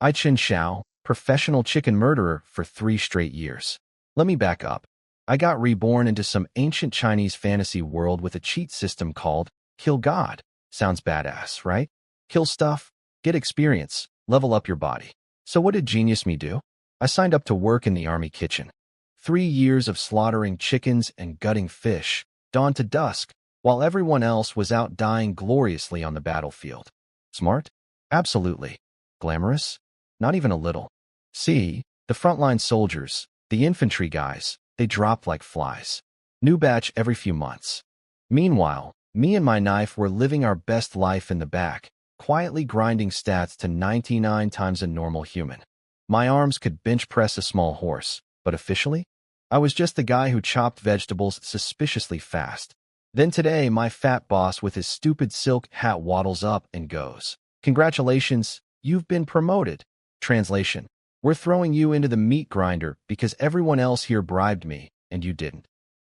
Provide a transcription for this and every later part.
I Chin Xiao, professional chicken murderer for 3 straight years. Let me back up. I got reborn into some ancient Chinese fantasy world with a cheat system called Kill God. Sounds badass, right? Kill stuff, get experience, level up your body. So what did genius me do? I signed up to work in the army kitchen. 3 years of slaughtering chickens and gutting fish, dawn to dusk, while everyone else was out dying gloriously on the battlefield. Smart? Absolutely. Glamorous? Not even a little. See, the frontline soldiers, the infantry guys, they dropped like flies. New batch every few months. Meanwhile, me and my knife were living our best life in the back, quietly grinding stats to 99 times a normal human. My arms could bench press a small horse, but officially, I was just the guy who chopped vegetables suspiciously fast. Then today, my fat boss with his stupid silk hat waddles up and goes, "Congratulations, you've been promoted." Translation: we're throwing you into the meat grinder because everyone else here bribed me, and you didn't.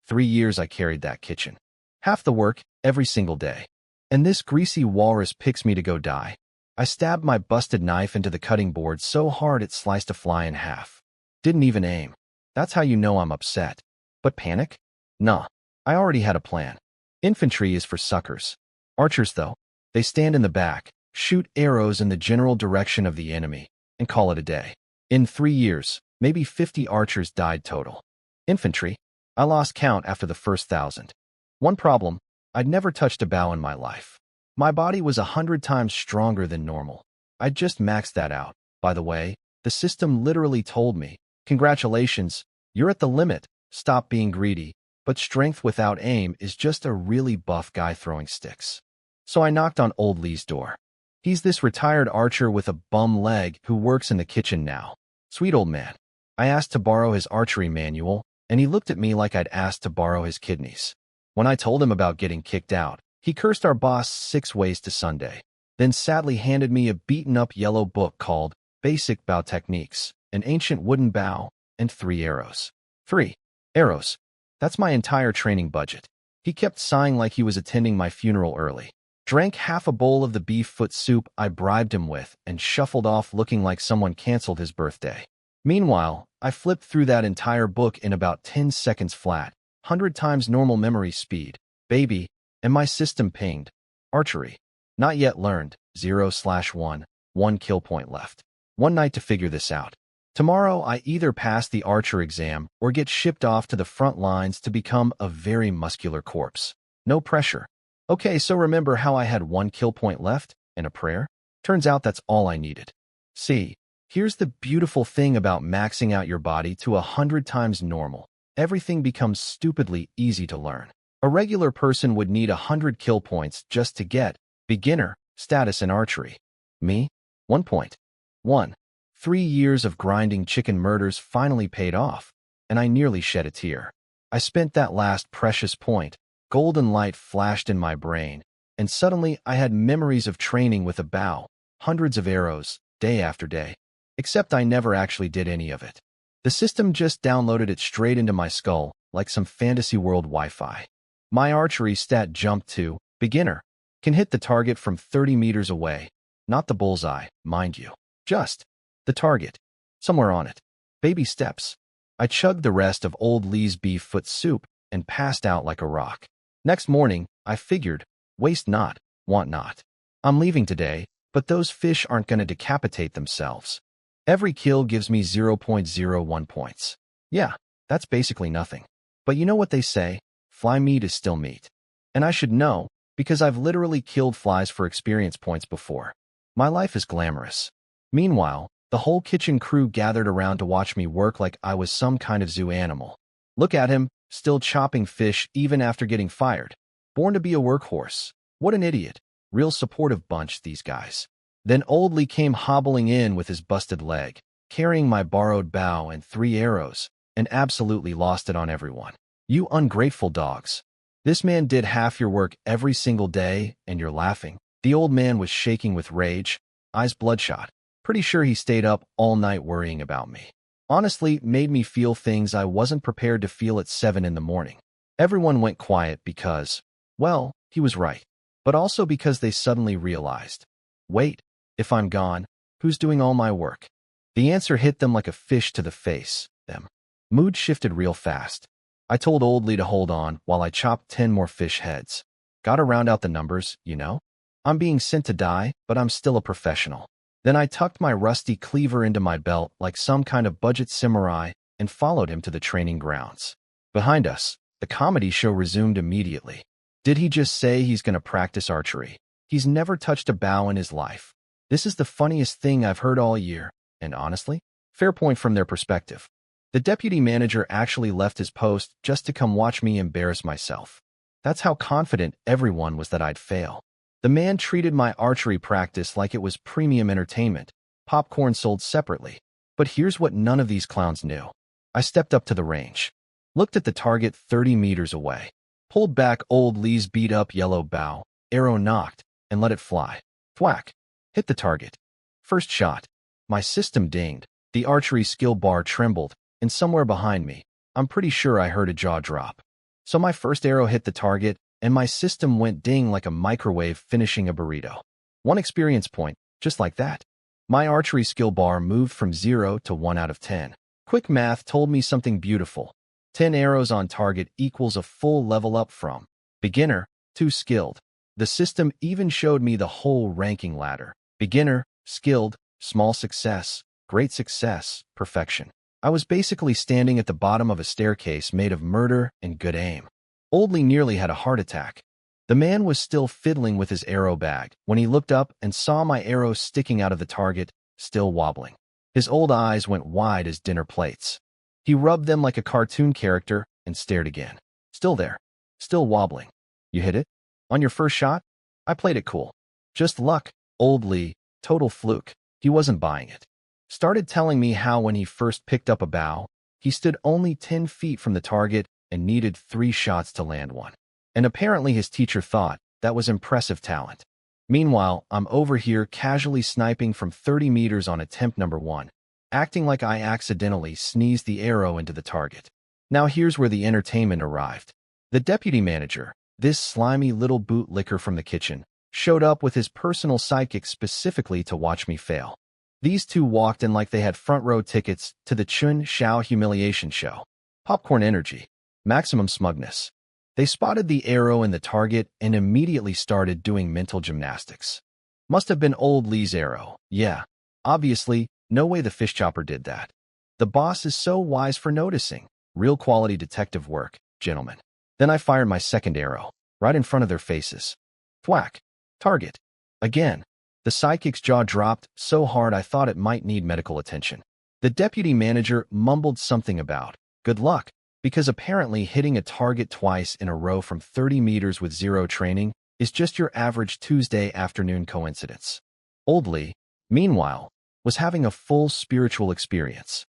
3 years I carried that kitchen. Half the work, every single day. And this greasy walrus picks me to go die. I stabbed my busted knife into the cutting board so hard it sliced a fly in half. Didn't even aim. That's how you know I'm upset. But panic? Nah, I already had a plan. Infantry is for suckers. Archers, though, they stand in the back, shoot arrows in the general direction of the enemy, and call it a day. In 3 years, maybe 50 archers died total. Infantry? I lost count after the first 1,000. One problem, I'd never touched a bow in my life. My body was 100 times stronger than normal. I'd just maxed that out. By the way, the system literally told me, "Congratulations, you're at the limit, stop being greedy," but strength without aim is just a really buff guy throwing sticks. So I knocked on old Lee's door. He's this retired archer with a bum leg who works in the kitchen now. Sweet old man. I asked to borrow his archery manual, and he looked at me like I'd asked to borrow his kidneys. When I told him about getting kicked out, he cursed our boss 6 ways to Sunday, then sadly handed me a beaten-up yellow book called Basic Bow Techniques, an ancient wooden bow, and 3 arrows. 3 arrows. That's my entire training budget. He kept sighing like he was attending my funeral early. Drank half a bowl of the beef foot soup I bribed him with and shuffled off looking like someone canceled his birthday. Meanwhile, I flipped through that entire book in about 10 seconds flat, 100 times normal memory speed, baby, and my system pinged. Archery. Not yet learned, 0/1, 1 kill point left. One night to figure this out. Tomorrow I either pass the archer exam or get shipped off to the front lines to become a very muscular corpse. No pressure. Okay, so remember how I had 1 kill point left and a prayer? Turns out that's all I needed. See, here's the beautiful thing about maxing out your body to 100 times normal. Everything becomes stupidly easy to learn. A regular person would need 100 kill points just to get beginner status in archery. Me? 1 point. 1. 3 years of grinding chicken murders finally paid off, and I nearly shed a tear. I spent that last precious point. Golden light flashed in my brain, and suddenly I had memories of training with a bow, hundreds of arrows, day after day. Except I never actually did any of it. The system just downloaded it straight into my skull, like some fantasy world Wi-Fi. My archery stat jumped to beginner. Can hit the target from 30 meters away. Not the bullseye, mind you. Just the target. Somewhere on it. Baby steps. I chugged the rest of old Lee's beef foot soup and passed out like a rock. Next morning, I figured, waste not, want not. I'm leaving today, but those fish aren't going to decapitate themselves. Every kill gives me 0.01 points. Yeah, that's basically nothing. But you know what they say, fly meat is still meat. And I should know, because I've literally killed flies for experience points before. My life is glamorous. Meanwhile, the whole kitchen crew gathered around to watch me work like I was some kind of zoo animal. Look at him, still chopping fish even after getting fired. Born to be a workhorse. What an idiot. Real supportive bunch, these guys. Then old Lee came hobbling in with his busted leg, carrying my borrowed bow and 3 arrows, and absolutely lost it on everyone. You ungrateful dogs. This man did half your work every single day, and you're laughing. The old man was shaking with rage, eyes bloodshot. Pretty sure he stayed up all night worrying about me. Honestly, made me feel things I wasn't prepared to feel at 7 in the morning. Everyone went quiet because, well, he was right. But also because they suddenly realized, wait, if I'm gone, Who's doing all my work? The answer hit them like a fish to the face. Them. Mood shifted real fast. I told Old Lee to hold on while I chopped 10 more fish heads. Gotta round out the numbers, you know? I'm being sent to die, but I'm still a professional. Then I tucked my rusty cleaver into my belt like some kind of budget samurai and followed him to the training grounds. Behind us, the comedy show resumed immediately. Did he just say he's gonna practice archery? He's never touched a bow in his life. This is the funniest thing I've heard all year, and honestly, fair point from their perspective. The deputy manager actually left his post just to come watch me embarrass myself. That's how confident everyone was that I'd fail. The man treated my archery practice like it was premium entertainment, popcorn sold separately. But here's what none of these clowns knew. I stepped up to the range, looked at the target 30 meters away, pulled back Old Lee's beat-up yellow bow, arrow knocked, and let it fly. Thwack. Hit the target. First shot. My system dinged, the archery skill bar trembled, and somewhere behind me, I'm pretty sure I heard a jaw drop. So my first arrow hit the target, and my system went ding like a microwave finishing a burrito. 1 experience point, just like that. My archery skill bar moved from 0 to 1 out of 10. Quick math told me something beautiful. 10 arrows on target equals a full level up from beginner to skilled. The system even showed me the whole ranking ladder. Beginner, skilled, small success, great success, perfection. I was basically standing at the bottom of a staircase made of murder and good aim. Old Lee nearly had a heart attack. The man was still fiddling with his arrow bag when he looked up and saw my arrow sticking out of the target, still wobbling. His old eyes went wide as dinner plates. He rubbed them like a cartoon character and stared again. Still there. Still wobbling. You hit it? On your first shot? I played it cool. Just luck. Old Lee, total fluke. He wasn't buying it. Started telling me how when he first picked up a bow, he stood only 10 feet from the target and needed 3 shots to land one. And apparently his teacher thought that was impressive talent. Meanwhile, I'm over here casually sniping from 30 meters on attempt number 1, acting like I accidentally sneezed the arrow into the target. Now here's where the entertainment arrived. The deputy manager, this slimy little bootlicker from the kitchen, showed up with his personal sidekick specifically to watch me fail. These two walked in like they had front row tickets to the Chun Shao humiliation show. Popcorn energy. Maximum smugness. They spotted the arrow in the target and immediately started doing mental gymnastics. Must have been Old Lee's arrow. Yeah. Obviously, no way the fish chopper did that. The boss is so wise for noticing. Real quality detective work, gentlemen. Then I fired my second arrow, right in front of their faces. Thwack. Target. Again. The sidekick's jaw dropped so hard I thought it might need medical attention. The deputy manager mumbled something about good luck, because apparently hitting a target twice in a row from 30 meters with 0 training is just your average Tuesday afternoon coincidence. Old Lee, meanwhile, was having a full spiritual experience.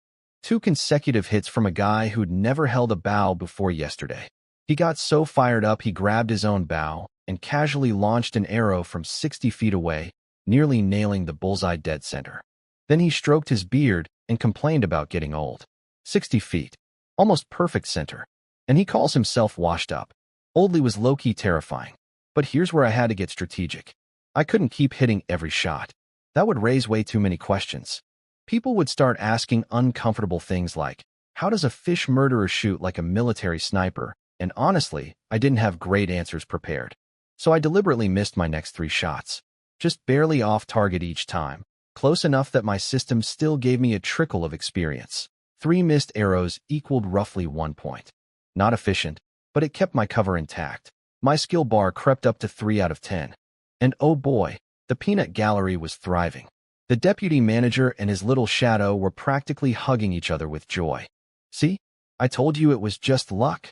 2 consecutive hits from a guy who'd never held a bow before yesterday. He got so fired up he grabbed his own bow and casually launched an arrow from 60 feet away, nearly nailing the bullseye dead center. Then he stroked his beard and complained about getting old. 60 feet. Almost perfect center. And he calls himself washed up. Old Lee was low-key terrifying. But here's where I had to get strategic. I couldn't keep hitting every shot. That would raise way too many questions. People would start asking uncomfortable things like, how does a fish murderer shoot like a military sniper? And honestly, I didn't have great answers prepared. So I deliberately missed my next 3 shots. Just barely off target each time. Close enough that my system still gave me a trickle of experience. 3 missed arrows equaled roughly 1 point. Not efficient, but it kept my cover intact. My skill bar crept up to 3 out of 10. And oh boy, the peanut gallery was thriving. The deputy manager and his little shadow were practically hugging each other with joy. See? I told you it was just luck.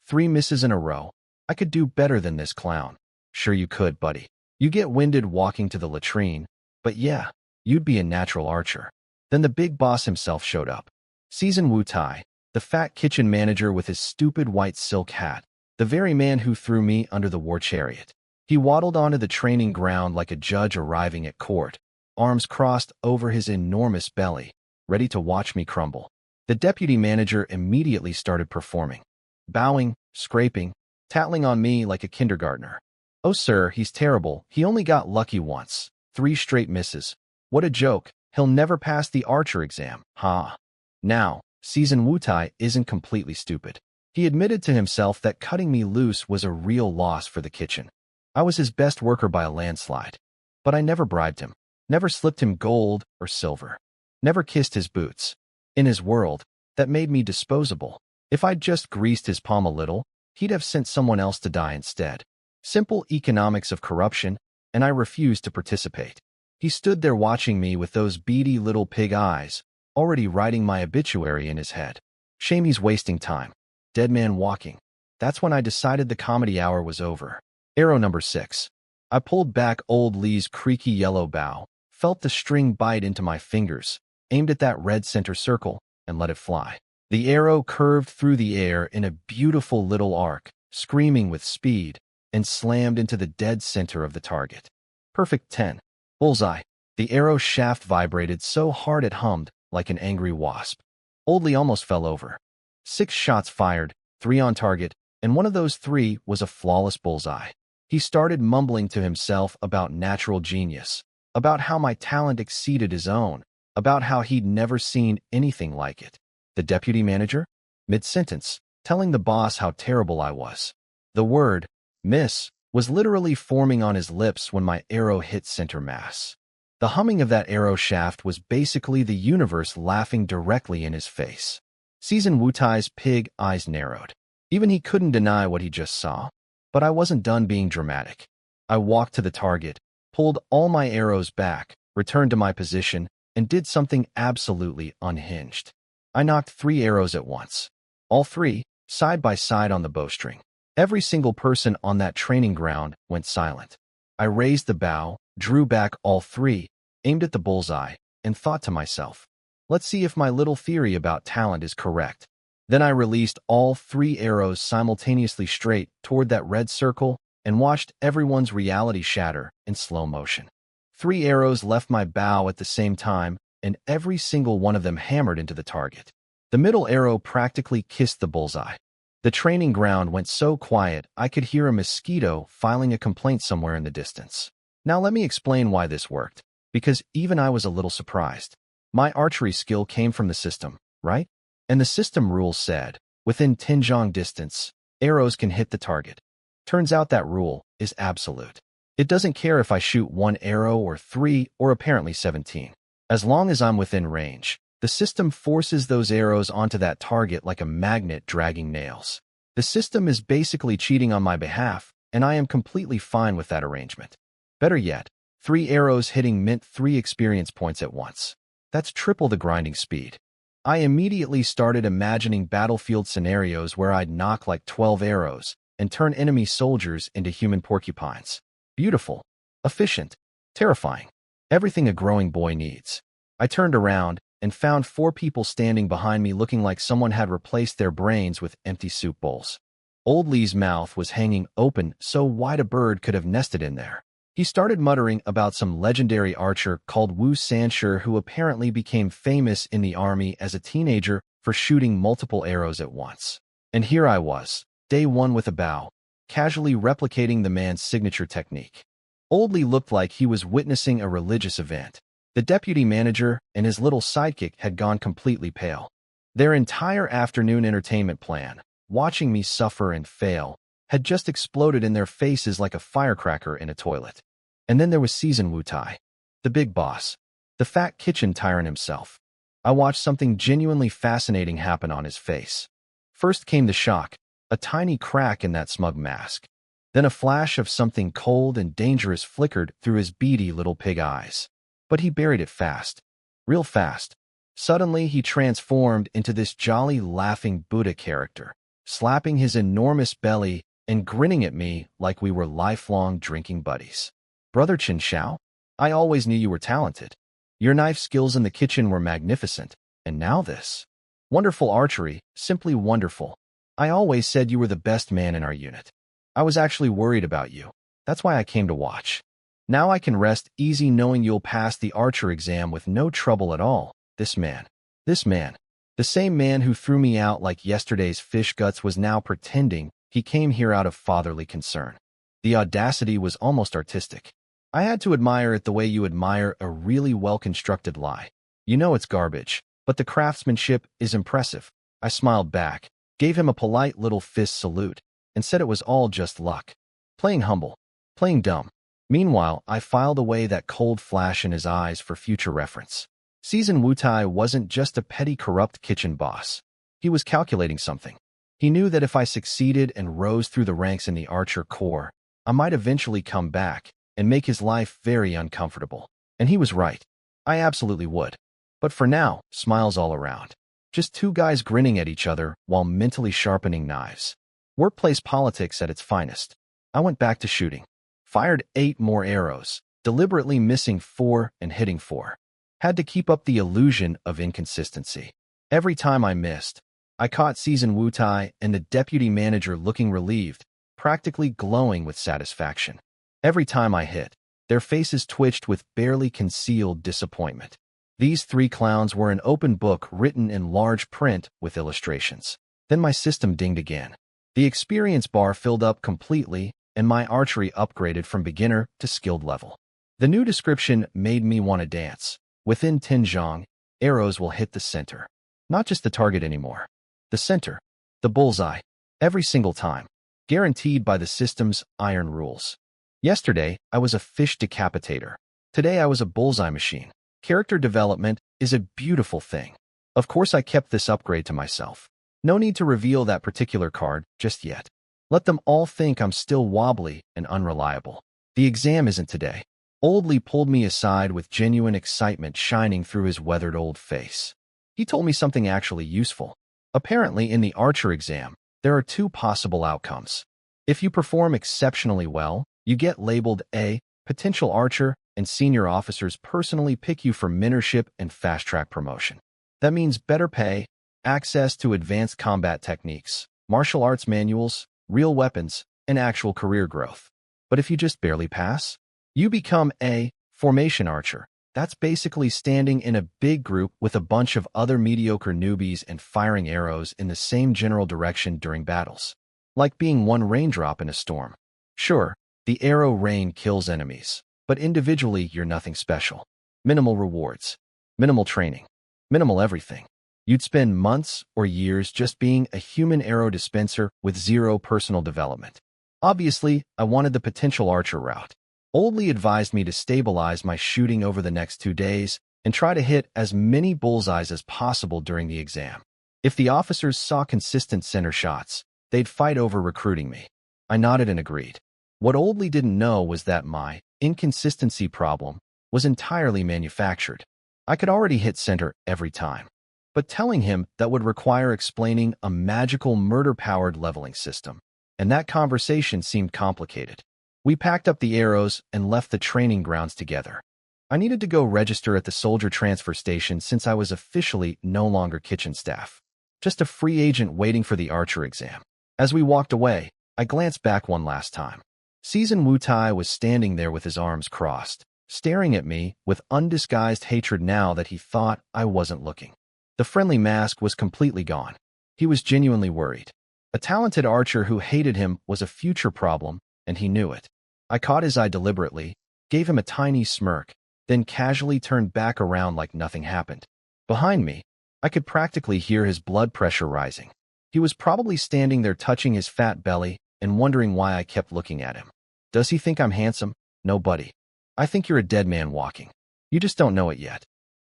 3 misses in a row. I could do better than this clown. Sure you could, buddy. You get winded walking to the latrine, but yeah, you'd be a natural archer. Then the big boss himself showed up. Season Wu Tai, the fat kitchen manager with his stupid white silk hat, the very man who threw me under the war chariot. He waddled onto the training ground like a judge arriving at court, arms crossed over his enormous belly, ready to watch me crumble. The deputy manager immediately started performing, bowing, scraping, tattling on me like a kindergartner. Oh sir, he's terrible. He only got lucky once. 3 straight misses. What a joke. He'll never pass the archer exam, huh? Now, Season Wutai isn't completely stupid. He admitted to himself that cutting me loose was a real loss for the kitchen. I was his best worker by a landslide. But I never bribed him, never slipped him gold or silver, never kissed his boots. In his world, that made me disposable. If I'd just greased his palm a little, he'd have sent someone else to die instead. Simple economics of corruption, and I refused to participate. He stood there watching me with those beady little pig eyes, already writing my obituary in his head. Shame he's wasting time. Dead man walking. That's when I decided the comedy hour was over. Arrow number 6. I pulled back old Lee's creaky yellow bow, felt the string bite into my fingers, aimed at that red center circle, and let it fly. The arrow curved through the air in a beautiful little arc, screaming with speed, and slammed into the dead center of the target. Perfect 10. Bullseye. The arrow shaft vibrated so hard it hummed like an angry wasp. Old Lee almost fell over. 6 shots fired, 3 on target, and one of those 3 was a flawless bullseye. He started mumbling to himself about natural genius, about how my talent exceeded his own, about how he'd never seen anything like it. The deputy manager? Mid-sentence, telling the boss how terrible I was. The word, miss, was literally forming on his lips when my arrow hit center mass. The humming of that arrow shaft was basically the universe laughing directly in his face. Season Wutai's pig eyes narrowed. Even he couldn't deny what he just saw. But I wasn't done being dramatic. I walked to the target, pulled all my arrows back, returned to my position, and did something absolutely unhinged. I knocked 3 arrows at once. All 3, side by side on the bowstring. Every single person on that training ground went silent. I raised the bow, drew back all 3, aimed at the bullseye, and thought to myself, let's see if my little theory about talent is correct. Then I released all 3 arrows simultaneously straight toward that red circle and watched everyone's reality shatter in slow motion. 3 arrows left my bow at the same time, and every single one of them hammered into the target. The middle arrow practically kissed the bullseye. The training ground went so quiet I could hear a mosquito filing a complaint somewhere in the distance. Now let me explain why this worked, because even I was a little surprised. My archery skill came from the system, right? And the system rules said, within 10 zhang distance, arrows can hit the target. Turns out that rule is absolute. It doesn't care if I shoot 1 arrow or 3 or apparently 17. As long as I'm within range, the system forces those arrows onto that target like a magnet dragging nails. The system is basically cheating on my behalf, and I am completely fine with that arrangement. Better yet, 3 arrows hitting meant 3 experience points at once. That's triple the grinding speed. I immediately started imagining battlefield scenarios where I'd knock like 12 arrows and turn enemy soldiers into human porcupines. Beautiful, efficient, terrifying. Everything a growing boy needs. I turned around and found 4 people standing behind me looking like someone had replaced their brains with empty soup bowls. Old Lee's mouth was hanging open so wide a bird could have nested in there. He started muttering about some legendary archer called Wu Sanshi who apparently became famous in the army as a teenager for shooting multiple arrows at once. And here I was, day 1 with a bow, casually replicating the man's signature technique. Old Lee looked like he was witnessing a religious event. The deputy manager and his little sidekick had gone completely pale. Their entire afternoon entertainment plan, watching me suffer and fail, had just exploded in their faces like a firecracker in a toilet. And then there was Season Wutai, the big boss, the fat kitchen tyrant himself. I watched something genuinely fascinating happen on his face. First came the shock, a tiny crack in that smug mask. Then a flash of something cold and dangerous flickered through his beady little pig eyes. But he buried it fast, real fast. Suddenly he transformed into this jolly laughing Buddha character, slapping his enormous belly and grinning at me like we were lifelong drinking buddies. Brother Chen Xiao, I always knew you were talented. Your knife skills in the kitchen were magnificent, and now this. Wonderful archery, simply wonderful. I always said you were the best man in our unit. I was actually worried about you. That's why I came to watch. Now I can rest easy knowing you'll pass the archer exam with no trouble at all. This man, the same man who threw me out like yesterday's fish guts was now pretending he came here out of fatherly concern. The audacity was almost artistic. I had to admire it the way you admire a really well-constructed lie. You know it's garbage, but the craftsmanship is impressive. I smiled back, gave him a polite little fist salute, and said it was all just luck. Playing humble, playing dumb. Meanwhile, I filed away that cold flash in his eyes for future reference. Season Wutai wasn't just a petty corrupt kitchen boss. He was calculating something. He knew that if I succeeded and rose through the ranks in the Archer Corps, I might eventually come back and make his life very uncomfortable. And he was right. I absolutely would. But for now, smiles all around. Just two guys grinning at each other while mentally sharpening knives. Workplace politics at its finest. I went back to shooting. Fired 8 more arrows, deliberately missing 4 and hitting 4. Had to keep up the illusion of inconsistency. Every time I missed, I caught Season Wutai and the deputy manager looking relieved, practically glowing with satisfaction. Every time I hit, their faces twitched with barely concealed disappointment. These 3 clowns were an open book written in large print with illustrations. Then my system dinged again. The experience bar filled up completely, and my archery upgraded from beginner to skilled level. The new description made me want to dance. Within 10 zhong, arrows will hit the center. Not just the target anymore. The center. The bullseye. Every single time. Guaranteed by the system's iron rules. Yesterday, I was a fish decapitator. Today I was a bullseye machine. Character development is a beautiful thing. Of course I kept this upgrade to myself. No need to reveal that particular card just yet. Let them all think I'm still wobbly and unreliable. The exam isn't today. Old Lee pulled me aside with genuine excitement shining through his weathered old face. He told me something actually useful. Apparently, in the Archer exam, there are 2 possible outcomes. If you perform exceptionally well, you get labeled A, potential archer, and senior officers personally pick you for mentorship and fast-track promotion. That means better pay, access to advanced combat techniques, martial arts manuals, real weapons, and actual career growth. But if you just barely pass, you become a formation archer. That's basically standing in a big group with a bunch of other mediocre newbies and firing arrows in the same general direction during battles. Like being one raindrop in a storm. Sure, the arrow rain kills enemies, but individually you're nothing special. Minimal rewards, minimal training, minimal everything. You'd spend months or years just being a human arrow dispenser with 0 personal development. Obviously, I wanted the potential archer route. Old Lee advised me to stabilize my shooting over the next 2 days and try to hit as many bullseyes as possible during the exam. If the officers saw consistent center shots, they'd fight over recruiting me. I nodded and agreed. What Old Lee didn't know was that my inconsistency problem was entirely manufactured. I could already hit center every time. But telling him that would require explaining a magical murder-powered leveling system. And that conversation seemed complicated. We packed up the arrows and left the training grounds together. I needed to go register at the soldier transfer station since I was officially no longer kitchen staff. Just a free agent waiting for the archer exam. As we walked away, I glanced back one last time. Season Wutai was standing there with his arms crossed, staring at me with undisguised hatred now that he thought I wasn't looking. The friendly mask was completely gone. He was genuinely worried. A talented archer who hated him was a future problem, and he knew it. I caught his eye deliberately, gave him a tiny smirk, then casually turned back around like nothing happened. Behind me, I could practically hear his blood pressure rising. He was probably standing there touching his fat belly and wondering why I kept looking at him. Does he think I'm handsome? No, buddy. I think you're a dead man walking. You just don't know it yet.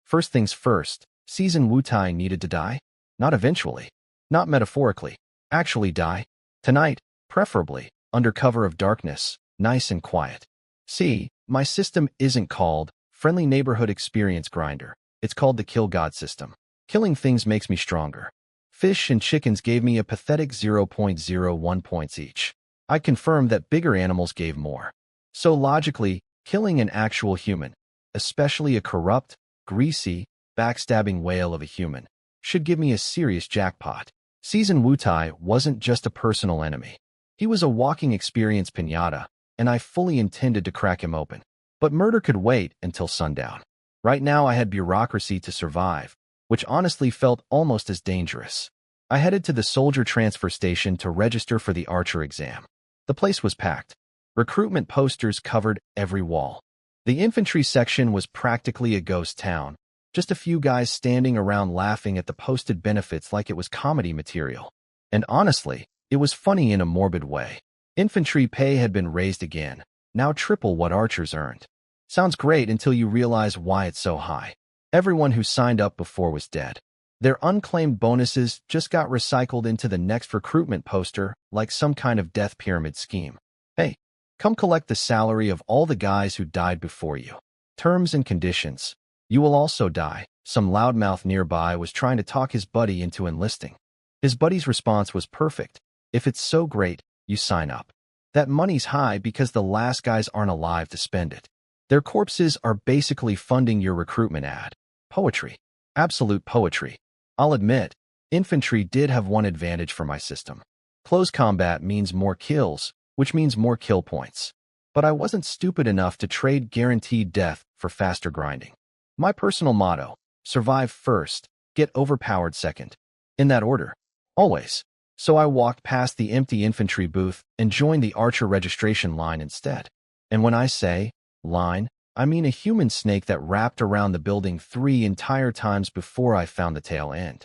First things first, Season Wutai needed to die. Not eventually. Not metaphorically. Actually die. Tonight, preferably, under cover of darkness, nice and quiet. See, my system isn't called Friendly Neighborhood Experience Grinder. It's called the Kill God system. Killing things makes me stronger. Fish and chickens gave me a pathetic 0.01 points each. I confirmed that bigger animals gave more. So logically, killing an actual human, especially a corrupt, greasy, backstabbing whale of a human, should give me a serious jackpot. Season Wutai wasn't just a personal enemy. He was a walking experience piñata, and I fully intended to crack him open. But murder could wait until sundown. Right now I had bureaucracy to survive, which honestly felt almost as dangerous. I headed to the soldier transfer station to register for the archer exam. The place was packed. Recruitment posters covered every wall. The infantry section was practically a ghost town, just a few guys standing around laughing at the posted benefits like it was comedy material. And honestly, it was funny in a morbid way. Infantry pay had been raised again, now triple what archers earned. Sounds great until you realize why it's so high. Everyone who signed up before was dead. Their unclaimed bonuses just got recycled into the next recruitment poster like some kind of death pyramid scheme. Hey, come collect the salary of all the guys who died before you. Terms and conditions. You will also die. Some loudmouth nearby was trying to talk his buddy into enlisting. His buddy's response was perfect. If it's so great, you sign up. That money's high because the last guys aren't alive to spend it. Their corpses are basically funding your recruitment ad. Poetry. Absolute poetry. I'll admit, infantry did have one advantage for my system. Close combat means more kills, which means more kill points. But I wasn't stupid enough to trade guaranteed death for faster grinding. My personal motto, survive first, get overpowered second. In that order. Always. So I walked past the empty infantry booth and joined the archer registration line instead. And when I say line, I mean a human snake that wrapped around the building 3 entire times before I found the tail end.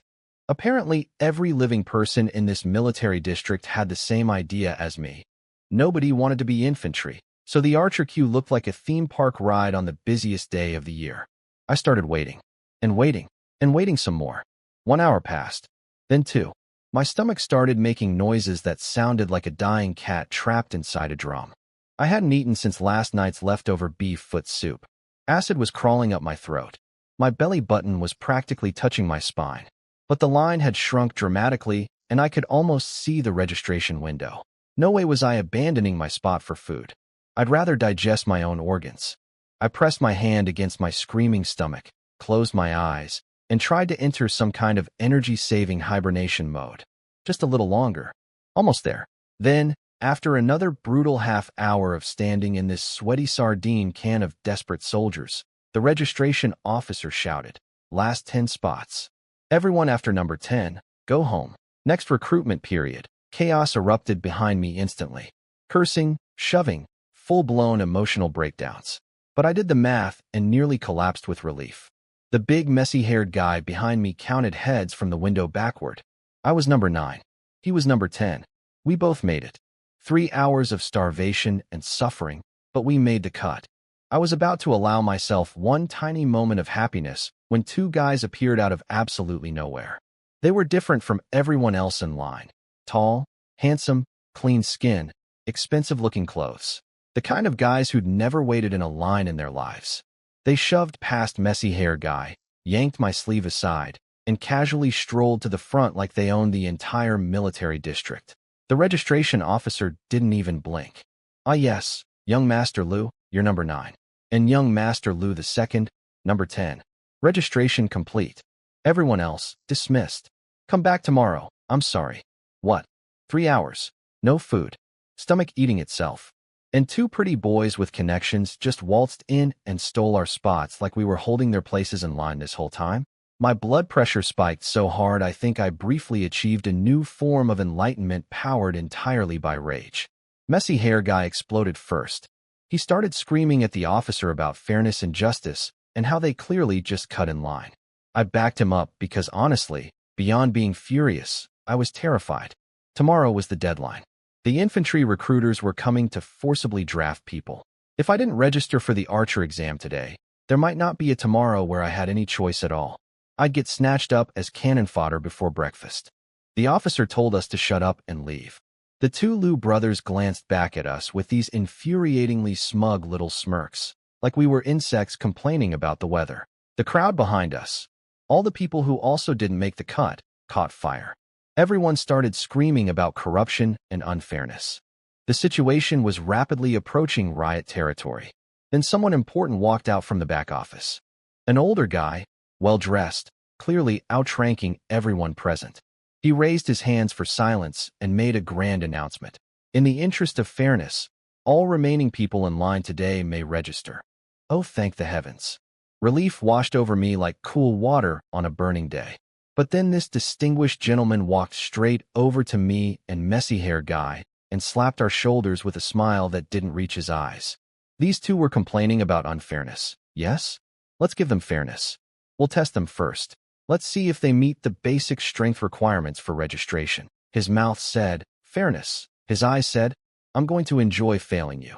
Apparently, every living person in this military district had the same idea as me. Nobody wanted to be infantry, so the archer queue looked like a theme park ride on the busiest day of the year. I started waiting, and waiting, and waiting some more. 1 hour passed, then 2. My stomach started making noises that sounded like a dying cat trapped inside a drum. I hadn't eaten since last night's leftover beef foot soup. Acid was crawling up my throat. My belly button was practically touching my spine. But the line had shrunk dramatically, and I could almost see the registration window. No way was I abandoning my spot for food. I'd rather digest my own organs. I pressed my hand against my screaming stomach, closed my eyes, and tried to enter some kind of energy-saving hibernation mode. Just a little longer. Almost there. Then, after another brutal half-hour of standing in this sweaty sardine can of desperate soldiers, the registration officer shouted, "Last 10 spots. Everyone after number 10, go home." Next recruitment period. Chaos erupted behind me instantly. Cursing, shoving, full-blown emotional breakdowns. But I did the math and nearly collapsed with relief. The big messy-haired guy behind me counted heads from the window backward. I was number 9. He was number 10. We both made it. 3 hours of starvation and suffering, but we made the cut. I was about to allow myself one tiny moment of happiness when 2 guys appeared out of absolutely nowhere. They were different from everyone else in line. Tall, handsome, clean skin, expensive-looking clothes. The kind of guys who'd never waited in a line in their lives. They shoved past messy hair guy, yanked my sleeve aside, and casually strolled to the front like they owned the entire military district. The registration officer didn't even blink. "Ah yes, young Master Liu, you're number 9. And young Master Liu II, number 10. Registration complete. Everyone else, dismissed. Come back tomorrow, I'm sorry." What? 3 hours. No food. Stomach eating itself. And 2 pretty boys with connections just waltzed in and stole our spots like we were holding their places in line this whole time? My blood pressure spiked so hard I think I briefly achieved a new form of enlightenment powered entirely by rage. Messy hair guy exploded first. He started screaming at the officer about fairness and justice and how they clearly just cut in line. I backed him up because honestly, beyond being furious, I was terrified. Tomorrow was the deadline. The infantry recruiters were coming to forcibly draft people. If I didn't register for the archer exam today, there might not be a tomorrow where I had any choice at all. I'd get snatched up as cannon fodder before breakfast. The officer told us to shut up and leave. The 2 Liu brothers glanced back at us with these infuriatingly smug little smirks, like we were insects complaining about the weather. The crowd behind us, all the people who also didn't make the cut, caught fire. Everyone started screaming about corruption and unfairness. The situation was rapidly approaching riot territory. Then someone important walked out from the back office. An older guy, well-dressed, clearly outranking everyone present. He raised his hands for silence and made a grand announcement. In the interest of fairness, all remaining people in line today may register. Oh, thank the heavens. Relief washed over me like cool water on a burning day. But then this distinguished gentleman walked straight over to me and messy hair guy and slapped our shoulders with a smile that didn't reach his eyes. These two were complaining about unfairness. Yes? Let's give them fairness. We'll test them first. Let's see if they meet the basic strength requirements for registration. His mouth said, fairness. His eyes said, I'm going to enjoy failing you.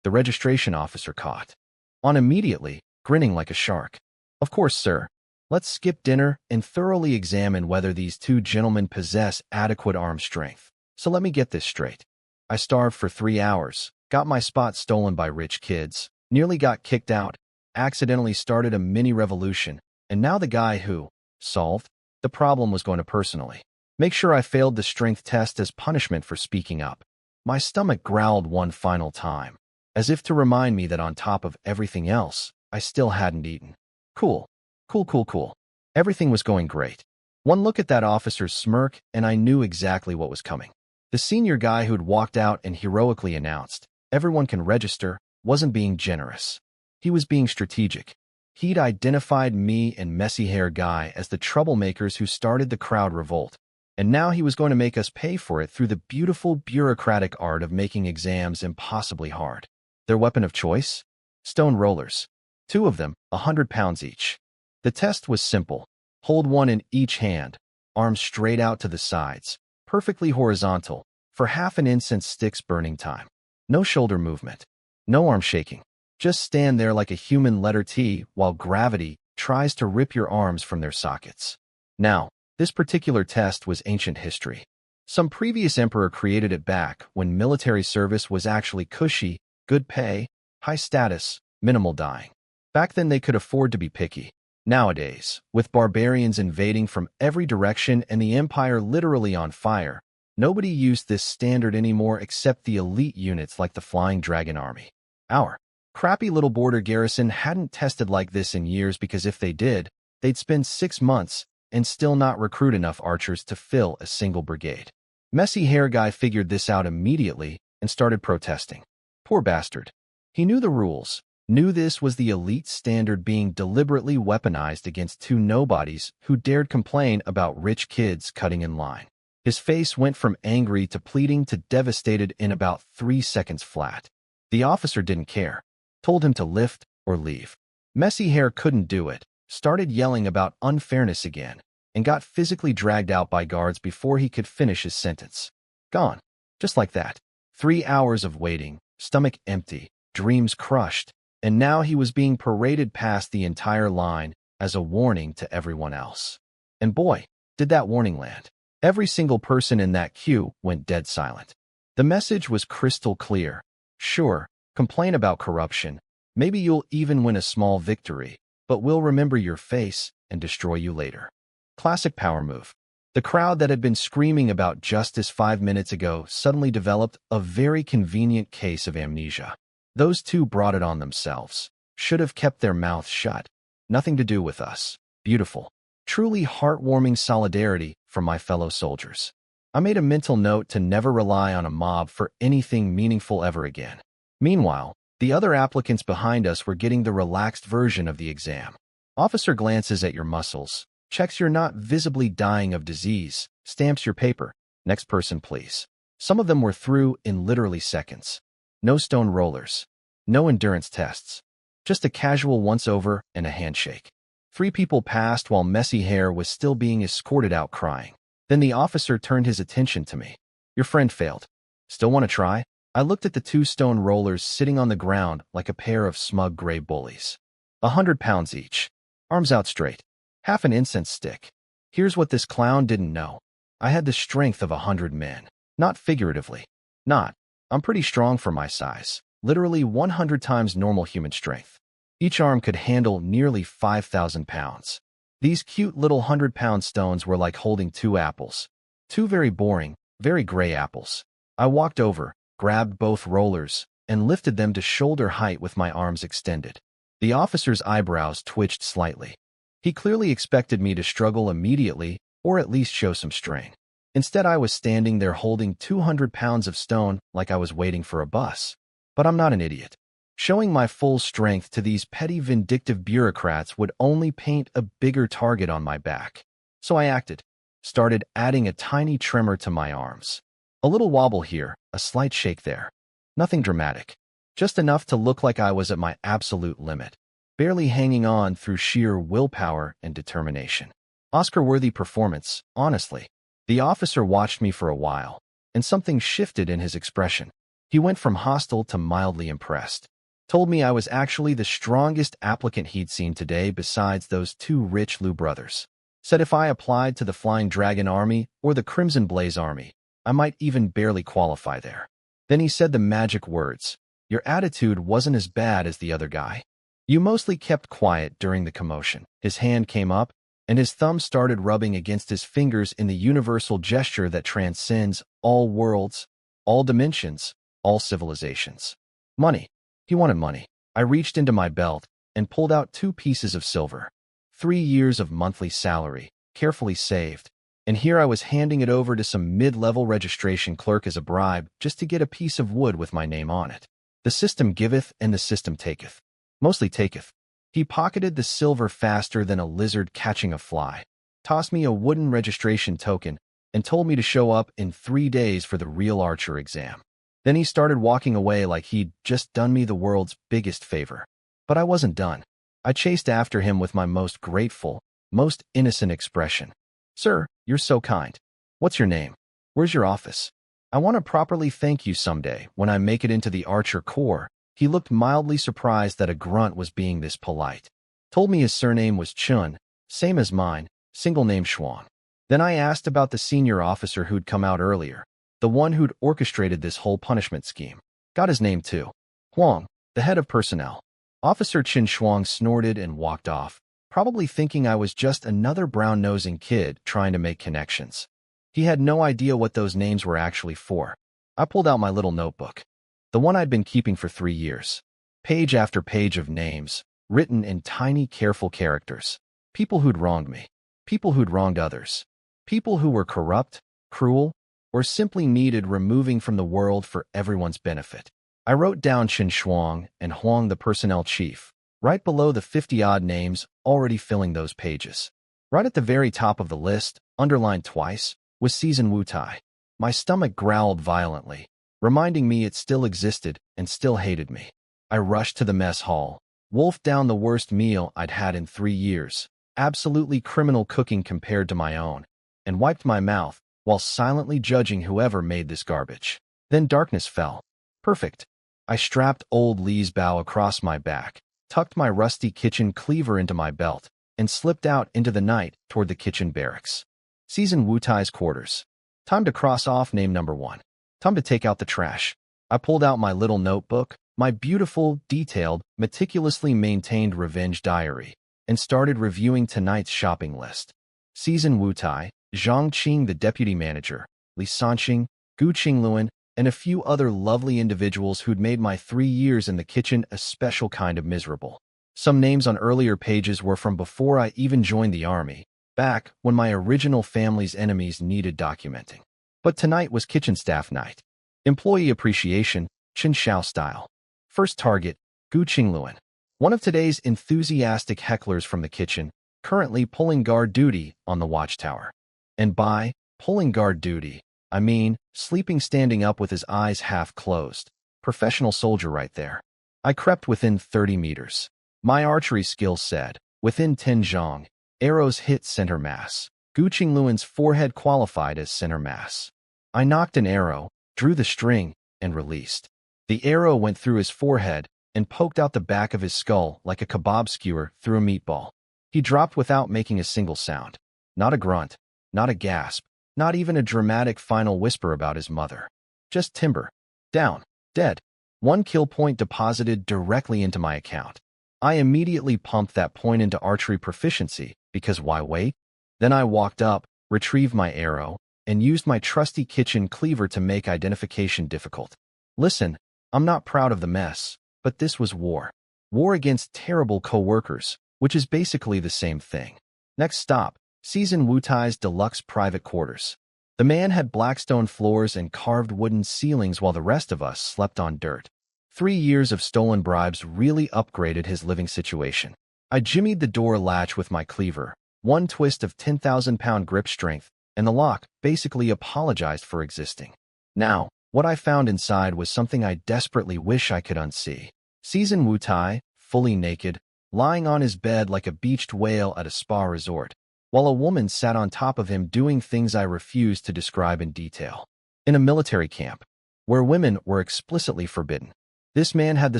The registration officer caught on immediately, grinning like a shark. Of course, sir. Let's skip dinner and thoroughly examine whether these two gentlemen possess adequate arm strength. So let me get this straight. I starved for 3 hours, got my spot stolen by rich kids, nearly got kicked out, accidentally started a mini revolution, and now the guy who solved the problem was going to personally make sure I failed the strength test as punishment for speaking up. My stomach growled one final time, as if to remind me that on top of everything else, I still hadn't eaten. Cool. Cool. Everything was going great. One look at that officer's smirk, and I knew exactly what was coming. The senior guy who'd walked out and heroically announced, everyone can register, wasn't being generous. He was being strategic. He'd identified me and Messy Hair Guy as the troublemakers who started the crowd revolt, and now he was going to make us pay for it through the beautiful bureaucratic art of making exams impossibly hard. Their weapon of choice? Stone rollers. 2 of them, 100 pounds each. The test was simple. Hold one in each hand, arms straight out to the sides, perfectly horizontal, for half an incense stick's burning time. No shoulder movement. No arm shaking. Just stand there like a human letter T while gravity tries to rip your arms from their sockets. Now, this particular test was ancient history. Some previous emperor created it back when military service was actually cushy, good pay, high status, minimal dying. Back then they could afford to be picky. Nowadays, with barbarians invading from every direction and the empire literally on fire, nobody used this standard anymore except the elite units like the Flying Dragon Army. Our crappy little border garrison hadn't tested like this in years because if they did, they'd spend 6 months and still not recruit enough archers to fill a single brigade. Messy Hair Guy figured this out immediately and started protesting. Poor bastard. He knew the rules. Knew this was the elite standard being deliberately weaponized against 2 nobodies who dared complain about rich kids cutting in line. His face went from angry to pleading to devastated in about 3 seconds flat. The officer didn't care. Told him to lift or leave. Messy Hair couldn't do it, started yelling about unfairness again, and got physically dragged out by guards before he could finish his sentence. Gone. Just like that. 3 hours of waiting, stomach empty, dreams crushed, and now he was being paraded past the entire line as a warning to everyone else. And boy, did that warning land. Every single person in that queue went dead silent. The message was crystal clear. Sure, complain about corruption. Maybe you'll even win a small victory, but we'll remember your face and destroy you later. Classic power move. The crowd that had been screaming about justice 5 minutes ago suddenly developed a very convenient case of amnesia. Those 2 brought it on themselves. Should have kept their mouths shut. Nothing to do with us. Beautiful. Truly heartwarming solidarity from my fellow soldiers. I made a mental note to never rely on a mob for anything meaningful ever again. Meanwhile, the other applicants behind us were getting the relaxed version of the exam. Officer glances at your muscles, checks you're not visibly dying of disease, stamps your paper. Next person, please. Some of them were through in literally seconds. No stone rollers. No endurance tests. Just a casual once-over and a handshake. 3 people passed while Messy Hair was still being escorted out crying. Then the officer turned his attention to me. Your friend failed. Still want to try? I looked at the 2 stone rollers sitting on the ground like a pair of smug gray bullies. 100 pounds each. Arms out straight. Half an incense stick. Here's what this clown didn't know. I had the strength of 100 men. Not figuratively. Not. I'm pretty strong for my size, literally 100 times normal human strength. Each arm could handle nearly 5,000 pounds. These cute little 100-pound stones were like holding 2 apples. 2 very boring, very gray apples. I walked over, grabbed both rollers, and lifted them to shoulder height with my arms extended. The officer's eyebrows twitched slightly. He clearly expected me to struggle immediately, or at least show some strain. Instead, I was standing there holding 200 pounds of stone like I was waiting for a bus. But I'm not an idiot. Showing my full strength to these petty vindictive bureaucrats would only paint a bigger target on my back. So I acted. Started adding a tiny tremor to my arms. A little wobble here, a slight shake there. Nothing dramatic. Just enough to look like I was at my absolute limit, barely hanging on through sheer willpower and determination. Oscar-worthy performance, honestly. The officer watched me for a while, and something shifted in his expression. He went from hostile to mildly impressed. Told me I was actually the strongest applicant he'd seen today besides those two rich Liu brothers. Said if I applied to the Flying Dragon Army or the Crimson Blaze Army, I might even barely qualify there. Then he said the magic words, "Your attitude wasn't as bad as the other guy. You mostly kept quiet during the commotion." His hand came up, and his thumb started rubbing against his fingers in the universal gesture that transcends all worlds, all dimensions, all civilizations. Money. He wanted money. I reached into my belt and pulled out 2 pieces of silver. 3 years of monthly salary, carefully saved. And here I was handing it over to some mid-level registration clerk as a bribe just to get a piece of wood with my name on it. The system giveth and the system taketh. Mostly taketh. He pocketed the silver faster than a lizard catching a fly, tossed me a wooden registration token, and told me to show up in 3 days for the real archer exam. Then he started walking away like he'd just done me the world's biggest favor. But I wasn't done. I chased after him with my most grateful, most innocent expression. "Sir, you're so kind. What's your name? Where's your office? I want to properly thank you someday when I make it into the Archer Corps." He looked mildly surprised that a grunt was being this polite. Told me his surname was Chun, same as mine, single name Xuan. Then I asked about the senior officer who'd come out earlier, the one who'd orchestrated this whole punishment scheme. Got his name too. Huang, the head of personnel. Officer Qin Shuang snorted and walked off, probably thinking I was just another brown-nosing kid trying to make connections. He had no idea what those names were actually for. I pulled out my little notebook, the one I'd been keeping for 3 years. Page after page of names, written in tiny, careful characters. People who'd wronged me. People who'd wronged others. People who were corrupt, cruel, or simply needed removing from the world for everyone's benefit. I wrote down Qin Shuang and Huang the personnel chief, right below the 50-odd names already filling those pages. Right at the very top of the list, underlined twice, was Season Wu Tai. My stomach growled violently, reminding me it still existed and still hated me. I rushed to the mess hall, wolfed down the worst meal I'd had in 3 years, absolutely criminal cooking compared to my own, and wiped my mouth while silently judging whoever made this garbage. Then darkness fell. Perfect. I strapped old Li's bow across my back, tucked my rusty kitchen cleaver into my belt, and slipped out into the night toward the kitchen barracks. Season Wu Tai's quarters. Time to cross off name number 1. Time to take out the trash. I pulled out my little notebook, my beautiful, detailed, meticulously maintained revenge diary, and started reviewing tonight's shopping list. Season Wu Tai, Zhang Qing the deputy manager, Li Sanqing, Gu Qingluan, and a few other lovely individuals who'd made my 3 years in the kitchen a special kind of miserable. Some names on earlier pages were from before I even joined the army, back when my original family's enemies needed documenting. But tonight was kitchen staff night. Employee appreciation, Qin Xiao style. First target, Gu Qingluan, one of today's enthusiastic hecklers from the kitchen, currently pulling guard duty on the watchtower. And by pulling guard duty, I mean sleeping standing up with his eyes half closed. Professional soldier right there. I crept within 30 meters. My archery skills said, within 10 zhang, arrows hit center mass. Gu Qingluan's forehead qualified as center mass. I knocked an arrow, drew the string, and released. The arrow went through his forehead and poked out the back of his skull like a kebab skewer through a meatball. He dropped without making a single sound. Not a grunt, not a gasp, not even a dramatic final whisper about his mother. Just timber. Down. Dead. 1 kill point deposited directly into my account. I immediately pumped that point into archery proficiency, because why wait? Then I walked up, retrieved my arrow, and used my trusty kitchen cleaver to make identification difficult. Listen, I'm not proud of the mess, but this was war. War against terrible co-workers, which is basically the same thing. Next stop, Season Wu Tai's deluxe private quarters. The man had blackstone floors and carved wooden ceilings while the rest of us slept on dirt. 3 years of stolen bribes really upgraded his living situation. I jimmied the door latch with my cleaver, 1 twist of 10,000-pound grip strength, and the lock basically apologized for existing. Now, What I found inside was something I desperately wish I could unsee. Seasoned Wu Tai, fully naked, lying on his bed like a beached whale at a spa resort, while a woman sat on top of him doing things I refuse to describe in detail. In a military camp, where women were explicitly forbidden, this man had the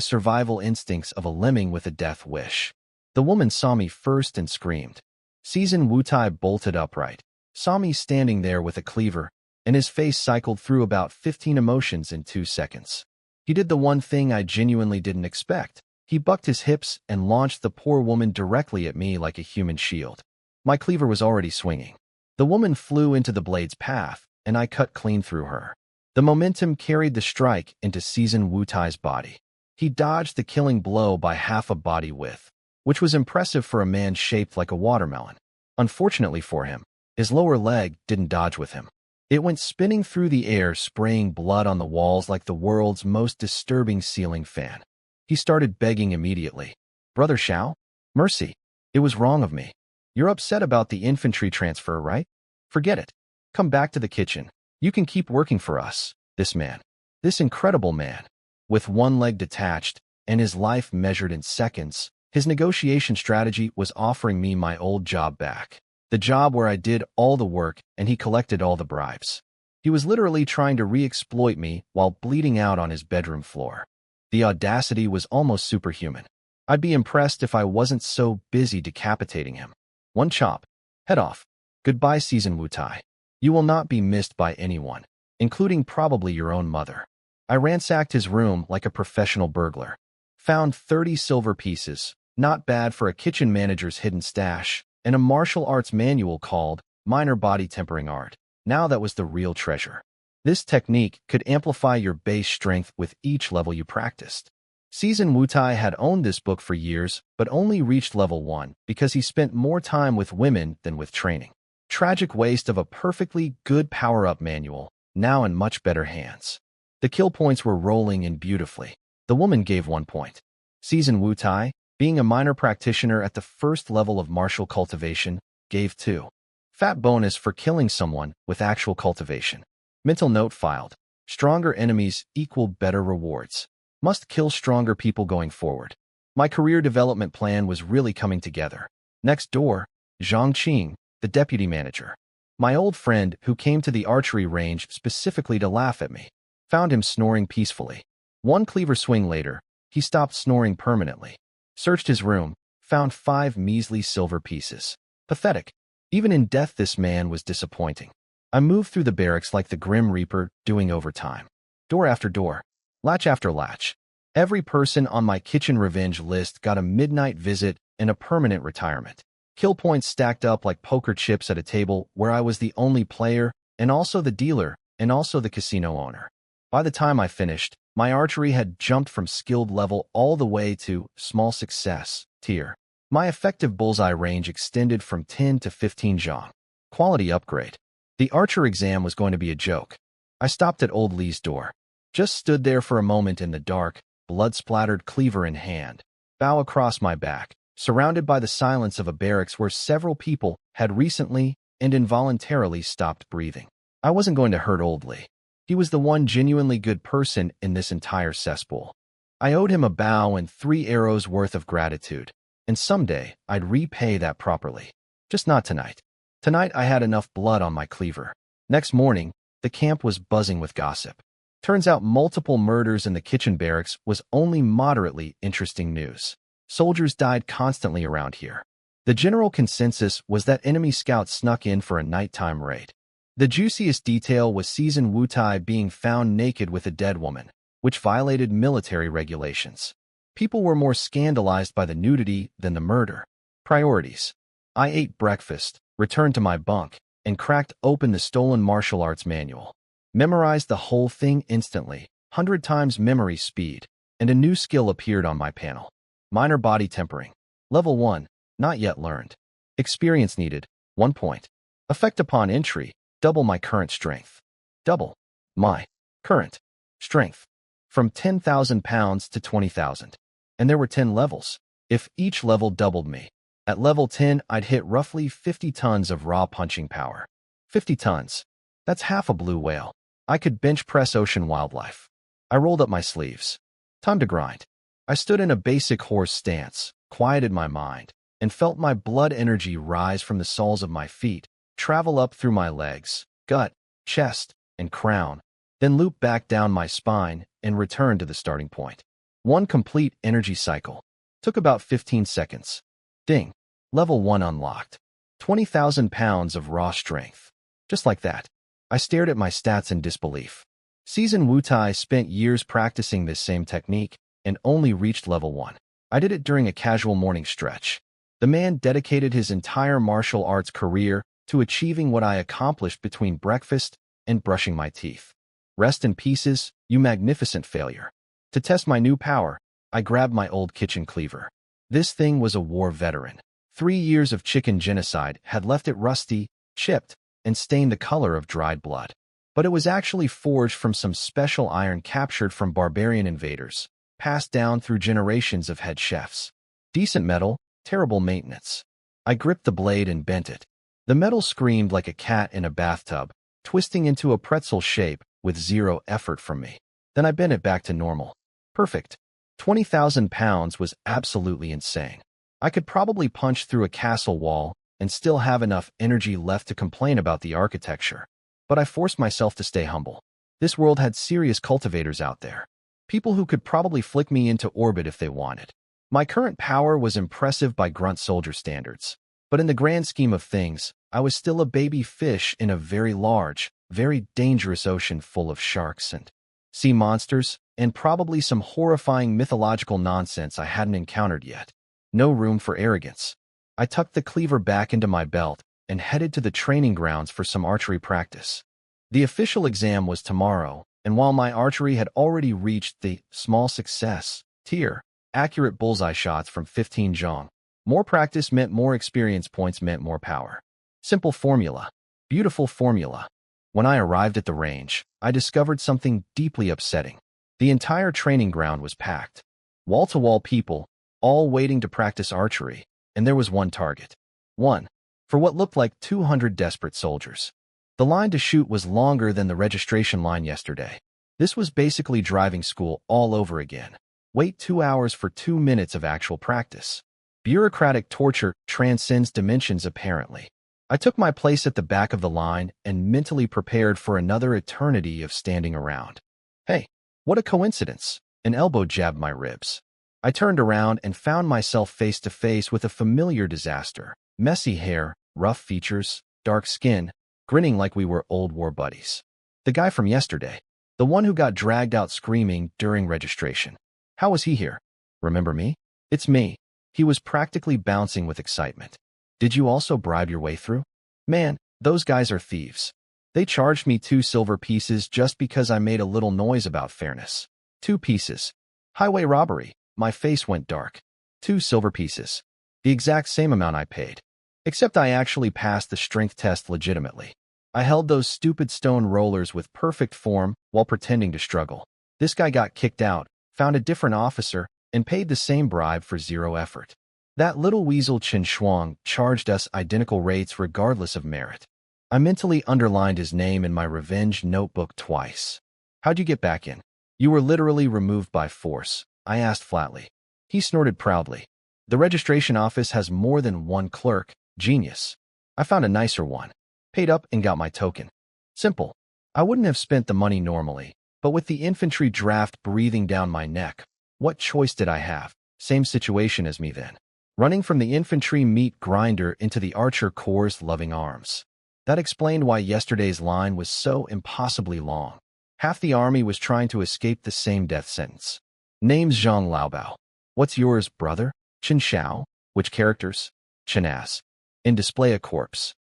survival instincts of a lemming with a death wish. The woman saw me first and screamed. Seasoned Wu Tai bolted upright, saw me standing there with a cleaver, and his face cycled through about 15 emotions in 2 seconds. He did the one thing I genuinely didn't expect. He bucked his hips and launched the poor woman directly at me like a human shield. My cleaver was already swinging. The woman flew into the blade's path, and I cut clean through her. The momentum carried the strike into Seasoned Wu Tai's body. He dodged the killing blow by half a body width, which was impressive for a man shaped like a watermelon. Unfortunately for him, his lower leg didn't dodge with him. It went spinning through the air, spraying blood on the walls like the world's most disturbing ceiling fan. He started begging immediately. "Brother Xiao? Mercy. It was wrong of me. You're upset about the infantry transfer, right? Forget it. Come back to the kitchen. You can keep working for us." This man, this incredible man, with one leg detached and his life measured in seconds, his negotiation strategy was offering me my old job back. The job where I did all the work and he collected all the bribes. He was literally trying to re-exploit me while bleeding out on his bedroom floor. The audacity was almost superhuman. I'd be impressed if I wasn't so busy decapitating him. One chop. Head off. Goodbye, Seasoned Wu Tai. You will not be missed by anyone, including probably your own mother. I ransacked his room like a professional burglar. Found 30 silver pieces, not bad for a kitchen manager's hidden stash, and a martial arts manual called Minor Body Tempering Art. Now that was the real treasure. This technique could amplify your base strength with each level you practiced. Seasoned Wu Tai had owned this book for years, but only reached level 1 because he spent more time with women than with training. Tragic waste of a perfectly good power-up manual, now in much better hands. The kill points were rolling in beautifully. The woman gave 1 point. Seasoned Wu Tai, being a minor practitioner at the first level of martial cultivation, gave 2. Fat bonus for killing someone with actual cultivation. Mental note filed. Stronger enemies equal better rewards. Must kill stronger people going forward. My career development plan was really coming together. Next door, Zhang Qing, the deputy manager. My old friend who came to the archery range specifically to laugh at me. Found him snoring peacefully. One cleaver swing later, he stopped snoring permanently. Searched his room, found 5 measly silver pieces. Pathetic. Even in death this man was disappointing. I moved through the barracks like the Grim Reaper, doing overtime. Door after door, latch after latch. Every person on my kitchen revenge list got a midnight visit and a permanent retirement. Kill points stacked up like poker chips at a table where I was the only player, and also the dealer, and also the casino owner. By the time I finished, my archery had jumped from skilled level all the way to small success tier. My effective bullseye range extended from 10 to 15 zhang. Quality upgrade. The archer exam was going to be a joke. I stopped at old Lee's door. Just stood there for a moment in the dark, blood-splattered cleaver in hand, bow across my back, surrounded by the silence of a barracks where several people had recently and involuntarily stopped breathing. I wasn't going to hurt old Lee. He was the one genuinely good person in this entire cesspool. I owed him a bow and 3 arrows worth of gratitude, and someday I'd repay that properly. Just not tonight. Tonight I had enough blood on my cleaver. Next morning, the camp was buzzing with gossip. Turns out multiple murders in the kitchen barracks was only moderately interesting news. Soldiers died constantly around here. The general consensus was that enemy scouts snuck in for a nighttime raid. The juiciest detail was Seasoned Wu Tai being found naked with a dead woman, which violated military regulations. People were more scandalized by the nudity than the murder. Priorities. I ate breakfast, returned to my bunk, and cracked open the stolen martial arts manual. Memorized the whole thing instantly, 100 times memory speed, and a new skill appeared on my panel. Minor body tempering. Level 1, not yet learned. Experience needed, 1 point. Effect upon entry, double my current strength. Double my current strength. From 10,000 pounds to 20,000. And there were 10 levels. If each level doubled me, at level 10 I'd hit roughly 50 tons of raw punching power. 50 tons. That's half a blue whale. I could bench press ocean wildlife. I rolled up my sleeves. Time to grind. I stood in a basic horse stance, quieted my mind, and felt my blood energy rise from the soles of my feet, travel up through my legs, gut, chest, and crown, then loop back down my spine and return to the starting point. One complete energy cycle. Took about 15 seconds. Ding. Level 1 unlocked. 20,000 pounds of raw strength. Just like that. I stared at my stats in disbelief. Seasoned Wu Tai spent years practicing this same technique and only reached level 1. I did it during a casual morning stretch. The man dedicated his entire martial arts career to achieving what I accomplished between breakfast and brushing my teeth. Rest in pieces, you magnificent failure. To test my new power, I grabbed my old kitchen cleaver. This thing was a war veteran. 3 years of chicken genocide had left it rusty, chipped, and stained the color of dried blood. But it was actually forged from some special iron captured from barbarian invaders, passed down through generations of head chefs. Decent metal, terrible maintenance. I gripped the blade and bent it. The metal screamed like a cat in a bathtub, twisting into a pretzel shape with zero effort from me. Then I bent it back to normal. Perfect. 20,000 pounds was absolutely insane. I could probably punch through a castle wall and still have enough energy left to complain about the architecture. But I forced myself to stay humble. This world had serious cultivators out there. People who could probably flick me into orbit if they wanted. My current power was impressive by grunt soldier standards. But in the grand scheme of things, I was still a baby fish in a very large, very dangerous ocean full of sharks and sea monsters, and probably some horrifying mythological nonsense I hadn't encountered yet. No room for arrogance. I tucked the cleaver back into my belt and headed to the training grounds for some archery practice. The official exam was tomorrow, and while my archery had already reached the small success tier, accurate bullseye shots from 15 zhong, more practice meant more experience points meant more power. Simple formula. Beautiful formula. When I arrived at the range, I discovered something deeply upsetting. The entire training ground was packed. Wall-to-wall people, all waiting to practice archery, and there was one target. One. For what looked like 200 desperate soldiers. The line to shoot was longer than the registration line yesterday. This was basically driving school all over again. Wait 2 hours for 2 minutes of actual practice. Bureaucratic torture transcends dimensions apparently. I took my place at the back of the line and mentally prepared for another eternity of standing around. Hey, what a coincidence. An elbow jabbed my ribs. I turned around and found myself face to face with a familiar disaster. Messy hair, rough features, dark skin, grinning like we were old war buddies. The guy from yesterday. The one who got dragged out screaming during registration. How was he here? Remember me? It's me. He was practically bouncing with excitement. Did you also bribe your way through? Man, those guys are thieves. They charged me 2 silver pieces just because I made a little noise about fairness. 2 pieces. Highway robbery. My face went dark. 2 silver pieces. The exact same amount I paid. Except I actually passed the strength test legitimately. I held those stupid stone rollers with perfect form while pretending to struggle. This guy got kicked out, found a different officer, and paid the same bribe for 0 effort. That little weasel Chen Shuang charged us identical rates regardless of merit. I mentally underlined his name in my revenge notebook twice. How'd you get back in? You were literally removed by force, I asked flatly. He snorted proudly. The registration office has more than one clerk. Genius. I found a nicer one. Paid up and got my token. Simple. I wouldn't have spent the money normally, but with the infantry draft breathing down my neck, what choice did I have? Same situation as me then. Running from the infantry meat grinder into the archer corps' loving arms. That explained why yesterday's line was so impossibly long. Half the army was trying to escape the same death sentence. Name's Zhang Laobao. What's yours, brother? Chen Xiao. Which characters? Chen as. In display a corpse.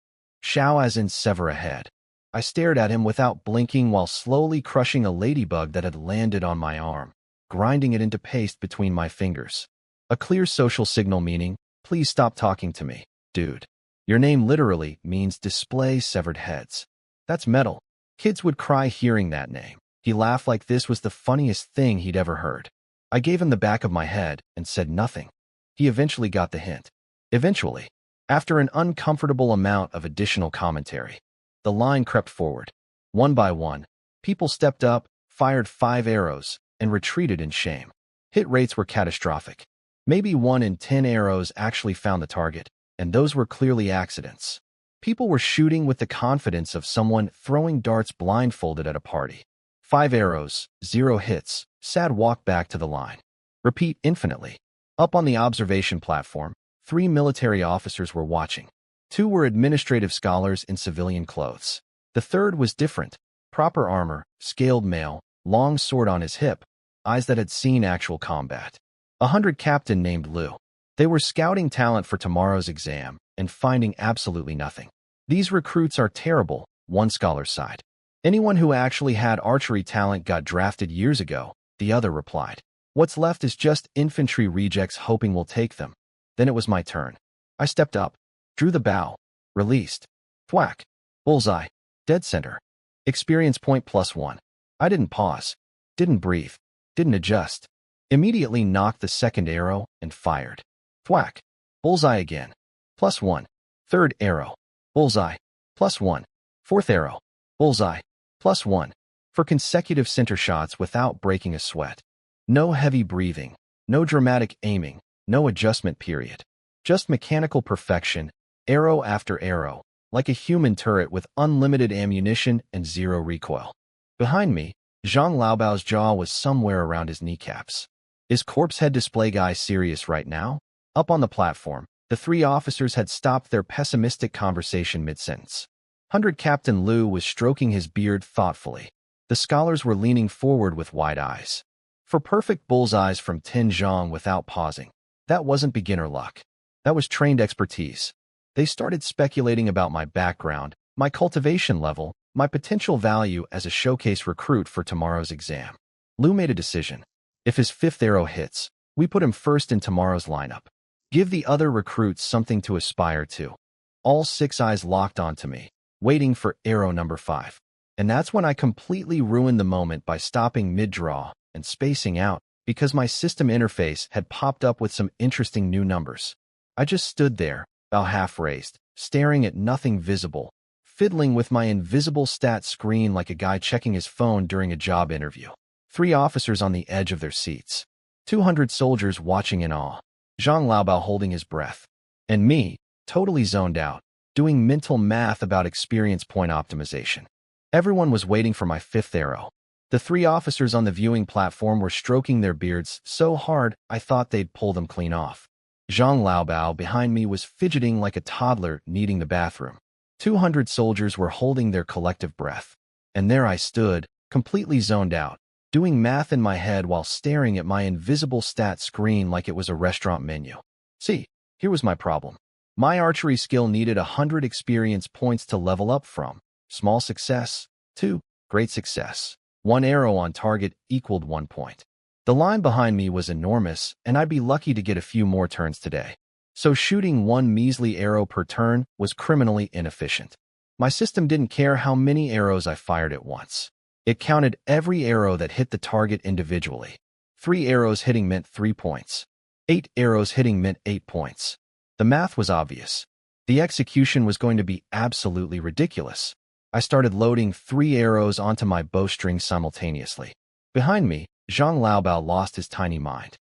Xiao as in sever a head. I stared at him without blinking while slowly crushing a ladybug that had landed on my arm, grinding it into paste between my fingers. A clear social signal meaning, please stop talking to me, dude. Your name literally means display severed heads. That's metal. Kids would cry hearing that name. He laughed like this was the funniest thing he'd ever heard. I gave him the back of my head and said nothing. He eventually got the hint. Eventually. After an uncomfortable amount of additional commentary, the line crept forward. One by one, People stepped up, fired 5 arrows, and retreated in shame. Hit rates were catastrophic. Maybe 1 in 10 arrows actually found the target, and those were clearly accidents. People were shooting with the confidence of someone throwing darts blindfolded at a party. 5 arrows, 0 hits, sad walk back to the line. Repeat infinitely. Up on the observation platform, 3 military officers were watching. 2 were administrative scholars in civilian clothes. The third was different. Proper armor, scaled mail, long sword on his hip, eyes that had seen actual combat. 100 captain named Liu. They were scouting talent for tomorrow's exam and finding absolutely nothing. These recruits are terrible, one scholar sighed. Anyone who actually had archery talent got drafted years ago, the other replied. What's left is just infantry rejects hoping we'll take them. Then it was my turn. I stepped up, drew the bow, released. Thwack. Bullseye. Dead center. Experience point +1. I didn't pause, didn't breathe, didn't adjust. Immediately knocked the second arrow and fired. Thwack. Bullseye again. +1. Third arrow. Bullseye. +1. Fourth arrow. Bullseye. +1. For consecutive center shots without breaking a sweat. No heavy breathing, no dramatic aiming, no adjustment period. Just mechanical perfection, arrow after arrow, like a human turret with unlimited ammunition and 0 recoil. Behind me, Zhang Laobao's jaw was somewhere around his kneecaps. Is corpse head display guy serious right now? Up on the platform, the 3 officers had stopped their pessimistic conversation mid-sentence. 100 Captain Liu was stroking his beard thoughtfully. The scholars were leaning forward with wide eyes. For perfect bullseyes from 10 Zhang without pausing. That wasn't beginner luck. That was trained expertise. They started speculating about my background, my cultivation level, my potential value as a showcase recruit for tomorrow's exam. Liu made a decision. If his 5th arrow hits, we put him first in tomorrow's lineup. Give the other recruits something to aspire to. All 6 eyes locked onto me, waiting for arrow number 5. And that's when I completely ruined the moment by stopping mid-draw and spacing out because my system interface had popped up with some interesting new numbers. I just stood there, bow half raised, staring at nothing visible, fiddling with my invisible stat screen like a guy checking his phone during a job interview. 3 officers on the edge of their seats. 200 soldiers watching in awe. Zhang Laobao holding his breath. And me, totally zoned out, doing mental math about experience point optimization. Everyone was waiting for my 5th arrow. The 3 officers on the viewing platform were stroking their beards so hard I thought they'd pull them clean off. Zhang Laobao behind me was fidgeting like a toddler needing the bathroom. 200 soldiers were holding their collective breath. And there I stood, completely zoned out, doing math in my head while staring at my invisible stat screen like it was a restaurant menu. See, here was my problem. My archery skill needed 100 experience points to level up from small success to great success. 1 arrow on target equaled 1 point. The line behind me was enormous, and I'd be lucky to get a few more turns today. So shooting 1 measly arrow per turn was criminally inefficient. My system didn't care how many arrows I fired at once. It counted every arrow that hit the target individually. 3 arrows hitting meant 3 points. 8 arrows hitting meant 8 points. The math was obvious. The execution was going to be absolutely ridiculous. I started loading 3 arrows onto my bowstring simultaneously. Behind me, Zhang Laobao lost his tiny mind.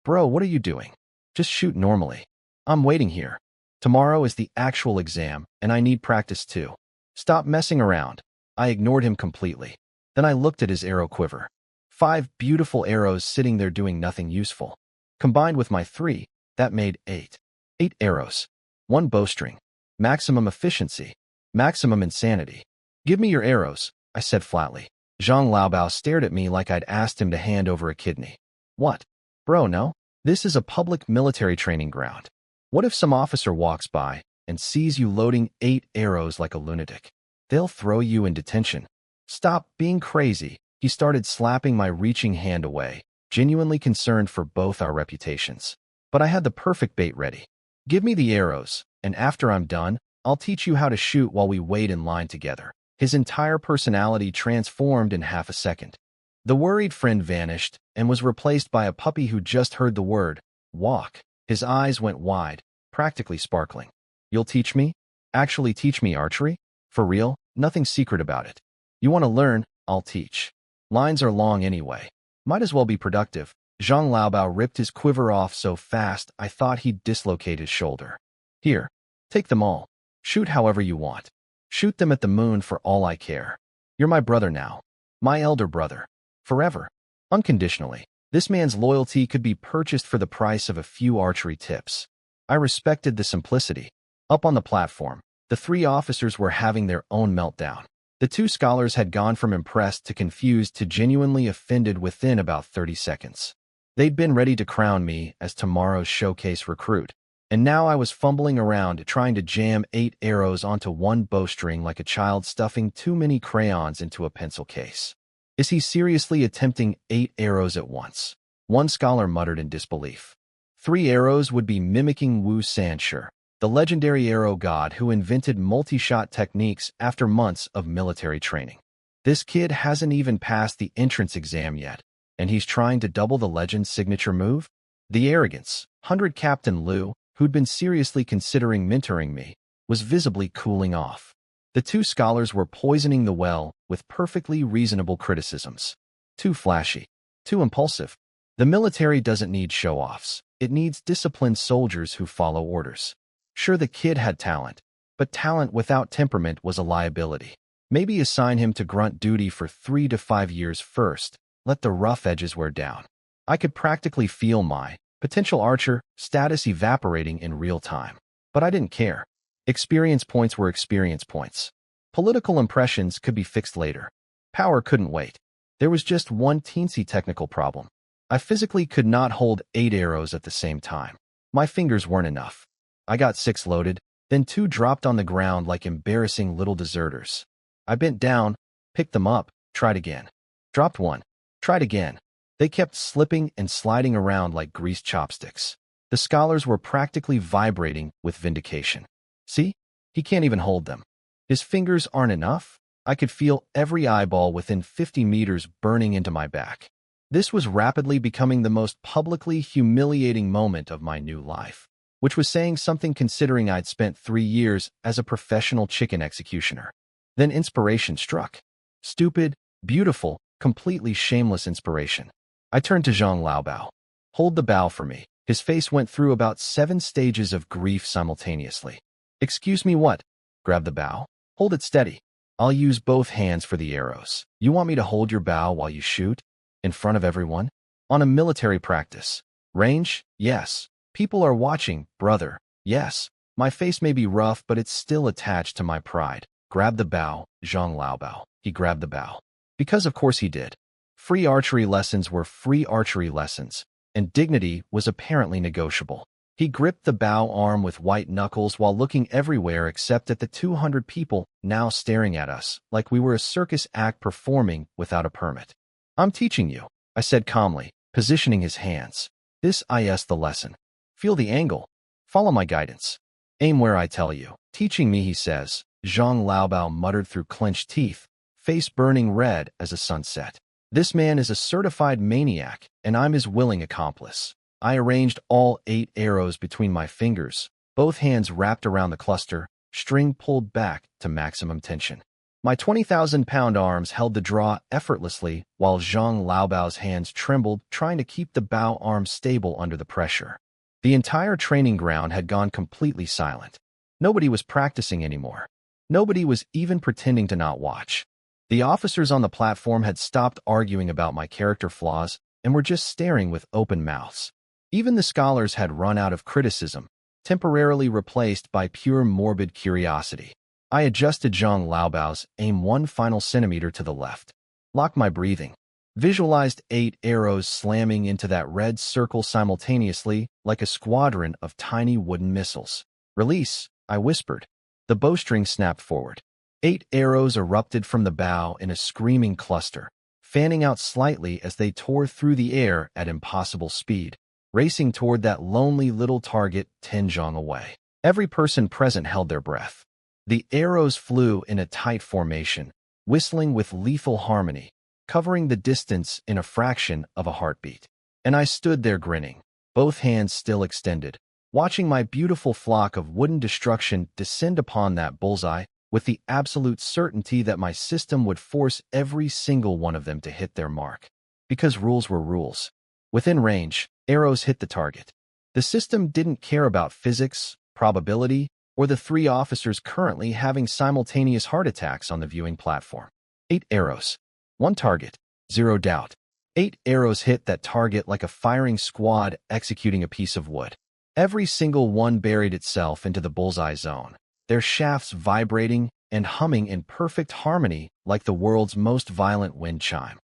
Bro, what are you doing? Just shoot normally. I'm waiting here. Tomorrow is the actual exam, and I need practice too. Stop messing around. I ignored him completely. Then I looked at his arrow quiver. 5 beautiful arrows sitting there doing nothing useful. Combined with my 3, that made 8. 8 arrows. 1 bowstring. Maximum efficiency. Maximum insanity. Give me your arrows, I said flatly. Zhang Laobao stared at me like I'd asked him to hand over a kidney. What? Bro, no. This is a public military training ground. What if some officer walks by and sees you loading 8 arrows like a lunatic? They'll throw you in detention. Stop being crazy. He started slapping my reaching hand away, genuinely concerned for both our reputations. But I had the perfect bait ready. Give me the arrows, and after I'm done, I'll teach you how to shoot while we wait in line together. His entire personality transformed in half a second. The worried friend vanished and was replaced by a puppy who just heard the word, walk. His eyes went wide, practically sparkling. You'll teach me? Actually teach me archery? For real? Nothing secret about it. You want to learn? I'll teach. Lines are long anyway. Might as well be productive. Zhang Laobao ripped his quiver off so fast I thought he'd dislocate his shoulder. Here, take them all. Shoot however you want. Shoot them at the moon for all I care. You're my brother now. My elder brother. Forever. Unconditionally. This man's loyalty could be purchased for the price of a few archery tips. I respected the simplicity. Up on the platform, the three officers were having their own meltdown. The two scholars had gone from impressed to confused to genuinely offended within about 30 seconds. They'd been ready to crown me as tomorrow's showcase recruit, and now I was fumbling around trying to jam 8 arrows onto one bowstring like a child stuffing too many crayons into a pencil case. Is he seriously attempting 8 arrows at once? One scholar muttered in disbelief. 3 arrows would be mimicking Wu Sanshi, the legendary arrow god who invented multi-shot techniques after months of military training. This kid hasn't even passed the entrance exam yet, and he's trying to double the legend's signature move? The arrogance. 100 Captain Liu, who'd been seriously considering mentoring me, was visibly cooling off. The two scholars were poisoning the well with perfectly reasonable criticisms. Too flashy. Too impulsive. The military doesn't need show-offs. It needs disciplined soldiers who follow orders. Sure, the kid had talent, but talent without temperament was a liability. Maybe assign him to grunt duty for 3 to 5 years first. Let the rough edges wear down. I could practically feel my potential archer status evaporating in real time. But I didn't care. Experience points were experience points. Political impressions could be fixed later. Power couldn't wait. There was just one teensy technical problem. I physically could not hold 8 arrows at the same time. My fingers weren't enough. I got 6 loaded, then 2 dropped on the ground like embarrassing little deserters. I bent down, picked them up, tried again. Dropped 1. Tried again. They kept slipping and sliding around like greased chopsticks. The scholars were practically vibrating with vindication. See? He can't even hold them. His fingers aren't enough? I could feel every eyeball within 50 meters burning into my back. This was rapidly becoming the most publicly humiliating moment of my new life, which was saying something considering I'd spent 3 years as a professional chicken executioner. Then inspiration struck. Stupid, beautiful, completely shameless inspiration. I turned to Zhang Laobao. Hold the bow for me. His face went through about 7 stages of grief simultaneously. Excuse me, what? Grab the bow. Hold it steady. I'll use both hands for the arrows. You want me to hold your bow while you shoot? In front of everyone? On a military practice. Range? Yes. People are watching, brother. Yes. My face may be rough, but it's still attached to my pride. Grab the bow, Zhang Laobao. He grabbed the bow. Because of course he did. Free archery lessons were free archery lessons, and dignity was apparently negotiable. He gripped the bow arm with white knuckles while looking everywhere except at the 200 people now staring at us, like we were a circus act performing without a permit. I'm teaching you, I said calmly, positioning his hands. This is the lesson. Feel the angle. Follow my guidance. Aim where I tell you. Teaching me, he says. Zhang Laobao muttered through clenched teeth, face burning red as a sunset. This man is a certified maniac, and I'm his willing accomplice. I arranged all 8 arrows between my fingers, both hands wrapped around the cluster, string pulled back to maximum tension. My 20,000-pound arms held the draw effortlessly while Zhang Laobao's hands trembled, trying to keep the bow arm stable under the pressure. The entire training ground had gone completely silent. Nobody was practicing anymore. Nobody was even pretending to not watch. The officers on the platform had stopped arguing about my character flaws and were just staring with open mouths. Even the scholars had run out of criticism, temporarily replaced by pure morbid curiosity. I adjusted Zhang Laobao's aim 1 final centimeter to the left. Locked my breathing. Visualized 8 arrows slamming into that red circle simultaneously like a squadron of tiny wooden missiles. Release, I whispered. The bowstring snapped forward. 8 arrows erupted from the bow in a screaming cluster, fanning out slightly as they tore through the air at impossible speed, racing toward that lonely little target 10 zhang away. Every person present held their breath. The arrows flew in a tight formation, whistling with lethal harmony, covering the distance in a fraction of a heartbeat. And I stood there grinning, both hands still extended, watching my beautiful flock of wooden destruction descend upon that bullseye with the absolute certainty that my system would force every single one of them to hit their mark. Because rules were rules. Within range, arrows hit the target. The system didn't care about physics, probability, or the three officers currently having simultaneous heart attacks on the viewing platform. 8 arrows. One target. Zero doubt. 8 arrows hit that target like a firing squad executing a piece of wood. Every single one buried itself into the bullseye zone, their shafts vibrating and humming in perfect harmony like the world's most violent wind chime.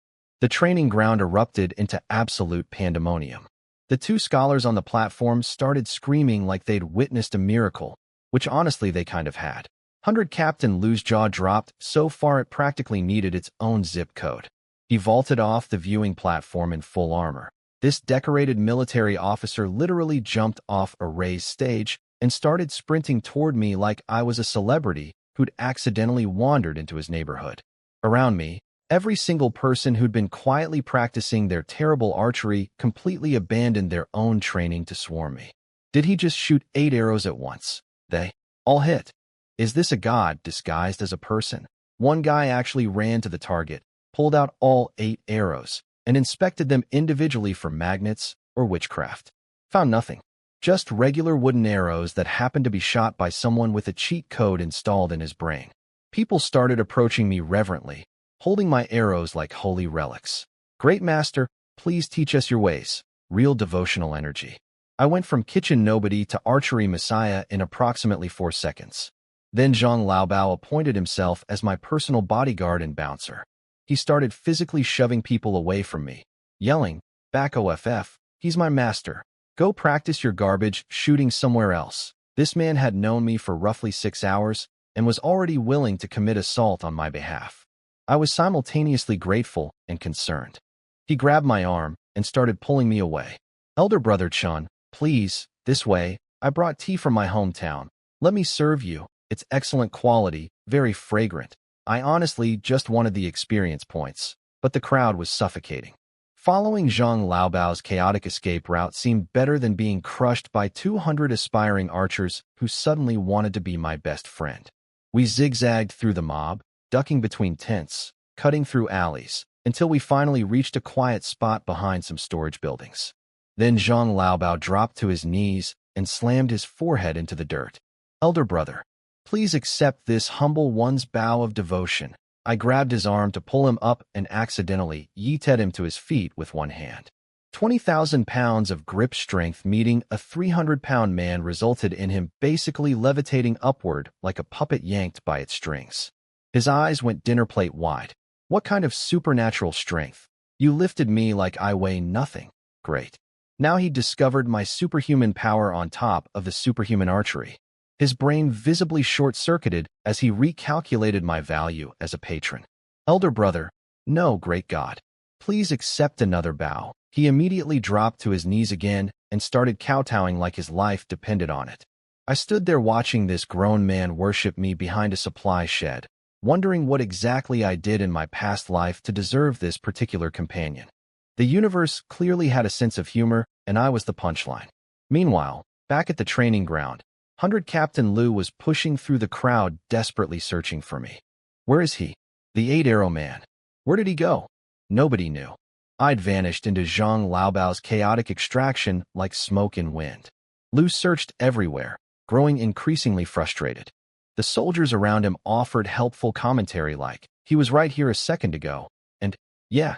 The training ground erupted into absolute pandemonium. The two scholars on the platform started screaming like they'd witnessed a miracle, which honestly they kind of had. 100 Captain Lu's jaw dropped so far it practically needed its own zip code. He vaulted off the viewing platform in full armor. This decorated military officer literally jumped off a raised stage and started sprinting toward me like I was a celebrity who'd accidentally wandered into his neighborhood. Around me, every single person who'd been quietly practicing their terrible archery completely abandoned their own training to swarm me. Did he just shoot 8 arrows at once? They all hit. Is this a god disguised as a person? One guy actually ran to the target, pulled out all 8 arrows, and inspected them individually for magnets or witchcraft. Found nothing. Just regular wooden arrows that happened to be shot by someone with a cheat code installed in his brain. People started approaching me reverently, holding my arrows like holy relics. Great master, please teach us your ways. Real devotional energy. I went from kitchen nobody to archery messiah in approximately 4 seconds. Then Zhang Laobao appointed himself as my personal bodyguard and bouncer. He started physically shoving people away from me, yelling, "Back OFF, he's my master. Go practice your garbage shooting somewhere else." This man had known me for roughly 6 hours and was already willing to commit assault on my behalf. I was simultaneously grateful and concerned. He grabbed my arm and started pulling me away. "Elder brother Chun, please, this way. I brought tea from my hometown. Let me serve you. It's excellent quality, very fragrant." I honestly just wanted the experience points, but the crowd was suffocating. Following Zhang Laobao's chaotic escape route seemed better than being crushed by 200 aspiring archers who suddenly wanted to be my best friend. We zigzagged through the mob, ducking between tents, cutting through alleys, until we finally reached a quiet spot behind some storage buildings. Then Zhang Laobao dropped to his knees and slammed his forehead into the dirt. "Elder brother, please accept this humble one's bow of devotion." I grabbed his arm to pull him up and accidentally yeeted him to his feet with one hand. 20,000 pounds of grip strength meeting a 300-pound man resulted in him basically levitating upward like a puppet yanked by its strings. His eyes went dinner plate wide. "What kind of supernatural strength? You lifted me like I weigh nothing." Great. Now he discovered my superhuman power on top of the superhuman archery. His brain visibly short-circuited as he recalculated my value as a patron. "Elder brother, no, great God. Please accept another bow." He immediately dropped to his knees again and started kowtowing like his life depended on it. I stood there watching this grown man worship me behind a supply shed, wondering what exactly I did in my past life to deserve this particular companion. The universe clearly had a sense of humor, and I was the punchline. Meanwhile, back at the training ground, 100 Captain Lu was pushing through the crowd, desperately searching for me. Where is he? The 8-arrow man. Where did he go? Nobody knew. I'd vanished into Zhang Laobao's chaotic extraction like smoke in wind. Lu searched everywhere, growing increasingly frustrated. The soldiers around him offered helpful commentary like, "He was right here a second ago," and, "Yeah,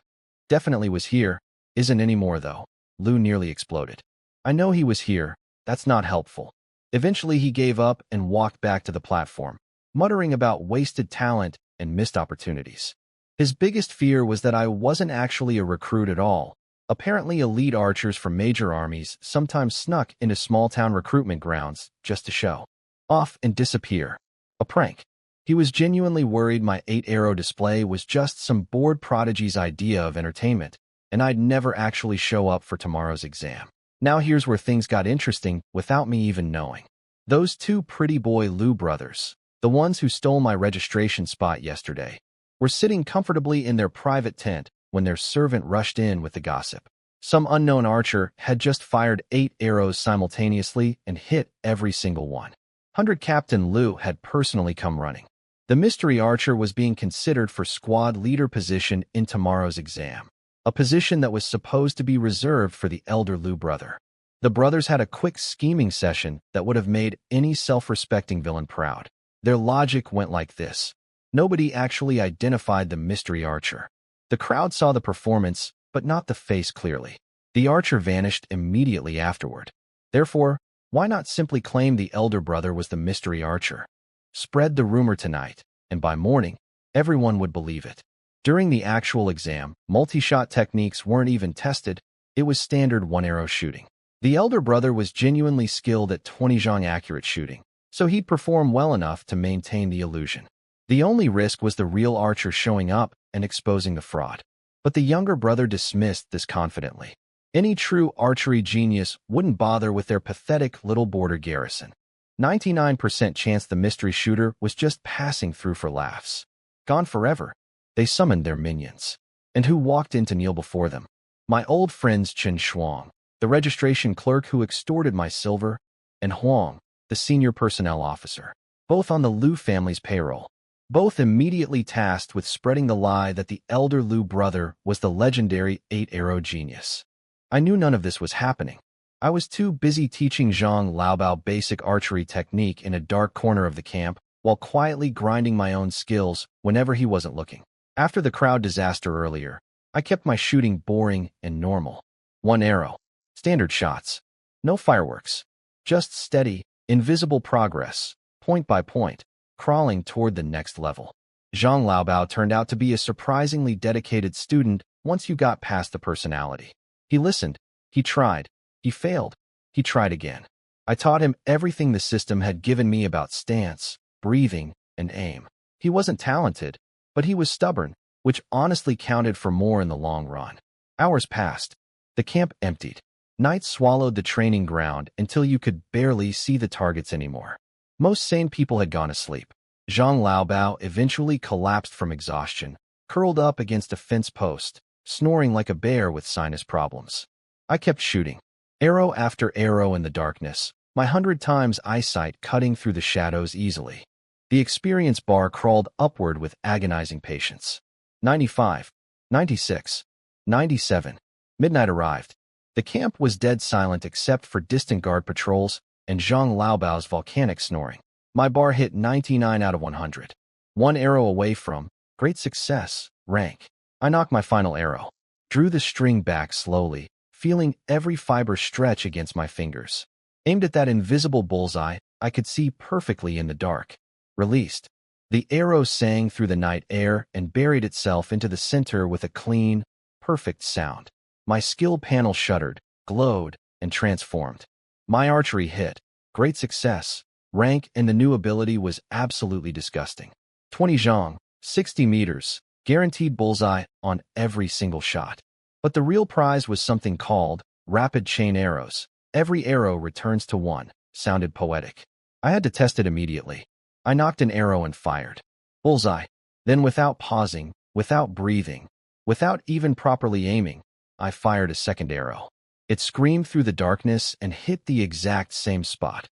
definitely was here. Isn't anymore though." Lu nearly exploded. "I know he was here. That's not helpful." Eventually he gave up and walked back to the platform, muttering about wasted talent and missed opportunities. His biggest fear was that I wasn't actually a recruit at all. Apparently elite archers from major armies sometimes snuck into small-town recruitment grounds just to show off and disappear. A prank. He was genuinely worried my 8-arrow display was just some bored prodigy's idea of entertainment, and I'd never actually show up for tomorrow's exam. Now here's where things got interesting without me even knowing. Those two pretty boy Lu brothers, the ones who stole my registration spot yesterday, were sitting comfortably in their private tent when their servant rushed in with the gossip. Some unknown archer had just fired 8 arrows simultaneously and hit every single one. 100 Captain Lu had personally come running. The mystery archer was being considered for squad leader position in tomorrow's exam, a position that was supposed to be reserved for the elder Liu brother. The brothers had a quick scheming session that would have made any self-respecting villain proud. Their logic went like this. Nobody actually identified the mystery archer. The crowd saw the performance, but not the face clearly. The archer vanished immediately afterward. Therefore, why not simply claim the elder brother was the mystery archer? Spread the rumor tonight, and by morning, everyone would believe it. During the actual exam, multi-shot techniques weren't even tested. It was standard one-arrow shooting. The elder brother was genuinely skilled at 20 zhang accurate shooting, so he'd perform well enough to maintain the illusion. The only risk was the real archer showing up and exposing the fraud. But the younger brother dismissed this confidently. Any true archery genius wouldn't bother with their pathetic little border garrison. 99% chance the mystery shooter was just passing through for laughs. Gone forever. They summoned their minions. And who walked in to kneel before them? My old friends Chen Shuang, the registration clerk who extorted my silver, and Huang, the senior personnel officer, both on the Liu family's payroll. Both immediately tasked with spreading the lie that the elder Liu brother was the legendary 8-arrow genius. I knew none of this was happening. I was too busy teaching Zhang Laobao basic archery technique in a dark corner of the camp while quietly grinding my own skills whenever he wasn't looking. After the crowd disaster earlier, I kept my shooting boring and normal. One arrow. Standard shots. No fireworks. Just steady, invisible progress, point by point, crawling toward the next level. Zhang Laobao turned out to be a surprisingly dedicated student once you got past the personality. He listened. He tried. He failed. He tried again. I taught him everything the system had given me about stance, breathing, and aim. He wasn't talented, but he was stubborn, which honestly counted for more in the long run. Hours passed. The camp emptied. Night swallowed the training ground until you could barely see the targets anymore. Most sane people had gone asleep. Zhang Laobao eventually collapsed from exhaustion, curled up against a fence post, snoring like a bear with sinus problems. I kept shooting. Arrow after arrow in the darkness, my 100 times eyesight cutting through the shadows easily. The experience bar crawled upward with agonizing patience. 95, 96, 97. Midnight arrived. The camp was dead silent except for distant guard patrols and Zhang Laobao's volcanic snoring. My bar hit 99 out of 100. One arrow away from great success, rank. I knocked my final arrow. Drew the string back slowly, feeling every fiber stretch against my fingers. Aimed at that invisible bullseye, I could see perfectly in the dark. Released. The arrow sang through the night air and buried itself into the center with a clean, perfect sound. My skill panel shuddered, glowed, and transformed. My archery hit. Great success. Rank and the new ability was absolutely disgusting. 20 zhang, 60 meters, guaranteed bullseye on every single shot. But the real prize was something called rapid chain arrows. Every arrow returns to one. Sounded poetic. I had to test it immediately. I knocked an arrow and fired. Bullseye. Then without pausing, without breathing, without even properly aiming, I fired a second arrow. It screamed through the darkness and hit the exact same spot,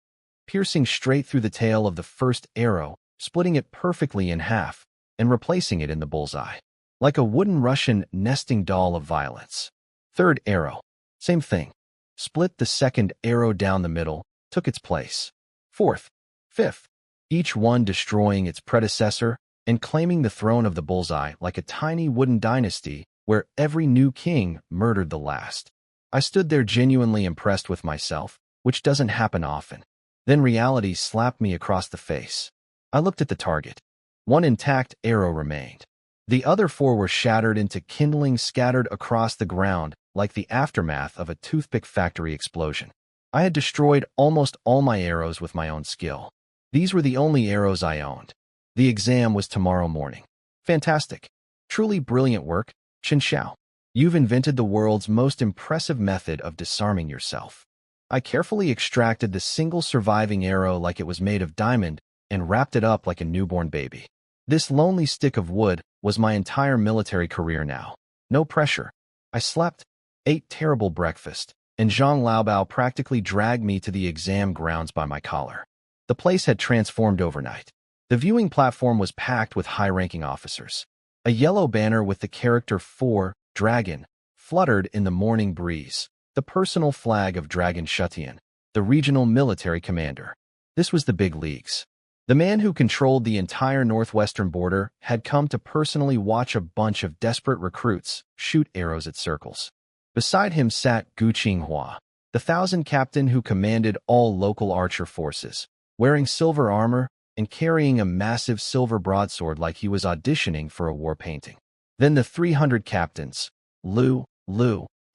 piercing straight through the tail of the first arrow, splitting it perfectly in half, and replacing it in the bullseye. Like a wooden Russian nesting doll of violence. Third arrow. Same thing. Split the second arrow down the middle, took its place. Fourth. Fifth. Each one destroying its predecessor and claiming the throne of the bullseye like a tiny wooden dynasty where every new king murdered the last. I stood there genuinely impressed with myself, which doesn't happen often. Then reality slapped me across the face. I looked at the target. One intact arrow remained. The other four were shattered into kindling scattered across the ground like the aftermath of a toothpick factory explosion. I had destroyed almost all my arrows with my own skill. These were the only arrows I owned. The exam was tomorrow morning. Fantastic. Truly brilliant work, Chen Xiao. You've invented the world's most impressive method of disarming yourself. I carefully extracted the single surviving arrow like it was made of diamond and wrapped it up like a newborn baby. This lonely stick of wood was my entire military career now. No pressure. I slept, ate terrible breakfast, and Zhang Laobao practically dragged me to the exam grounds by my collar. The place had transformed overnight. The viewing platform was packed with high-ranking officers. A yellow banner with the character 4, Dragon, fluttered in the morning breeze, the personal flag of Dragon Shutian, the regional military commander. This was the big leagues. The man who controlled the entire northwestern border had come to personally watch a bunch of desperate recruits shoot arrows at circles. Beside him sat Gu Qinghua, the 1,000 captain who commanded all local archer forces, wearing silver armor and carrying a massive silver broadsword like he was auditioning for a war painting. Then the 300 captains, Lu,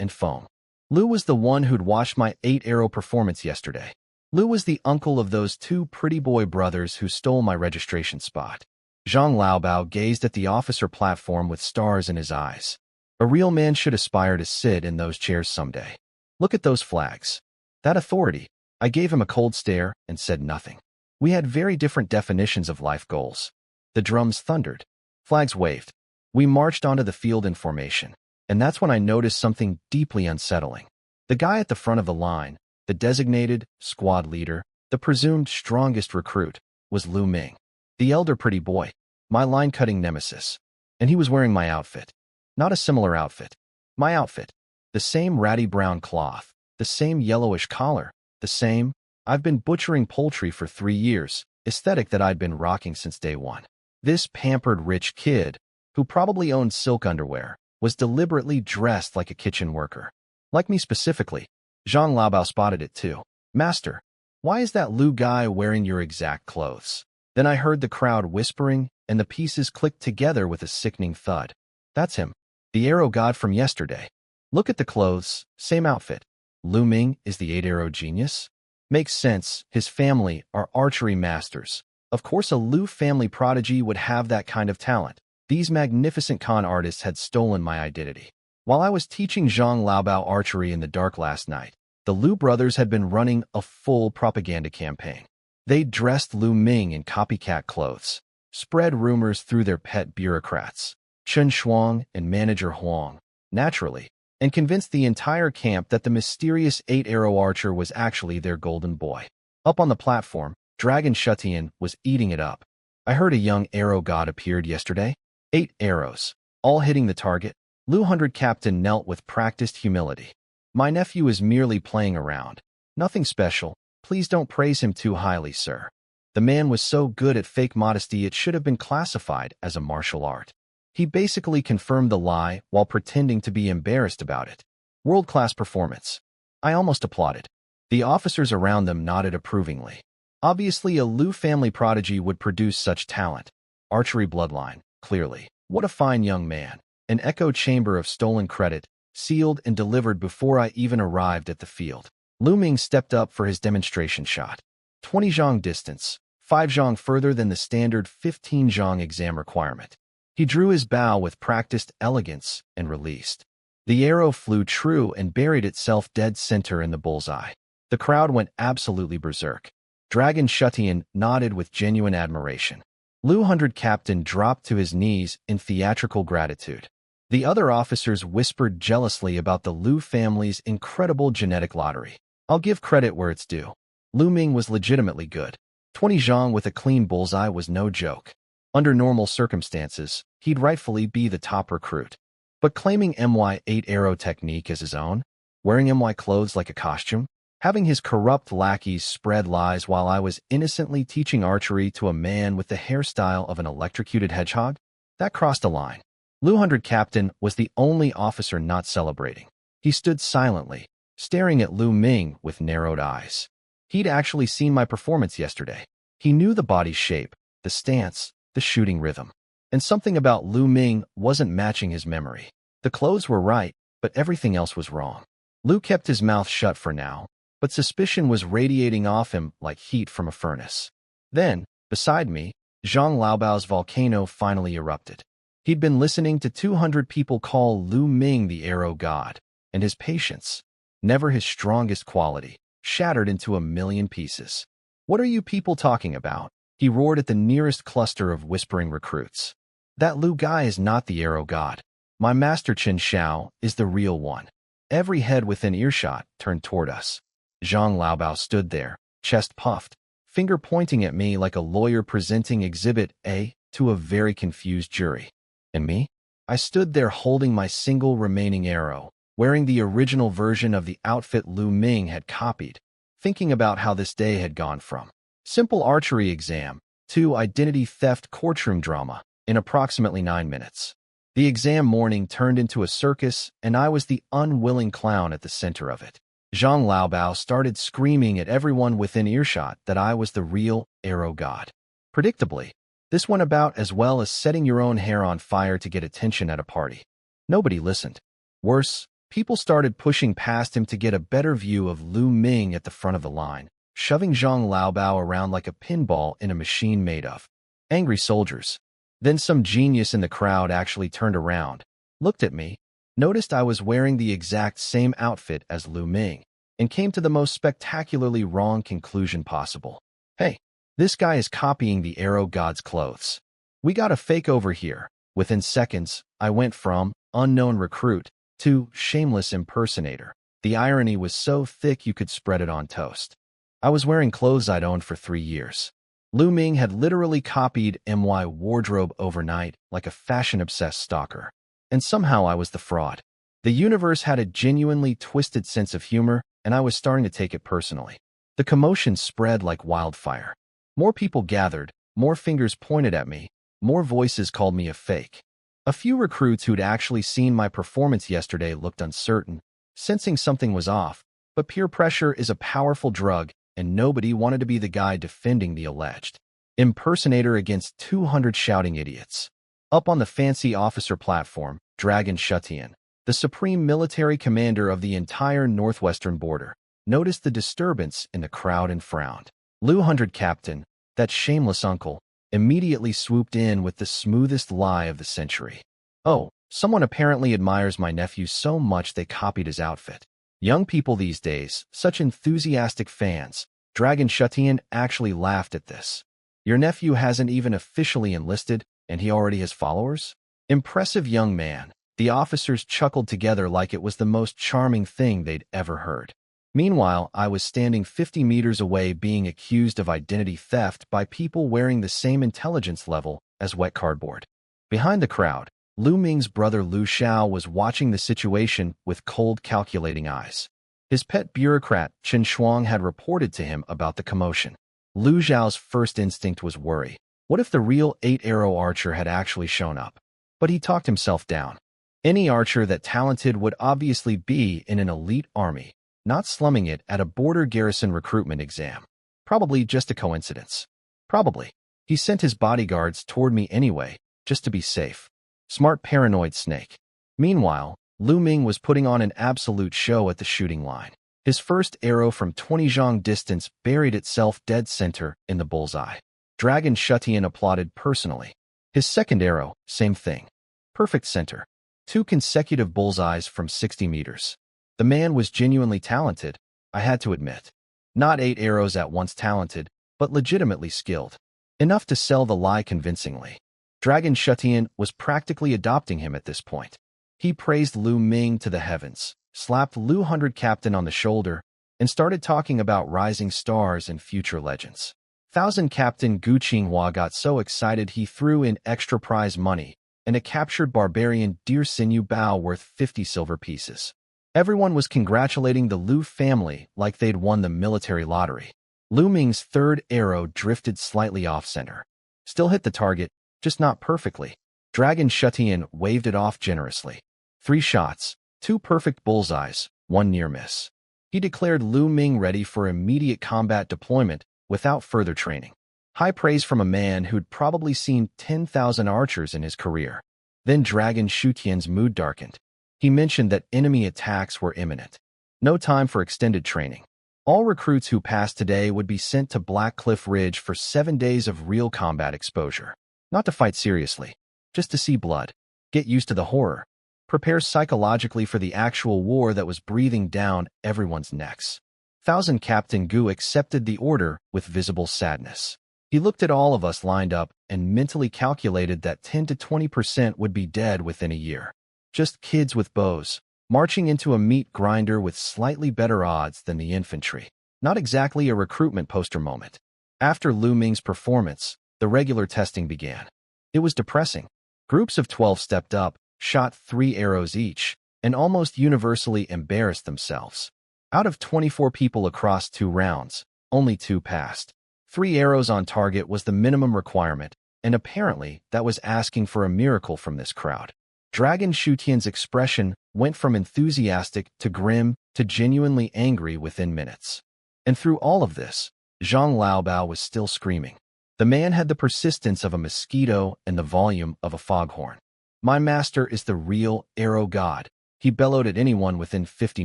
and Feng. Lu was the one who'd watched my 8-arrow performance yesterday. Lu was the uncle of those 2 pretty boy brothers who stole my registration spot. Zhang Laobao gazed at the officer platform with stars in his eyes. A real man should aspire to sit in those chairs someday. Look at those flags. That authority. I gave him a cold stare and said nothing. We had very different definitions of life goals. The drums thundered. Flags waved. We marched onto the field in formation. And that's when I noticed something deeply unsettling. The guy at the front of the line, the designated squad leader, the presumed strongest recruit, was Lu Ming, the elder pretty boy, my line-cutting nemesis. And he was wearing my outfit. Not a similar outfit. My outfit. The same ratty brown cloth, the same yellowish collar, the same, I've been butchering poultry for 3 years, aesthetic that I'd been rocking since day one. This pampered rich kid, who probably owned silk underwear, was deliberately dressed like a kitchen worker. Like me specifically. Zhang Laobao spotted it too. Master, why is that Lu guy wearing your exact clothes? Then I heard the crowd whispering, and the pieces clicked together with a sickening thud. That's him. The arrow god from yesterday. Look at the clothes, same outfit. Lu Ming is the 8-arrow genius? Makes sense, his family are archery masters. Of course a Lu family prodigy would have that kind of talent. These magnificent con artists had stolen my identity. While I was teaching Zhang Laobao archery in the dark last night, the Lu brothers had been running a full propaganda campaign. They dressed Lu Ming in copycat clothes, spread rumors through their pet bureaucrats, Chen Shuang and manager Huang, naturally, and convinced the entire camp that the mysterious 8-arrow archer was actually their golden boy. Up on the platform, Dragon Shutian was eating it up. I heard a young arrow god appeared yesterday. 8 arrows, all hitting the target. Lu 100 captain knelt with practiced humility. My nephew is merely playing around. Nothing special. Please don't praise him too highly, sir. The man was so good at fake modesty it should have been classified as a martial art. He basically confirmed the lie while pretending to be embarrassed about it. World-class performance. I almost applauded. The officers around them nodded approvingly. Obviously, a Lu family prodigy would produce such talent. Archery bloodline, clearly. What a fine young man. An echo chamber of stolen credit, sealed and delivered before I even arrived at the field. Lu Ming stepped up for his demonstration shot. 20 zhang distance, 5 zhang further than the standard 15 zhang exam requirement. He drew his bow with practiced elegance and released. The arrow flew true and buried itself dead center in the bullseye. The crowd went absolutely berserk. Dragon Shutian nodded with genuine admiration. Lu 100 captain dropped to his knees in theatrical gratitude. The other officers whispered jealously about the Lu family's incredible genetic lottery. I'll give credit where it's due. Lu Ming was legitimately good. 20 zhang with a clean bullseye was no joke. Under normal circumstances, he'd rightfully be the top recruit. But claiming MY 8-arrow technique as his own, wearing MY clothes like a costume, having his corrupt lackeys spread lies while I was innocently teaching archery to a man with the hairstyle of an electrocuted hedgehog, that crossed a line. Lu 100 captain was the only officer not celebrating. He stood silently, staring at Lu Ming with narrowed eyes. He'd actually seen my performance yesterday. He knew the body's shape, the stance, the shooting rhythm. And something about Lu Ming wasn't matching his memory. The clothes were right, but everything else was wrong. Lu kept his mouth shut for now, but suspicion was radiating off him like heat from a furnace. Then, beside me, Zhang Laobao's volcano finally erupted. He'd been listening to 200 people call Lu Ming the arrow god, and his patience, never his strongest quality, shattered into a million pieces. What are you people talking about? He roared at the nearest cluster of whispering recruits. That Lu guy is not the arrow god. My master Chen Xiao is the real one. Every head within earshot turned toward us. Zhang Laobao stood there, chest puffed, finger pointing at me like a lawyer presenting Exhibit A to a very confused jury. And me? I stood there holding my single remaining arrow, wearing the original version of the outfit Lu Ming had copied, thinking about how this day had gone from simple archery exam to identity theft courtroom drama in approximately 9 minutes. The exam morning turned into a circus, and I was the unwilling clown at the center of it. Zhang Laobao started screaming at everyone within earshot that I was the real arrow god. Predictably, this went about as well as setting your own hair on fire to get attention at a party. Nobody listened. Worse, people started pushing past him to get a better view of Lu Ming at the front of the line, shoving Zhang Laobao around like a pinball in a machine made of angry soldiers. Then some genius in the crowd actually turned around, looked at me, noticed I was wearing the exact same outfit as Lu Ming, and came to the most spectacularly wrong conclusion possible. Hey, this guy is copying the arrow god's clothes. We got a fake over here. Within seconds, I went from unknown recruit to shameless impersonator. The irony was so thick you could spread it on toast. I was wearing clothes I'd owned for 3 years. Lu Ming had literally copied my wardrobe overnight like a fashion-obsessed stalker. And somehow I was the fraud. The universe had a genuinely twisted sense of humor, and I was starting to take it personally. The commotion spread like wildfire. More people gathered, more fingers pointed at me, more voices called me a fake. A few recruits who'd actually seen my performance yesterday looked uncertain, sensing something was off, but peer pressure is a powerful drug, and nobody wanted to be the guy defending the alleged impersonator against 200 shouting idiots. Up on the fancy officer platform, Dragon Shutian, the supreme military commander of the entire northwestern border, noticed the disturbance in the crowd and frowned. Lu 100 Captain, that shameless uncle, immediately swooped in with the smoothest lie of the century. Oh, someone apparently admires my nephew so much they copied his outfit. Young people these days, such enthusiastic fans. Dragon Shutian actually laughed at this. Your nephew hasn't even officially enlisted, and he already has followers? Impressive young man. The officers chuckled together like it was the most charming thing they'd ever heard. Meanwhile, I was standing 50 meters away being accused of identity theft by people wearing the same intelligence level as wet cardboard. Behind the crowd, Lu Ming's brother Lu Xiao was watching the situation with cold, calculating eyes. His pet bureaucrat, Chen Shuang, had reported to him about the commotion. Lu Xiao's first instinct was worry. What if the real 8-arrow archer had actually shown up? But he talked himself down. Any archer that talented would obviously be in an elite army, not slumming it at a border garrison recruitment exam. Probably just a coincidence. Probably. He sent his bodyguards toward me anyway, just to be safe. Smart paranoid snake. Meanwhile, Lu Ming was putting on an absolute show at the shooting line. His first arrow from 20 zhang distance buried itself dead center in the bullseye. Dragon Shutian applauded personally. His second arrow, same thing. Perfect center. 2 consecutive bullseyes from 60 meters. The man was genuinely talented, I had to admit. Not 8 arrows at once talented, but legitimately skilled. Enough to sell the lie convincingly. Dragon Shutian was practically adopting him at this point. He praised Lu Ming to the heavens, slapped Lu 100 Captain on the shoulder, and started talking about rising stars and future legends. 1000 Captain Gu Qinghua got so excited he threw in extra prize money and a captured barbarian deer sinew bow worth 50 silver pieces. Everyone was congratulating the Lu family like they'd won the military lottery. Lu Ming's third arrow drifted slightly off-center. Still hit the target, just not perfectly. Dragon Shutian waved it off generously. 3 shots, 2 perfect bullseyes, 1 near miss. He declared Lu Ming ready for immediate combat deployment without further training. High praise from a man who'd probably seen 10,000 archers in his career. Then Dragon Shutian's mood darkened. He mentioned that enemy attacks were imminent. No time for extended training. All recruits who passed today would be sent to Black Cliff Ridge for 7 days of real combat exposure. Not to fight seriously, just to see blood. Get used to the horror. Prepare psychologically for the actual war that was breathing down everyone's necks. 1000 Captain Gu accepted the order with visible sadness. He looked at all of us lined up and mentally calculated that 10 to 20% would be dead within a year. Just kids with bows, marching into a meat grinder with slightly better odds than the infantry. Not exactly a recruitment poster moment. After Lu Ming's performance, the regular testing began. It was depressing. Groups of 12 stepped up, shot 3 arrows each, and almost universally embarrassed themselves. Out of 24 people across 2 rounds, only 2 passed. 3 arrows on target was the minimum requirement, and apparently that was asking for a miracle from this crowd. Dragon Shutian's expression went from enthusiastic to grim to genuinely angry within minutes. And through all of this, Zhang Laobao was still screaming. The man had the persistence of a mosquito and the volume of a foghorn. "My master is the real arrow god," he bellowed at anyone within 50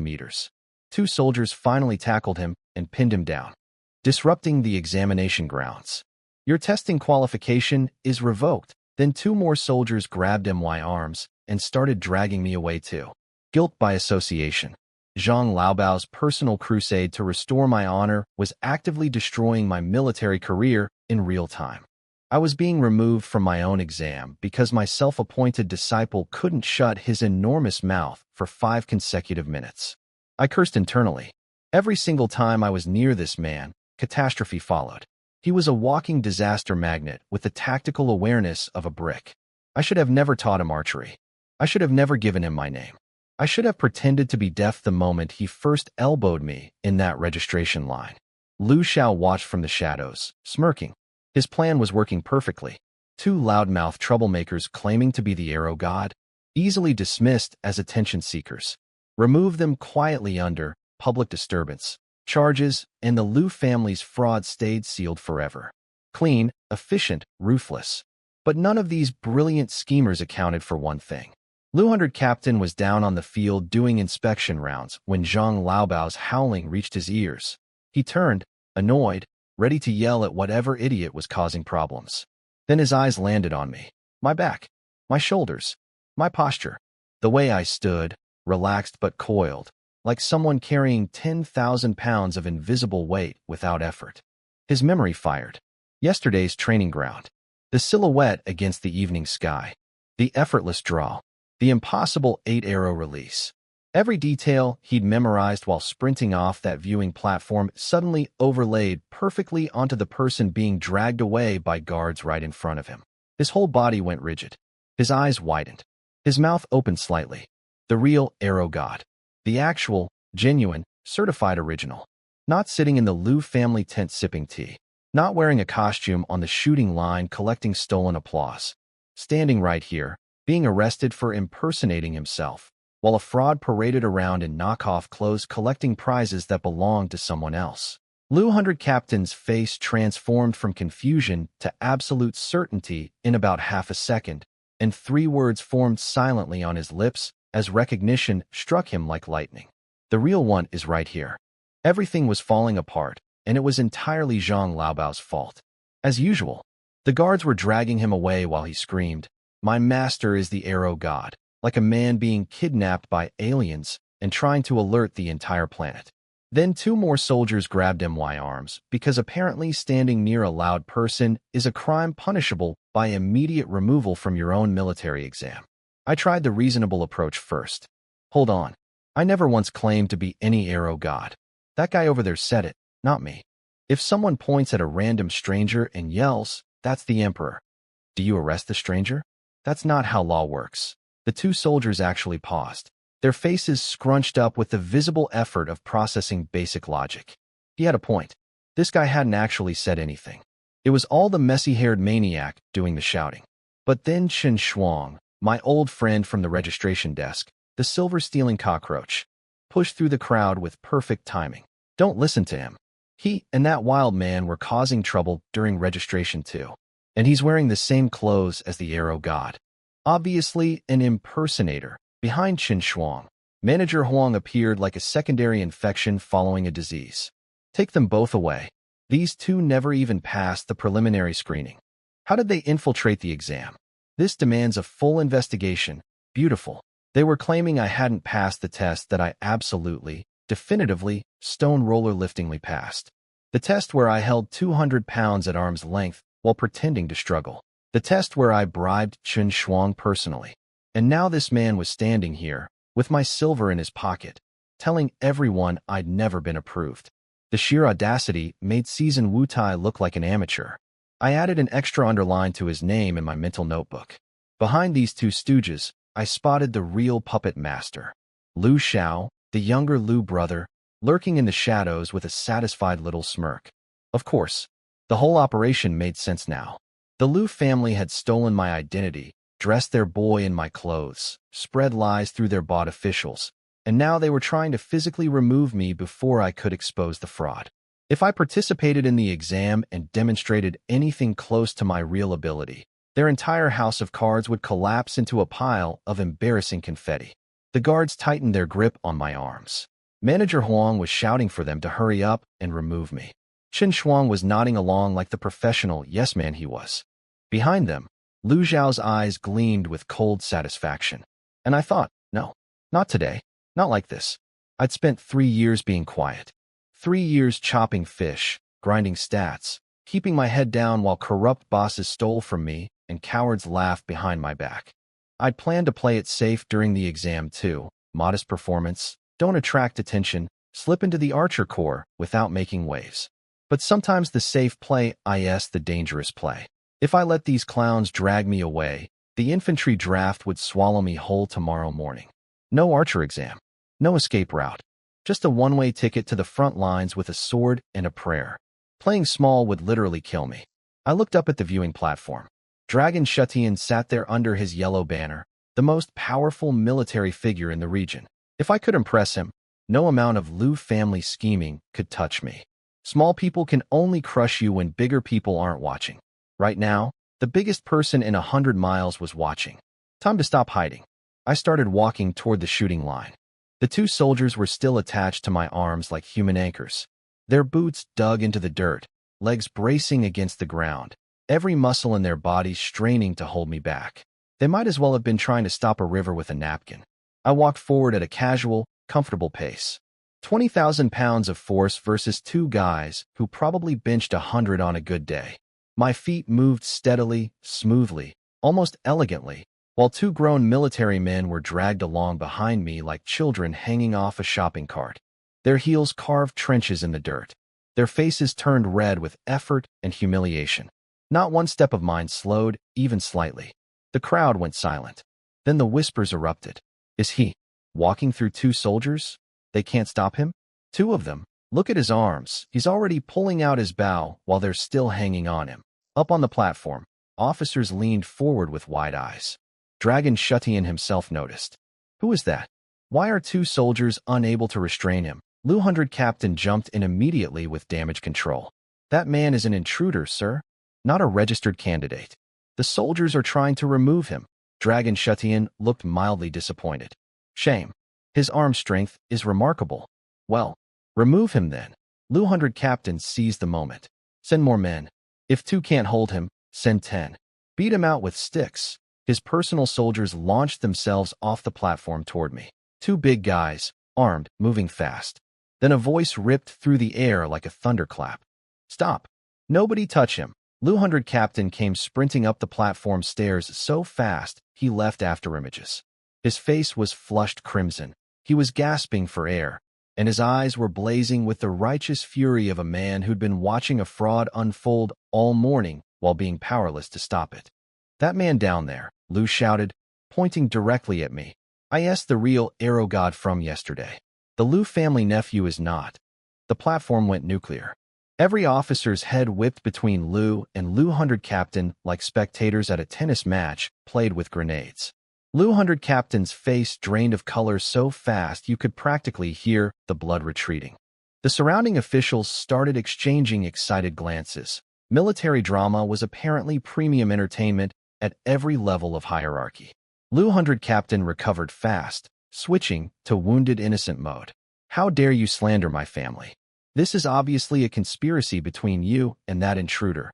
meters. 2 soldiers finally tackled him and pinned him down, disrupting the examination grounds. "Your testing qualification is revoked." Then 2 more soldiers grabbed my arms and started dragging me away too. Guilt by association. Zhang Laobao's personal crusade to restore my honor was actively destroying my military career in real time. I was being removed from my own exam because my self-appointed disciple couldn't shut his enormous mouth for 5 consecutive minutes. I cursed internally. Every single time I was near this man, catastrophe followed. He was a walking disaster magnet with the tactical awareness of a brick. I should have never taught him archery. I should have never given him my name. I should have pretended to be deaf the moment he first elbowed me in that registration line. Lu Xiao watched from the shadows, smirking. His plan was working perfectly. 2 loudmouth troublemakers claiming to be the arrow god, easily dismissed as attention seekers. Remove them quietly under public disturbance charges, and the Lu family's fraud stayed sealed forever. Clean, efficient, ruthless. But none of these brilliant schemers accounted for one thing. Lu 100 Captain was down on the field doing inspection rounds when Zhang Laobao's howling reached his ears. He turned, annoyed, ready to yell at whatever idiot was causing problems. Then his eyes landed on me. My back, my shoulders, my posture. The way I stood, relaxed but coiled, like someone carrying 10,000 pounds of invisible weight without effort. His memory fired. Yesterday's training ground. The silhouette against the evening sky. The effortless draw. The impossible 8-arrow release. Every detail he'd memorized while sprinting off that viewing platform suddenly overlaid perfectly onto the person being dragged away by guards right in front of him. His whole body went rigid. His eyes widened. His mouth opened slightly. The real arrow god. The actual, genuine, certified original. Not sitting in the Lu family tent sipping tea. Not wearing a costume on the shooting line collecting stolen applause. Standing right here, being arrested for impersonating himself, while a fraud paraded around in knockoff clothes collecting prizes that belonged to someone else. Lu 100 Captain's face transformed from confusion to absolute certainty in about half a second, and 3 words formed silently on his lips as recognition struck him like lightning. The real one is right here. Everything was falling apart, and it was entirely Zhang Laobao's fault. As usual, the guards were dragging him away while he screamed, "My master is the arrow god," like a man being kidnapped by aliens and trying to alert the entire planet. Then 2 more soldiers grabbed my arms, because apparently standing near a loud person is a crime punishable by immediate removal from your own military exam. I tried the reasonable approach first. Hold on. I never once claimed to be any arrow god. That guy over there said it, not me. If someone points at a random stranger and yells, "That's the emperor," do you arrest the stranger? That's not how law works. The 2 soldiers actually paused, their faces scrunched up with the visible effort of processing basic logic. He had a point. This guy hadn't actually said anything. It was all the messy-haired maniac doing the shouting. But then Chen Shuang, my old friend from the registration desk, the silver-stealing cockroach, pushed through the crowd with perfect timing. Don't listen to him. He and that wild man were causing trouble during registration too. And he's wearing the same clothes as the arrow god. Obviously an impersonator. Behind Chen Shuang, Manager Huang appeared like a secondary infection following a disease. Take them both away. These 2 never even passed the preliminary screening. How did they infiltrate the exam? This demands a full investigation. Beautiful. They were claiming I hadn't passed the test that I absolutely, definitively, stone roller liftingly passed. The test where I held 200 pounds at arm's length while pretending to struggle. The test where I bribed Chen Shuang personally. And now this man was standing here, with my silver in his pocket, telling everyone I'd never been approved. The sheer audacity made Season Wutai look like an amateur. I added an extra underline to his name in my mental notebook. Behind these two stooges, I spotted the real puppet master. Lu Xiao, the younger Lu brother, lurking in the shadows with a satisfied little smirk. Of course, the whole operation made sense now. The Lu family had stolen my identity, dressed their boy in my clothes, spread lies through their bought officials, and now they were trying to physically remove me before I could expose the fraud. If I participated in the exam and demonstrated anything close to my real ability, their entire house of cards would collapse into a pile of embarrassing confetti. The guards tightened their grip on my arms. Manager Huang was shouting for them to hurry up and remove me. Chen Shuang was nodding along like the professional yes-man he was. Behind them, Lu Zhao's eyes gleamed with cold satisfaction. And I thought, no, not today, not like this. I'd spent 3 years being quiet. 3 years chopping fish, grinding stats, keeping my head down while corrupt bosses stole from me and cowards laughed behind my back. I'd planned to play it safe during the exam too. Modest performance, don't attract attention, slip into the archer corps without making waves. But sometimes the safe play is the dangerous play. If I let these clowns drag me away, the infantry draft would swallow me whole tomorrow morning. No archer exam, no escape route. Just a one-way ticket to the front lines with a sword and a prayer. Playing small would literally kill me. I looked up at the viewing platform. Dragon Shutian sat there under his yellow banner, the most powerful military figure in the region. If I could impress him, no amount of Lu family scheming could touch me. Small people can only crush you when bigger people aren't watching. Right now, the biggest person in 100 miles was watching. Time to stop hiding. I started walking toward the shooting line. The two soldiers were still attached to my arms like human anchors. Their boots dug into the dirt, legs bracing against the ground, every muscle in their bodies straining to hold me back. They might as well have been trying to stop a river with a napkin. I walked forward at a casual, comfortable pace. 20,000 pounds of force versus two guys who probably benched 100 on a good day. My feet moved steadily, smoothly, almost elegantly, while two grown military men were dragged along behind me like children hanging off a shopping cart. Their heels carved trenches in the dirt. Their faces turned red with effort and humiliation. Not one step of mine slowed, even slightly. The crowd went silent. Then the whispers erupted. Is he walking through two soldiers? They can't stop him? Two of them. Look at his arms. He's already pulling out his bow while they're still hanging on him. Up on the platform, officers leaned forward with wide eyes. Dragon Shutian himself noticed. Who is that? Why are two soldiers unable to restrain him? Lu 100 Captain jumped in immediately with damage control. That man is an intruder, sir. Not a registered candidate. The soldiers are trying to remove him. Dragon Shutian looked mildly disappointed. Shame. His arm strength is remarkable. Well, remove him then. Lu 100 Captain seized the moment. Send more men. If two can't hold him, send 10. Beat him out with sticks. His personal soldiers launched themselves off the platform toward me. Two big guys, armed, moving fast. Then a voice ripped through the air like a thunderclap. Stop. Nobody touch him. Lu 100 Captain came sprinting up the platform stairs so fast he left after images. His face was flushed crimson. He was gasping for air, and his eyes were blazing with the righteous fury of a man who'd been watching a fraud unfold all morning while being powerless to stop it. That man down there, Lu shouted, pointing directly at me. Is the real arrow god from yesterday. The Lu family nephew is not. The platform went nuclear. Every officer's head whipped between Lu and Lu 100 Captain like spectators at a tennis match played with grenades. Lu 100 Captain's face drained of color so fast you could practically hear the blood retreating. The surrounding officials started exchanging excited glances. Military drama was apparently premium entertainment at every level of hierarchy. Lu 100 Captain recovered fast, switching to wounded innocent mode. How dare you slander my family? This is obviously a conspiracy between you and that intruder.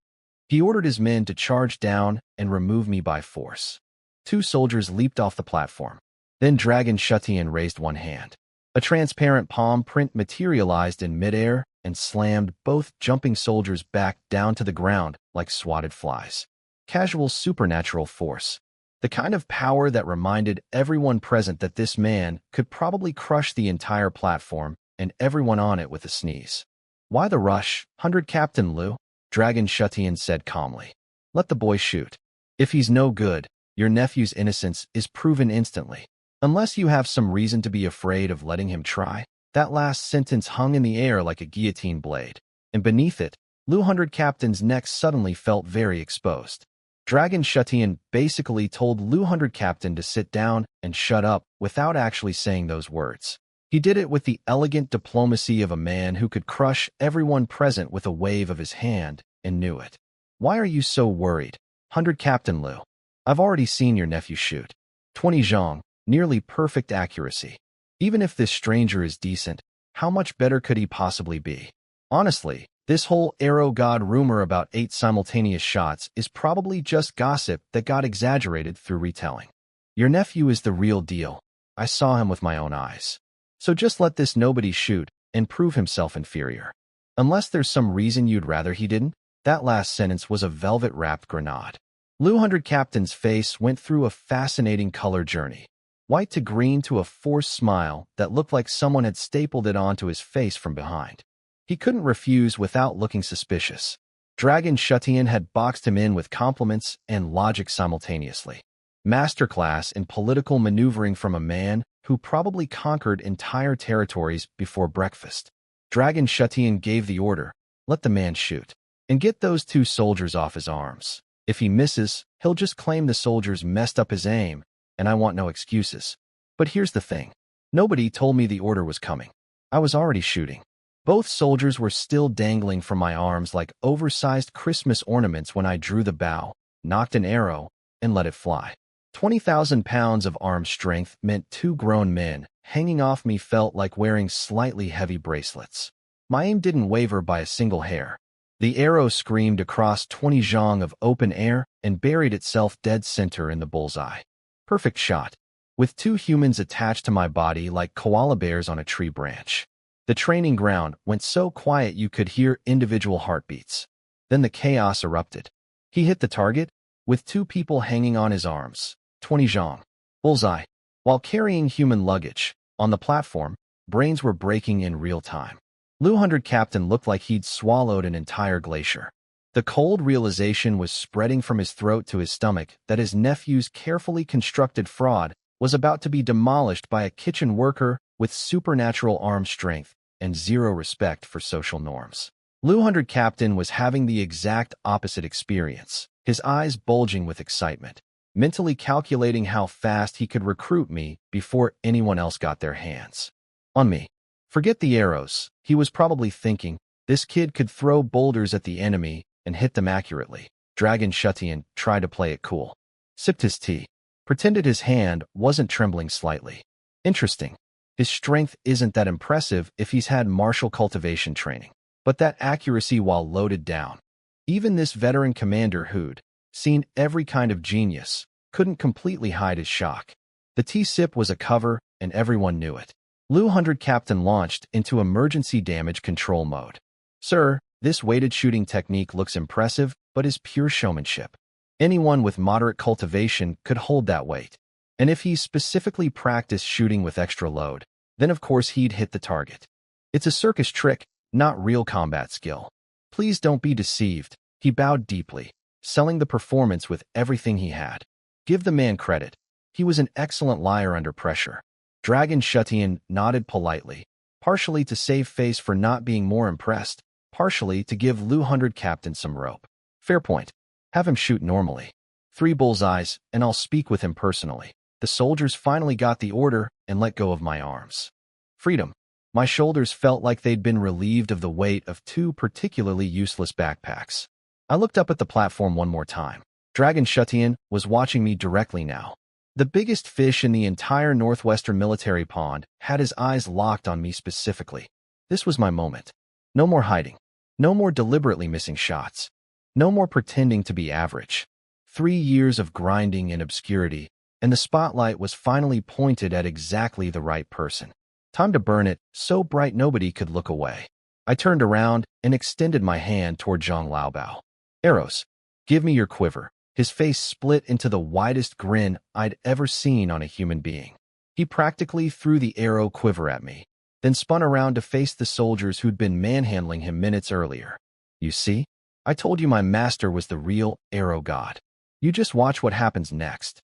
He ordered his men to charge down and remove me by force. Two soldiers leaped off the platform. Then Dragon Shutian raised one hand. A transparent palm print materialized in midair and slammed both jumping soldiers back down to the ground like swatted flies. Casual supernatural force. The kind of power that reminded everyone present that this man could probably crush the entire platform and everyone on it with a sneeze. Why the rush, 100 Captain Liu? Dragon Shutian said calmly. Let the boy shoot. If he's no good, your nephew's innocence is proven instantly. Unless you have some reason to be afraid of letting him try. That last sentence hung in the air like a guillotine blade, and beneath it, Liu 100 Captain's neck suddenly felt very exposed. Dragon Shutian basically told Liu 100 Captain to sit down and shut up without actually saying those words. He did it with the elegant diplomacy of a man who could crush everyone present with a wave of his hand, and knew it. Why are you so worried? 100 Captain Liu. I've already seen your nephew shoot. 20 zhong, nearly perfect accuracy. Even if this stranger is decent, how much better could he possibly be? Honestly, this whole arrow god rumor about 8 simultaneous shots is probably just gossip that got exaggerated through retelling. Your nephew is the real deal. I saw him with my own eyes. So just let this nobody shoot and prove himself inferior. Unless there's some reason you'd rather he didn't. That last sentence was a velvet-wrapped grenade. Liu 100 Captain's face went through a fascinating color journey. White to green to a forced smile that looked like someone had stapled it onto his face from behind. He couldn't refuse without looking suspicious. Dragon Shutian had boxed him in with compliments and logic simultaneously. Masterclass in political maneuvering from a man who probably conquered entire territories before breakfast. Dragon Shutian gave the order, let the man shoot. And get those 2 soldiers off his arms. If he misses, he'll just claim the soldiers messed up his aim, and I want no excuses. But here's the thing. Nobody told me the order was coming. I was already shooting. Both soldiers were still dangling from my arms like oversized Christmas ornaments when I drew the bow, knocked an arrow, and let it fly. 20,000 pounds of arm strength meant 2 grown men. Hanging off me felt like wearing slightly heavy bracelets. My aim didn't waver by a single hair. The arrow screamed across 20 zhong of open air and buried itself dead center in the bullseye. Perfect shot, with 2 humans attached to my body like koala bears on a tree branch. The training ground went so quiet you could hear individual heartbeats. Then the chaos erupted. He hit the target, with 2 people hanging on his arms. 20 zhong. Bullseye. While carrying human luggage, on the platform, brains were breaking in real time. Liu 100 Captain looked like he'd swallowed an entire glacier. The cold realization was spreading from his throat to his stomach that his nephew's carefully constructed fraud was about to be demolished by a kitchen worker with supernatural arm strength and zero respect for social norms. Liu 100 Captain was having the exact opposite experience, his eyes bulging with excitement, mentally calculating how fast he could recruit me before anyone else got their hands on me. Forget the arrows, he was probably thinking. This kid could throw boulders at the enemy and hit them accurately. Dragon Shutian tried to play it cool. Sipped his tea. Pretended his hand wasn't trembling slightly. Interesting. His strength isn't that impressive if he's had martial cultivation training. But that accuracy while loaded down. Even this veteran commander who'd seen every kind of genius couldn't completely hide his shock. The tea sip was a cover, and everyone knew it. Liu 100 Captain launched into emergency damage control mode. Sir, this weighted shooting technique looks impressive, but is pure showmanship. Anyone with moderate cultivation could hold that weight. And if he's specifically practiced shooting with extra load, then of course he'd hit the target. It's a circus trick, not real combat skill. Please don't be deceived. He bowed deeply, selling the performance with everything he had. Give the man credit. He was an excellent liar under pressure. Dragon Shutian nodded politely, partially to save face for not being more impressed, partially to give Liu 100 Captain some rope. Fair point. Have him shoot normally. 3 bullseyes, and I'll speak with him personally. The soldiers finally got the order and let go of my arms. Freedom. My shoulders felt like they'd been relieved of the weight of 2 particularly useless backpacks. I looked up at the platform one more time. Dragon Shutian was watching me directly now. The biggest fish in the entire northwestern military pond had his eyes locked on me specifically. This was my moment. No more hiding. No more deliberately missing shots. No more pretending to be average. 3 years of grinding in obscurity, and the spotlight was finally pointed at exactly the right person. Time to burn it, so bright nobody could look away. I turned around and extended my hand toward Zhang Laobao. Arrows. Give me your quiver. His face split into the widest grin I'd ever seen on a human being. He practically threw the arrow quiver at me, then spun around to face the soldiers who'd been manhandling him minutes earlier. You see? I told you my master was the real arrow god. You just watch what happens next.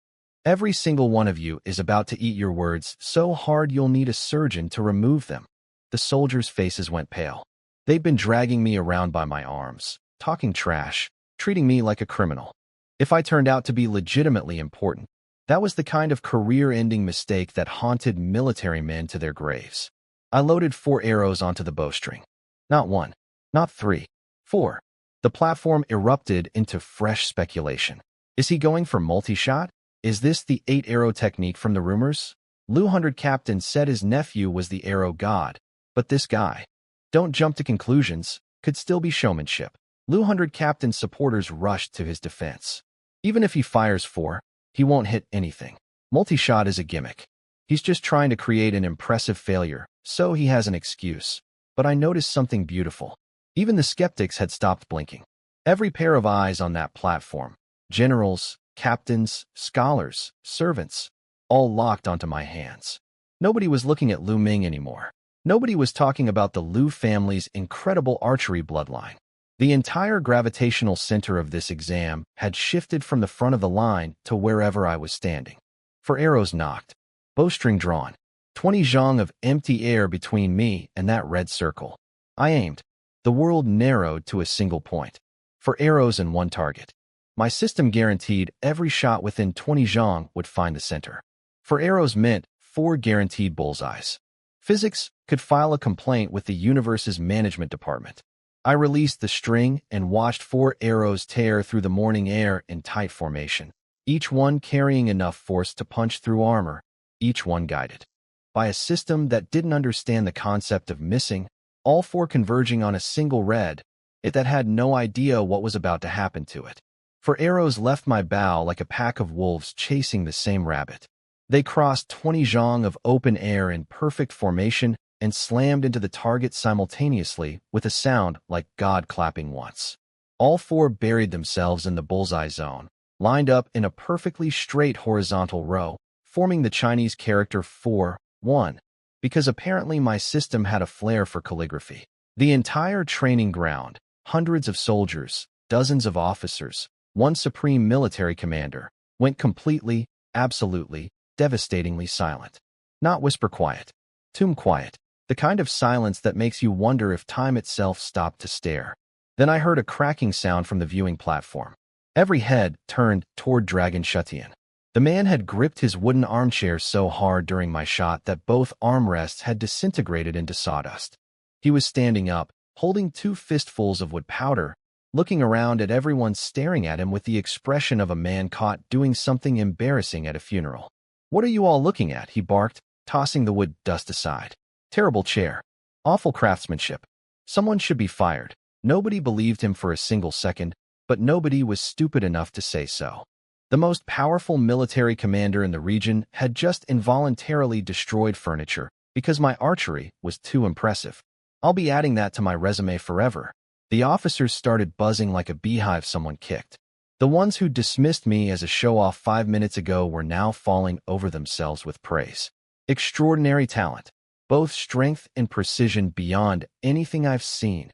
Every single one of you is about to eat your words so hard you'll need a surgeon to remove them. The soldiers' faces went pale. They'd been dragging me around by my arms, talking trash, treating me like a criminal. If I turned out to be legitimately important, that was the kind of career-ending mistake that haunted military men to their graves. I loaded 4 arrows onto the bowstring. Not 1, not 3, 4. The platform erupted into fresh speculation. Is he going for multi-shot? Is this the 8-arrow technique from the rumors? Lu 100 Captain said his nephew was the arrow god, but this guy, don't jump to conclusions, could still be showmanship. Lu 100 Captain's supporters rushed to his defense. Even if he fires 4, he won't hit anything. Multi-shot is a gimmick. He's just trying to create an impressive failure, so he has an excuse. But I noticed something beautiful. Even the skeptics had stopped blinking. Every pair of eyes on that platform, generals, captains, scholars, servants, all locked onto my hands. Nobody was looking at Lu Ming anymore. Nobody was talking about the Lu family's incredible archery bloodline. The entire gravitational center of this exam had shifted from the front of the line to wherever I was standing. 4 arrows knocked, bowstring drawn, 20 zhang of empty air between me and that red circle. I aimed. The world narrowed to a single point. 4 arrows and 1 target. My system guaranteed every shot within 20 zhang would find the center. 4 arrows meant 4 guaranteed bullseyes. Physics could file a complaint with the universe's management department. I released the string and watched 4 arrows tear through the morning air in tight formation, each one carrying enough force to punch through armor, each one guided by a system that didn't understand the concept of missing, all 4 converging on a single red, that had no idea what was about to happen to it. 4 arrows left my bow like a pack of wolves chasing the same rabbit. They crossed 20 zhang of open air in perfect formation and slammed into the target simultaneously with a sound like God clapping once. All 4 buried themselves in the bullseye zone, lined up in a perfectly straight horizontal row, forming the Chinese character 4-1, because apparently my system had a flair for calligraphy. The entire training ground, hundreds of soldiers, dozens of officers, 1 supreme military commander, went completely, absolutely, devastatingly silent. Not whisper quiet, tomb quiet, the kind of silence that makes you wonder if time itself stopped to stare. Then I heard a cracking sound from the viewing platform. Every head turned toward Dragon Shutian. The man had gripped his wooden armchair so hard during my shot that both armrests had disintegrated into sawdust. He was standing up, holding 2 fistfuls of wood powder, looking around at everyone staring at him with the expression of a man caught doing something embarrassing at a funeral. "What are you all looking at?" he barked, tossing the wood dust aside. "Terrible chair. Awful craftsmanship. Someone should be fired." Nobody believed him for a single second, but nobody was stupid enough to say so. The most powerful military commander in the region had just involuntarily destroyed furniture because my archery was too impressive. I'll be adding that to my resume forever. The officers started buzzing like a beehive someone kicked. The ones who dismissed me as a show-off 5 minutes ago were now falling over themselves with praise. Extraordinary talent, both strength and precision beyond anything I've seen.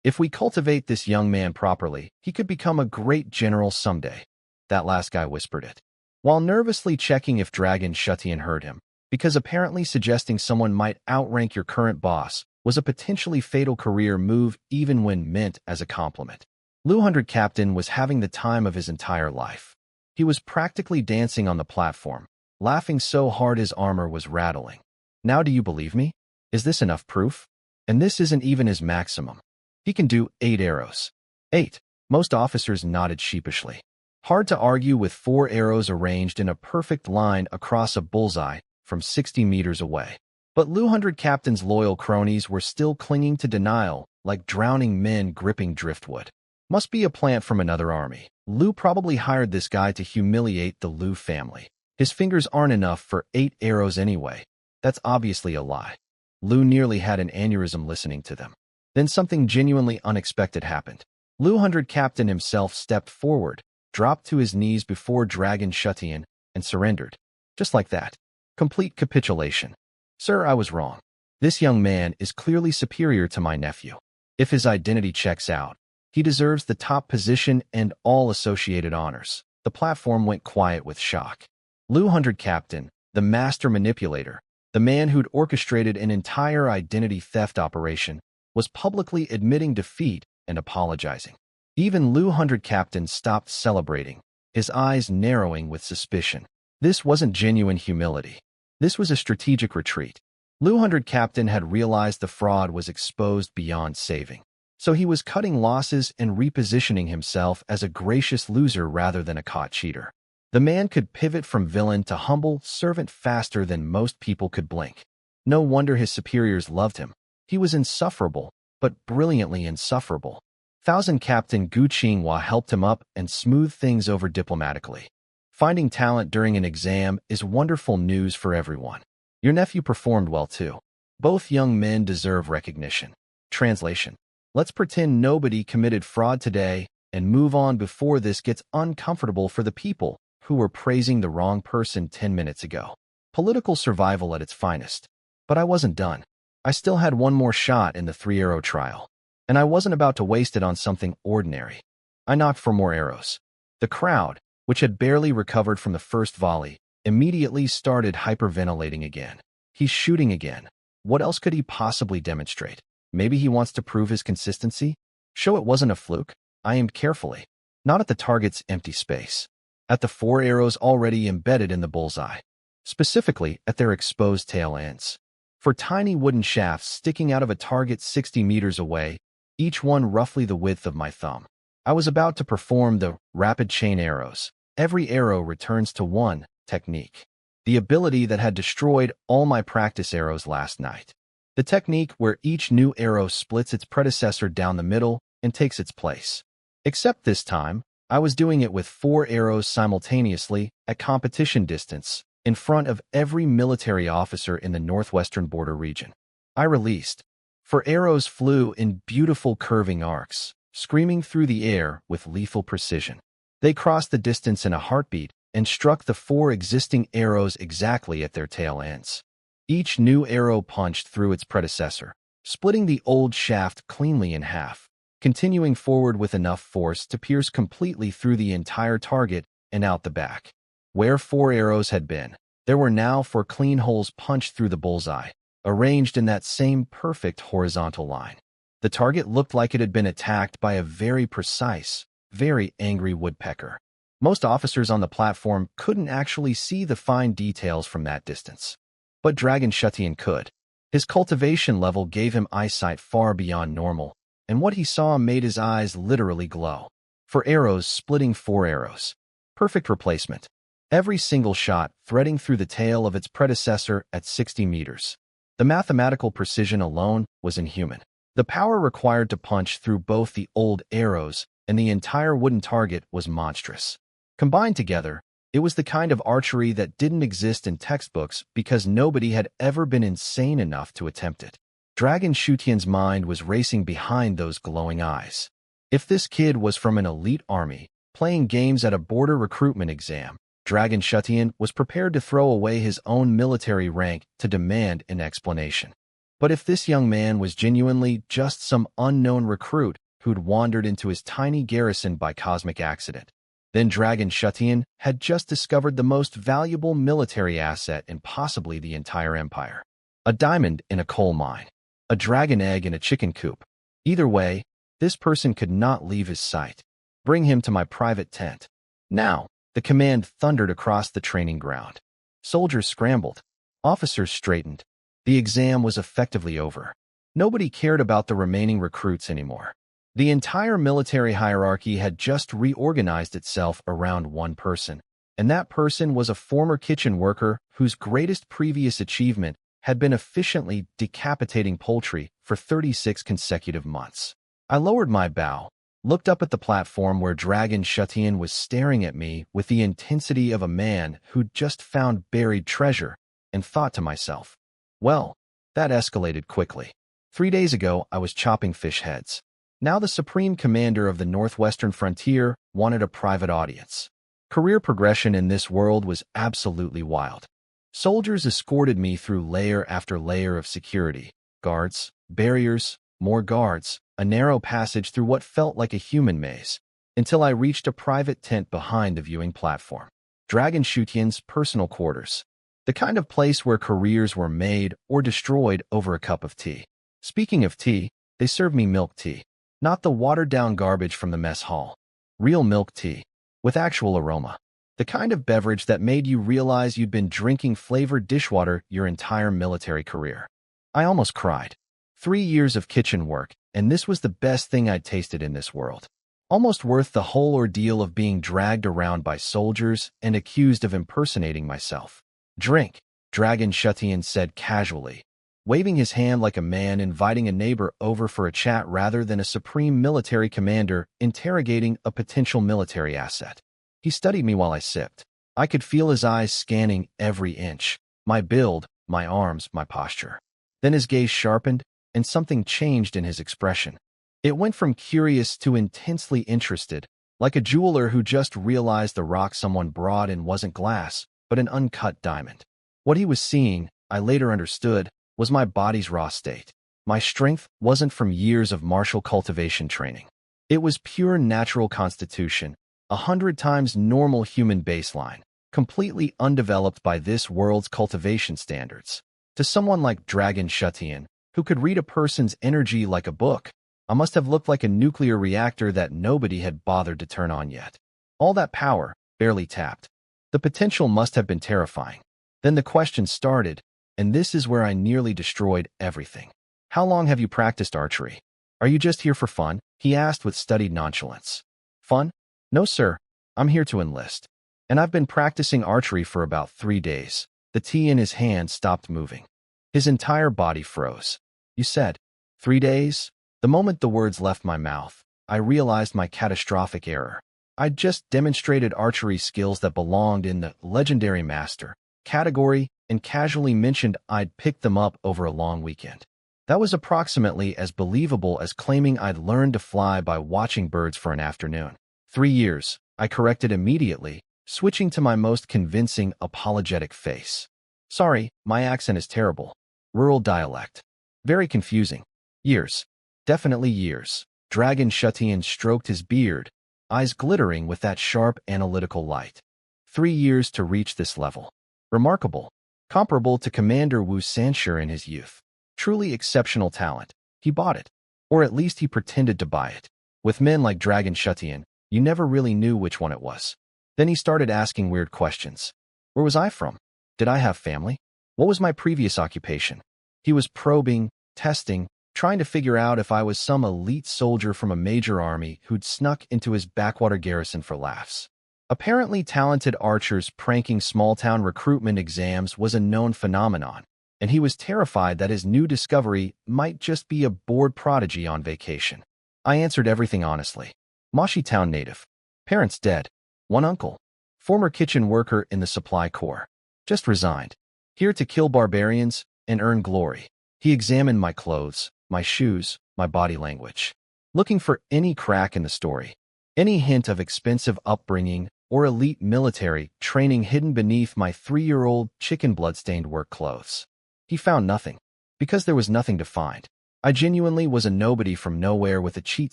If we cultivate this young man properly, he could become a great general someday. That last guy whispered it, while nervously checking if Dragon Shutian heard him, because apparently suggesting someone might outrank your current boss was a potentially fatal career move even when meant as a compliment. Lu 100 Captain was having the time of his entire life. He was practically dancing on the platform, laughing so hard his armor was rattling. Now do you believe me? Is this enough proof? And this isn't even his maximum. He can do 8 arrows. 8. Most officers nodded sheepishly. Hard to argue with 4 arrows arranged in a perfect line across a bullseye from 60 meters away. But Lu 100 Captain's loyal cronies were still clinging to denial, like drowning men gripping driftwood. Must be a plant from another army. Lu probably hired this guy to humiliate the Lu family. His fingers aren't enough for 8 arrows anyway. That's obviously a lie. Lu nearly had an aneurysm listening to them. Then something genuinely unexpected happened. Lu 100 Captain himself stepped forward, dropped to his knees before Dragon Shutian, and surrendered. Just like that. Complete capitulation. "Sir, I was wrong. This young man is clearly superior to my nephew. If his identity checks out, he deserves the top position and all associated honors. The platform went quiet with shock. Lu 100 Captain, the master manipulator, the man who'd orchestrated an entire identity theft operation, was publicly admitting defeat and apologizing. Even Lu 100 Captain stopped celebrating, his eyes narrowing with suspicion. This wasn't genuine humility. This was a strategic retreat. Lu 100 Captain had realized the fraud was exposed beyond saving. So he was cutting losses and repositioning himself as a gracious loser rather than a caught cheater. The man could pivot from villain to humble servant faster than most people could blink. No wonder his superiors loved him. He was insufferable, but brilliantly insufferable. 1000 Captain Gu Qinghua helped him up and smoothed things over diplomatically. Finding talent during an exam is wonderful news for everyone. Your nephew performed well too. Both young men deserve recognition. Translation. Let's pretend nobody committed fraud today and move on before this gets uncomfortable for the people who were praising the wrong person 10 minutes ago. Political survival at its finest. But I wasn't done. I still had one more shot in the 3-arrow trial, and I wasn't about to waste it on something ordinary. I knocked for more arrows. The crowd, which had barely recovered from the first volley, immediately started hyperventilating again. He's shooting again. What else could he possibly demonstrate? Maybe he wants to prove his consistency? Show it wasn't a fluke? I aimed carefully. Not at the target's empty space. At the 4 arrows already embedded in the bullseye. Specifically at their exposed tail ends. For tiny wooden shafts sticking out of a target 60 meters away, each one roughly the width of my thumb. I was about to perform the rapid chain arrows. Every arrow returns to 1 technique. The ability that had destroyed all my practice arrows last night. The technique where each new arrow splits its predecessor down the middle and takes its place. Except this time, I was doing it with 4 arrows simultaneously at competition distance in front of every military officer in the northwestern border region. I released. 4 arrows flew in beautiful curving arcs, screaming through the air with lethal precision. They crossed the distance in a heartbeat and struck the 4 existing arrows exactly at their tail ends. Each new arrow punched through its predecessor, splitting the old shaft cleanly in half, continuing forward with enough force to pierce completely through the entire target and out the back. Where 4 arrows had been, there were now 4 clean holes punched through the bullseye, arranged in that same perfect horizontal line. The target looked like it had been attacked by a very precise, very angry woodpecker. Most officers on the platform couldn't actually see the fine details from that distance. But Dragon Shutian could. His cultivation level gave him eyesight far beyond normal, and what he saw made his eyes literally glow. 4 arrows splitting 4 arrows. Perfect replacement. Every single shot threading through the tail of its predecessor at 60 meters. The mathematical precision alone was inhuman. The power required to punch through both the old arrows and the entire wooden target was monstrous. Combined together, it was the kind of archery that didn't exist in textbooks because nobody had ever been insane enough to attempt it. Dragon Shutian's mind was racing behind those glowing eyes. If this kid was from an elite army, playing games at a border recruitment exam, Dragon Shutian was prepared to throw away his own military rank to demand an explanation. But if this young man was genuinely just some unknown recruit who'd wandered into his tiny garrison by cosmic accident, then Dragon Shutian had just discovered the most valuable military asset in possibly the entire empire. A diamond in a coal mine. A dragon egg in a chicken coop. Either way, this person could not leave his sight. Bring him to my private tent. Now, the command thundered across the training ground. Soldiers scrambled. Officers straightened. The exam was effectively over. Nobody cared about the remaining recruits anymore. The entire military hierarchy had just reorganized itself around one person, and that person was a former kitchen worker whose greatest previous achievement had been efficiently decapitating poultry for 36 consecutive months. I lowered my bow, looked up at the platform where Dragon Shutian was staring at me with the intensity of a man who'd just found buried treasure, and thought to myself, well, that escalated quickly. 3 days ago, I was chopping fish heads. Now the Supreme Commander of the Northwestern Frontier wanted a private audience. Career progression in this world was absolutely wild. Soldiers escorted me through layer after layer of security. Guards, barriers, more guards, a narrow passage through what felt like a human maze, until I reached a private tent behind the viewing platform. Dragon Shutian's personal quarters. The kind of place where careers were made or destroyed over a cup of tea. Speaking of tea, they served me milk tea. Not the watered-down garbage from the mess hall. Real milk tea, with actual aroma. The kind of beverage that made you realize you'd been drinking flavored dishwater your entire military career. I almost cried. 3 years of kitchen work, and this was the best thing I'd tasted in this world. Almost worth the whole ordeal of being dragged around by soldiers and accused of impersonating myself. Drink, Dragon Shutian said casually, waving his hand like a man inviting a neighbor over for a chat rather than a supreme military commander interrogating a potential military asset. He studied me while I sipped. I could feel his eyes scanning every inch, my build, my arms, my posture. Then his gaze sharpened, and something changed in his expression. It went from curious to intensely interested, like a jeweler who just realized the rock someone brought in wasn't glass, but an uncut diamond. What he was seeing, I later understood, was my body's raw state. My strength wasn't from years of martial cultivation training. It was pure natural constitution, 100 times normal human baseline, completely undeveloped by this world's cultivation standards. To someone like Dragon Shutian, who could read a person's energy like a book, I must have looked like a nuclear reactor that nobody had bothered to turn on yet. All that power, barely tapped. The potential must have been terrifying. Then the question started, and this is where I nearly destroyed everything. How long have you practiced archery? Are you just here for fun? He asked with studied nonchalance. Fun? No, sir. I'm here to enlist. And I've been practicing archery for about 3 days. The tea in his hand stopped moving. His entire body froze. You said, 3 days? The moment the words left my mouth, I realized my catastrophic error. I'd just demonstrated archery skills that belonged in the legendary master category and casually mentioned I'd picked them up over a long weekend. That was approximately as believable as claiming I'd learned to fly by watching birds for an afternoon. 3 years, I corrected immediately, switching to my most convincing, apologetic face. Sorry, my accent is terrible. Rural dialect. Very confusing. Years. Definitely years. Dragon Shutian stroked his beard, eyes glittering with that sharp, analytical light. 3 years to reach this level. Remarkable. Comparable to Commander Wu Sanshur in his youth. Truly exceptional talent. He bought it. Or at least he pretended to buy it. With men like Dragon Shutian, you never really knew which one it was. Then he started asking weird questions. Where was I from? Did I have family? What was my previous occupation? He was probing, testing, trying to figure out if I was some elite soldier from a major army who'd snuck into his backwater garrison for laughs. Apparently talented archers pranking small-town recruitment exams was a known phenomenon, and he was terrified that his new discovery might just be a bored prodigy on vacation. I answered everything honestly. Moshi Town native. Parents dead. One uncle. Former kitchen worker in the supply corps. Just resigned. Here to kill barbarians and earn glory. He examined my clothes, my shoes, my body language. Looking for any crack in the story. Any hint of expensive upbringing or elite military training hidden beneath my 3-year-old chicken blood-stained work clothes. He found nothing. Because there was nothing to find. I genuinely was a nobody from nowhere with a cheat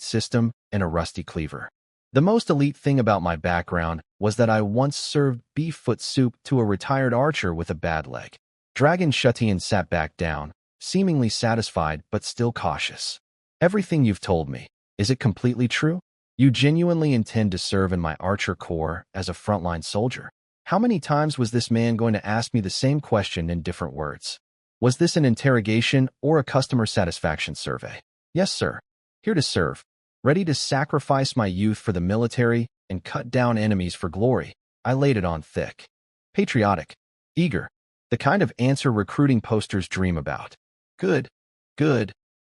system and a rusty cleaver. The most elite thing about my background was that I once served beef foot soup to a retired archer with a bad leg. Dragon Shutian sat back down, seemingly satisfied but still cautious. Everything you've told me, is it completely true? You genuinely intend to serve in my archer corps as a frontline soldier? How many times was this man going to ask me the same question in different words? Was this an interrogation or a customer satisfaction survey? Yes, sir. Here to serve. Ready to sacrifice my youth for the military and cut down enemies for glory. I laid it on thick. Patriotic. Eager. The kind of answer recruiting posters dream about. Good. Good.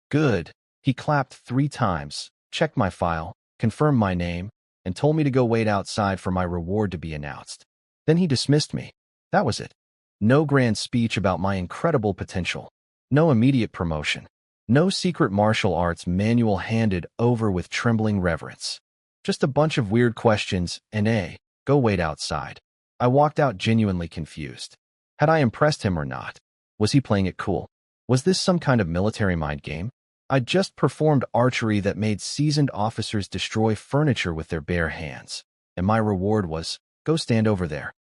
Good. He clapped 3 times, checked my file, confirmed my name, and told me to go wait outside for my reward to be announced. Then he dismissed me. That was it. No grand speech about my incredible potential. No immediate promotion. No secret martial arts manual handed over with trembling reverence. Just a bunch of weird questions and go wait outside. I walked out genuinely confused. Had I impressed him or not? Was he playing it cool? Was this some kind of military mind game? I'd just performed archery that made seasoned officers destroy furniture with their bare hands, and my reward was, go stand over there.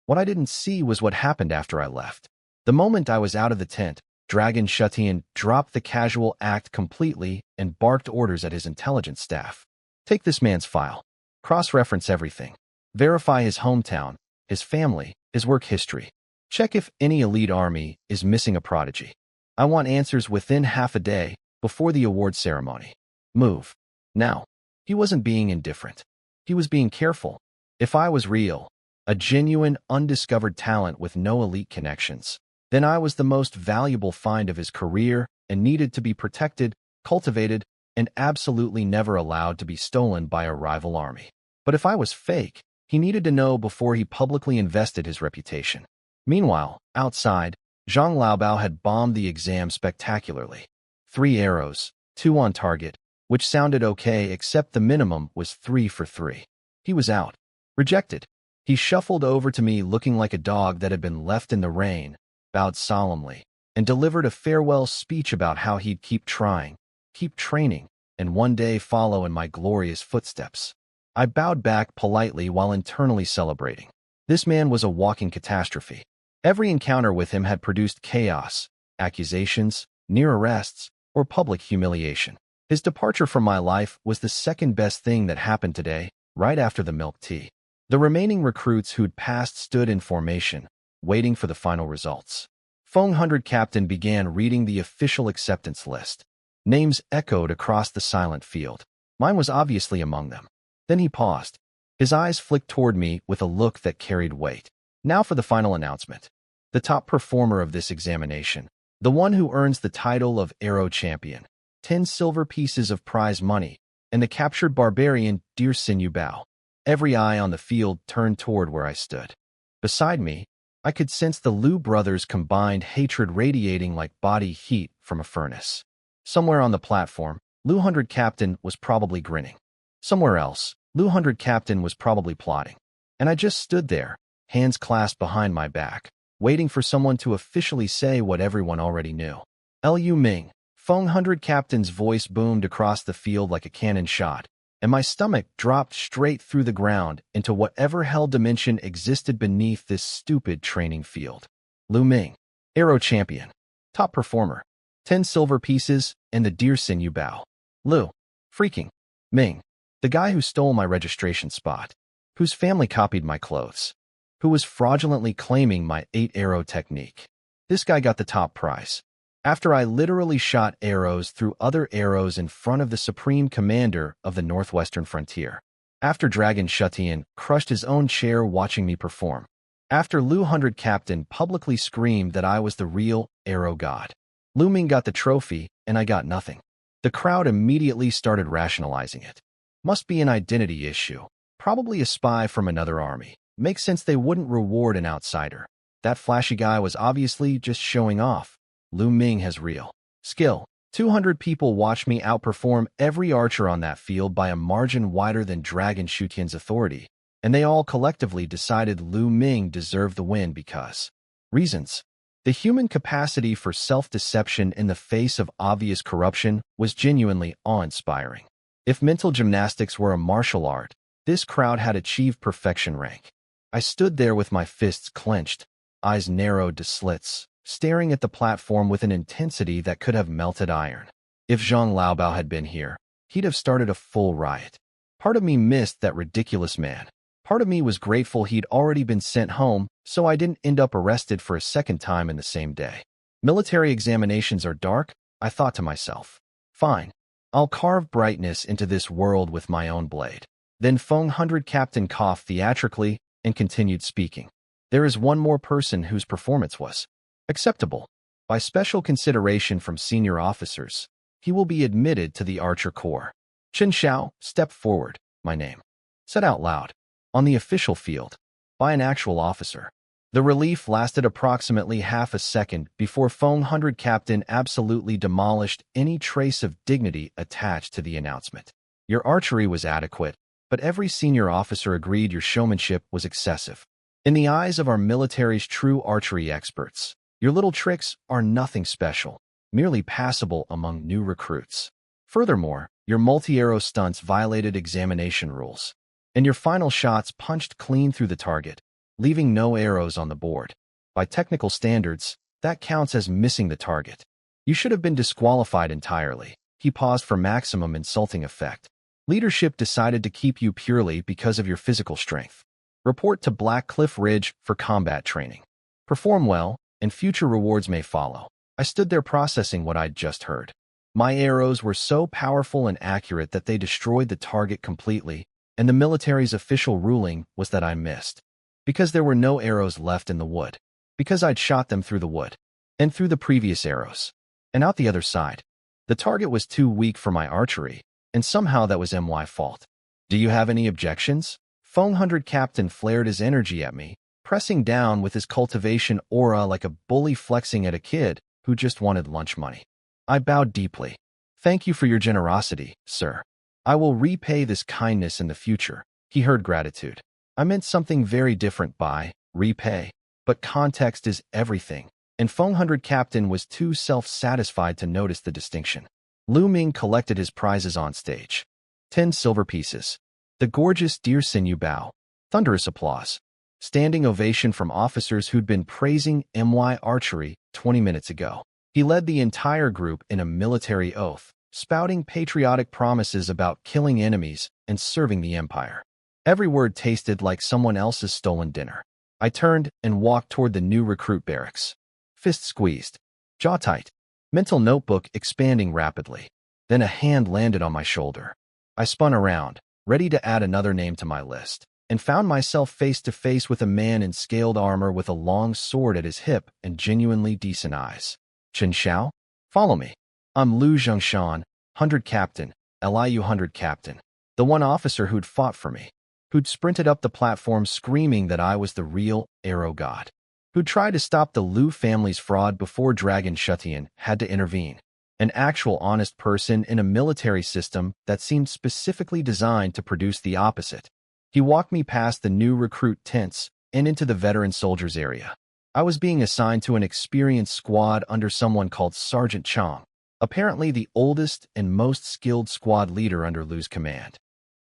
What I didn't see was what happened after I left. The moment I was out of the tent, Dragon Shutian dropped the casual act completely and barked orders at his intelligence staff. Take this man's file. Cross-reference everything. Verify his hometown, his family, his work history. Check if any elite army is missing a prodigy. I want answers within half a day before the award ceremony. Move. Now. He wasn't being indifferent. He was being careful. If I was real, a genuine, undiscovered talent with no elite connections, then I was the most valuable find of his career and needed to be protected, cultivated, and absolutely never allowed to be stolen by a rival army. But if I was fake, he needed to know before he publicly invested his reputation. Meanwhile, outside, Zhang Laobao had bombed the exam spectacularly. 3 arrows, 2 on target, which sounded okay except the minimum was 3 for 3. He was out. Rejected. He shuffled over to me looking like a dog that had been left in the rain, bowed solemnly, and delivered a farewell speech about how he'd keep trying, keep training, and one day follow in my glorious footsteps. I bowed back politely while internally celebrating. This man was a walking catastrophe. Every encounter with him had produced chaos, accusations, near arrests, or public humiliation. His departure from my life was the second best thing that happened today, right after the milk tea. The remaining recruits who'd passed stood in formation, waiting for the final results. Feng 100 Captain began reading the official acceptance list. Names echoed across the silent field. Mine was obviously among them. Then he paused. His eyes flicked toward me with a look that carried weight. Now for the final announcement. The top performer of this examination, the one who earns the title of Arrow Champion, 10 silver pieces of prize money, and the captured barbarian Dear Sinew Bao. Every eye on the field turned toward where I stood. Beside me, I could sense the Liu brothers' combined hatred radiating like body heat from a furnace. Somewhere on the platform, Liu 100 Captain was probably grinning. Somewhere else, Liu 100 Captain was probably plotting. And I just stood there, hands clasped behind my back, waiting for someone to officially say what everyone already knew. Liu Ming, Feng 100 Captain's voice boomed across the field like a cannon shot, and my stomach dropped straight through the ground into whatever hell dimension existed beneath this stupid training field. Liu Ming, Arrow Champion, top performer, 10 silver pieces, and the Dear Sinew Bao. Liu, freaking Ming, the guy who stole my registration spot, whose family copied my clothes, who was fraudulently claiming my 8-arrow technique. This guy got the top prize. After I literally shot arrows through other arrows in front of the supreme commander of the northwestern frontier. After Dragon Shutian crushed his own chair watching me perform. After Liu 100 Captain publicly screamed that I was the real arrow god. Liu Ming got the trophy, and I got nothing. The crowd immediately started rationalizing it. Must be an identity issue. Probably a spy from another army. Makes sense they wouldn't reward an outsider. That flashy guy was obviously just showing off. Liu Ming has real skill. 200 people watched me outperform every archer on that field by a margin wider than Dragon Shutian's authority, and they all collectively decided Liu Ming deserved the win because reasons. The human capacity for self-deception in the face of obvious corruption was genuinely awe-inspiring. If mental gymnastics were a martial art, this crowd had achieved perfection rank. I stood there with my fists clenched, eyes narrowed to slits, staring at the platform with an intensity that could have melted iron. If Zhang Laobao had been here, he'd have started a full riot. Part of me missed that ridiculous man. Part of me was grateful he'd already been sent home, so I didn't end up arrested for a second time in the same day. Military examinations are dark, I thought to myself. Fine. I'll carve brightness into this world with my own blade. Then Feng 100 Captain coughed theatrically and continued speaking. There is one more person whose performance was acceptable. By special consideration from senior officers, he will be admitted to the Archer Corps. Chen Xiao, step forward, my name. Said out loud. On the official field. By an actual officer. The relief lasted approximately half a second before Feng 100 Captain absolutely demolished any trace of dignity attached to the announcement. Your archery was adequate, but every senior officer agreed your showmanship was excessive. In the eyes of our military's true archery experts, your little tricks are nothing special, merely passable among new recruits. Furthermore, your multi-arrow stunts violated examination rules, and your final shots punched clean through the target, leaving no arrows on the board. By technical standards, that counts as missing the target. You should have been disqualified entirely. He paused for maximum insulting effect. Leadership decided to keep you purely because of your physical strength. Report to Black Cliff Ridge for combat training. Perform well, and future rewards may follow. I stood there processing what I'd just heard. My arrows were so powerful and accurate that they destroyed the target completely, and the military's official ruling was that I missed. Because there were no arrows left in the wood. Because I'd shot them through the wood. And through the previous arrows. And out the other side. The target was too weak for my archery, and somehow that was my fault. Do you have any objections? Feng 100 Captain flared his energy at me, pressing down with his cultivation aura like a bully flexing at a kid who just wanted lunch money. I bowed deeply. Thank you for your generosity, sir. I will repay this kindness in the future. He heard gratitude. I meant something very different by repay. But context is everything, and Feng 100 Captain was too self-satisfied to notice the distinction. Lu Ming collected his prizes on stage. 10 silver pieces. The gorgeous deer sinew bow. Thunderous applause. Standing ovation from officers who'd been praising MY archery 20 minutes ago. He led the entire group in a military oath, spouting patriotic promises about killing enemies and serving the Empire. Every word tasted like someone else's stolen dinner. I turned and walked toward the new recruit barracks. Fist squeezed. Jaw tight. Mental notebook expanding rapidly. Then a hand landed on my shoulder. I spun around, ready to add another name to my list, and found myself face to face with a man in scaled armor with a long sword at his hip and genuinely decent eyes. Chen Xiao? Follow me. I'm Lu Zhongshan, 100 Captain, Liu 100 Captain, the one officer who'd fought for me, who'd sprinted up the platform screaming that I was the real arrow god, who'd tried to stop the Lu family's fraud before Dragon Shutian had to intervene. An actual honest person in a military system that seemed specifically designed to produce the opposite. He walked me past the new recruit tents and into the veteran soldiers area. I was being assigned to an experienced squad under someone called Sergeant Chong, apparently the oldest and most skilled squad leader under Lu's command.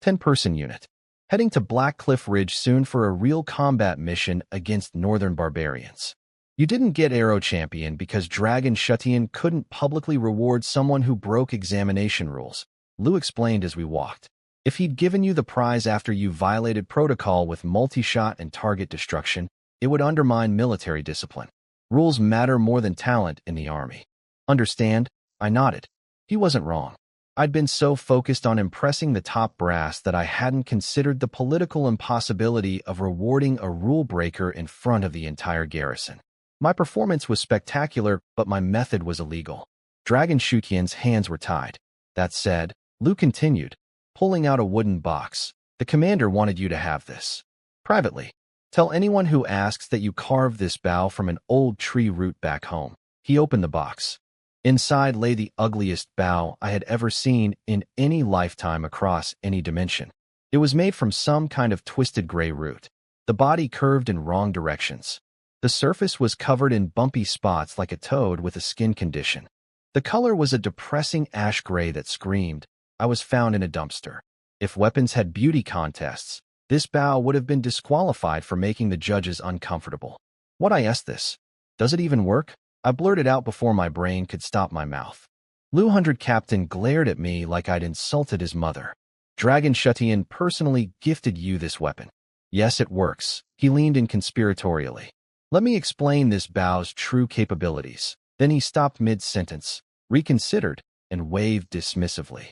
10-person unit. Heading to Black Cliff Ridge soon for a real combat mission against northern barbarians. You didn't get Arrow Champion because Dragon Shutian couldn't publicly reward someone who broke examination rules, Lu explained as we walked. If he'd given you the prize after you violated protocol with multi-shot and target destruction, it would undermine military discipline. Rules matter more than talent in the army. Understand? I nodded. He wasn't wrong. I'd been so focused on impressing the top brass that I hadn't considered the political impossibility of rewarding a rule breaker in front of the entire garrison. My performance was spectacular, but my method was illegal. Dragon Shutian's hands were tied. That said, Lu continued, pulling out a wooden box. The commander wanted you to have this. Privately. Tell anyone who asks that you carved this bough from an old tree root back home. He opened the box. Inside lay the ugliest bough I had ever seen in any lifetime across any dimension. It was made from some kind of twisted gray root. The body curved in wrong directions. The surface was covered in bumpy spots like a toad with a skin condition. The color was a depressing ash gray that screamed, I was found in a dumpster. If weapons had beauty contests, this bough would have been disqualified for making the judges uncomfortable. What I asked this? Does it even work? I blurted out before my brain could stop my mouth. Lu 100 Captain glared at me like I'd insulted his mother. Dragon Shutian personally gifted you this weapon. Yes, it works. He leaned in conspiratorially. Let me explain this bow's true capabilities. Then he stopped mid-sentence, reconsidered, and waved dismissively.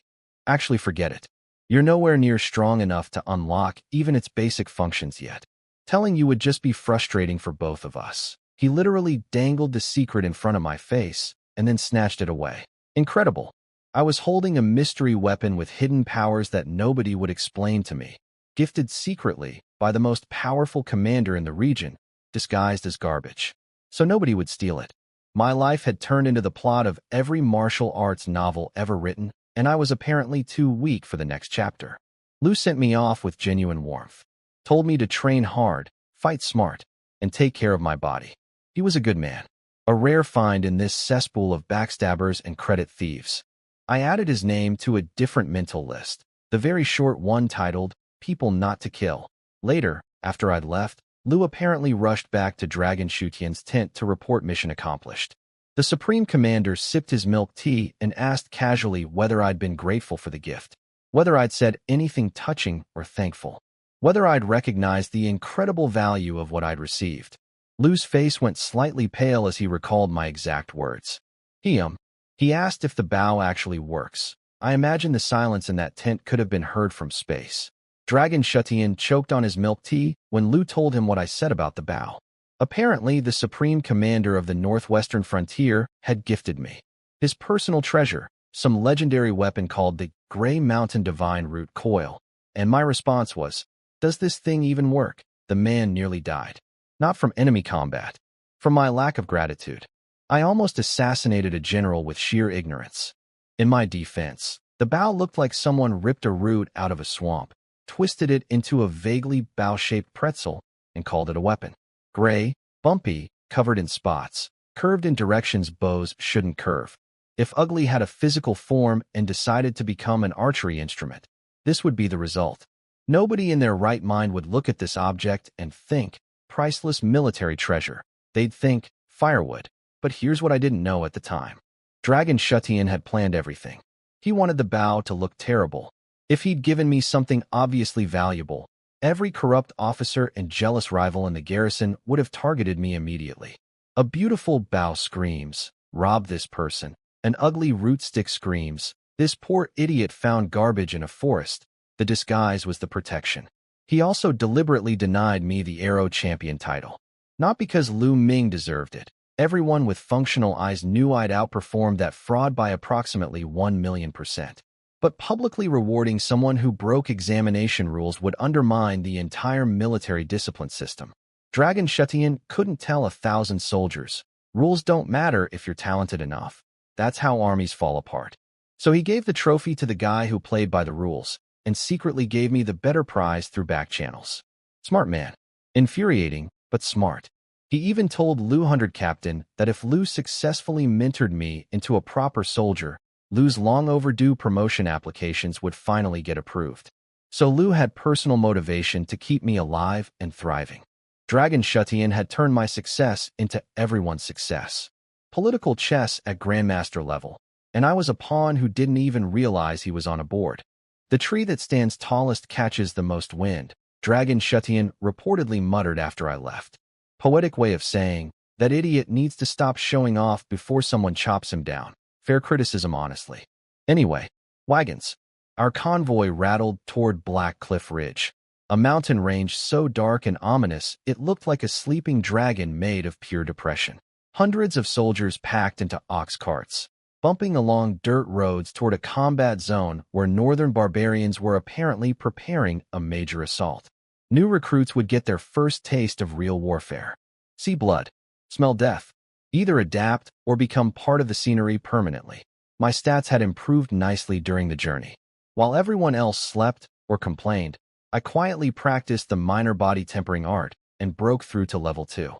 Actually, forget it. You're nowhere near strong enough to unlock even its basic functions yet. Telling you would just be frustrating for both of us. He literally dangled the secret in front of my face and then snatched it away. Incredible. I was holding a mystery weapon with hidden powers that nobody would explain to me, gifted secretly by the most powerful commander in the region, disguised as garbage. So nobody would steal it. My life had turned into the plot of every martial arts novel ever written, and I was apparently too weak for the next chapter. Lu sent me off with genuine warmth. Told me to train hard, fight smart, and take care of my body. He was a good man, a rare find in this cesspool of backstabbers and credit thieves. I added his name to a different mental list, the very short one titled, People Not to Kill. Later, after I'd left, Lu apparently rushed back to Dragon Shutian's tent to report mission accomplished. The Supreme Commander sipped his milk tea and asked casually whether I'd been grateful for the gift, whether I'd said anything touching or thankful, whether I'd recognized the incredible value of what I'd received. Lu's face went slightly pale as he recalled my exact words. He asked if the bow actually works. I imagine the silence in that tent could have been heard from space. Dragon Shutian choked on his milk tea when Lu told him what I said about the bow. Apparently, the Supreme Commander of the Northwestern Frontier had gifted me his personal treasure, some legendary weapon called the Gray Mountain Divine Root Coil. And my response was, "Does this thing even work?" The man nearly died. Not from enemy combat, from my lack of gratitude. I almost assassinated a general with sheer ignorance. In my defense, the bow looked like someone ripped a root out of a swamp, twisted it into a vaguely bow-shaped pretzel, and called it a weapon. Gray, bumpy, covered in spots, curved in directions bows shouldn't curve. If Ugly had a physical form and decided to become an archery instrument, this would be the result. Nobody in their right mind would look at this object and think, priceless military treasure. They'd think, firewood. But here's what I didn't know at the time. Dragon Shutian had planned everything. He wanted the bow to look terrible. If he'd given me something obviously valuable, every corrupt officer and jealous rival in the garrison would have targeted me immediately. A beautiful bow screams, "Rob this person." An ugly root stick screams, "This poor idiot found garbage in a forest." The disguise was the protection. He also deliberately denied me the Arrow Champion title. Not because Lu Ming deserved it. Everyone with functional eyes knew I'd outperformed that fraud by approximately 1,000,000%. But publicly rewarding someone who broke examination rules would undermine the entire military discipline system. Dragon Shutian couldn't tell 1,000 soldiers, "Rules don't matter if you're talented enough." That's how armies fall apart. So he gave the trophy to the guy who played by the rules, and secretly gave me the better prize through back channels. Smart man. Infuriating, but smart. He even told Lu 100 Captain that if Lu successfully mentored me into a proper soldier, Lu's long-overdue promotion applications would finally get approved. So Lu had personal motivation to keep me alive and thriving. Dragon Shutian had turned my success into everyone's success. Political chess at Grandmaster level, and I was a pawn who didn't even realize he was on a board. The tree that stands tallest catches the most wind, Dragon Shutian reportedly muttered after I left. Poetic way of saying, that idiot needs to stop showing off before someone chops him down. Fair criticism, honestly. Anyway, wagons. Our convoy rattled toward Black Cliff Ridge, a mountain range so dark and ominous it looked like a sleeping dragon made of pure depression. Hundreds of soldiers packed into ox carts, bumping along dirt roads toward a combat zone where northern barbarians were apparently preparing a major assault. New recruits would get their first taste of real warfare. See blood, smell death, either adapt or become part of the scenery permanently. My stats had improved nicely during the journey. While everyone else slept or complained, I quietly practiced the minor body tempering art and broke through to level 2.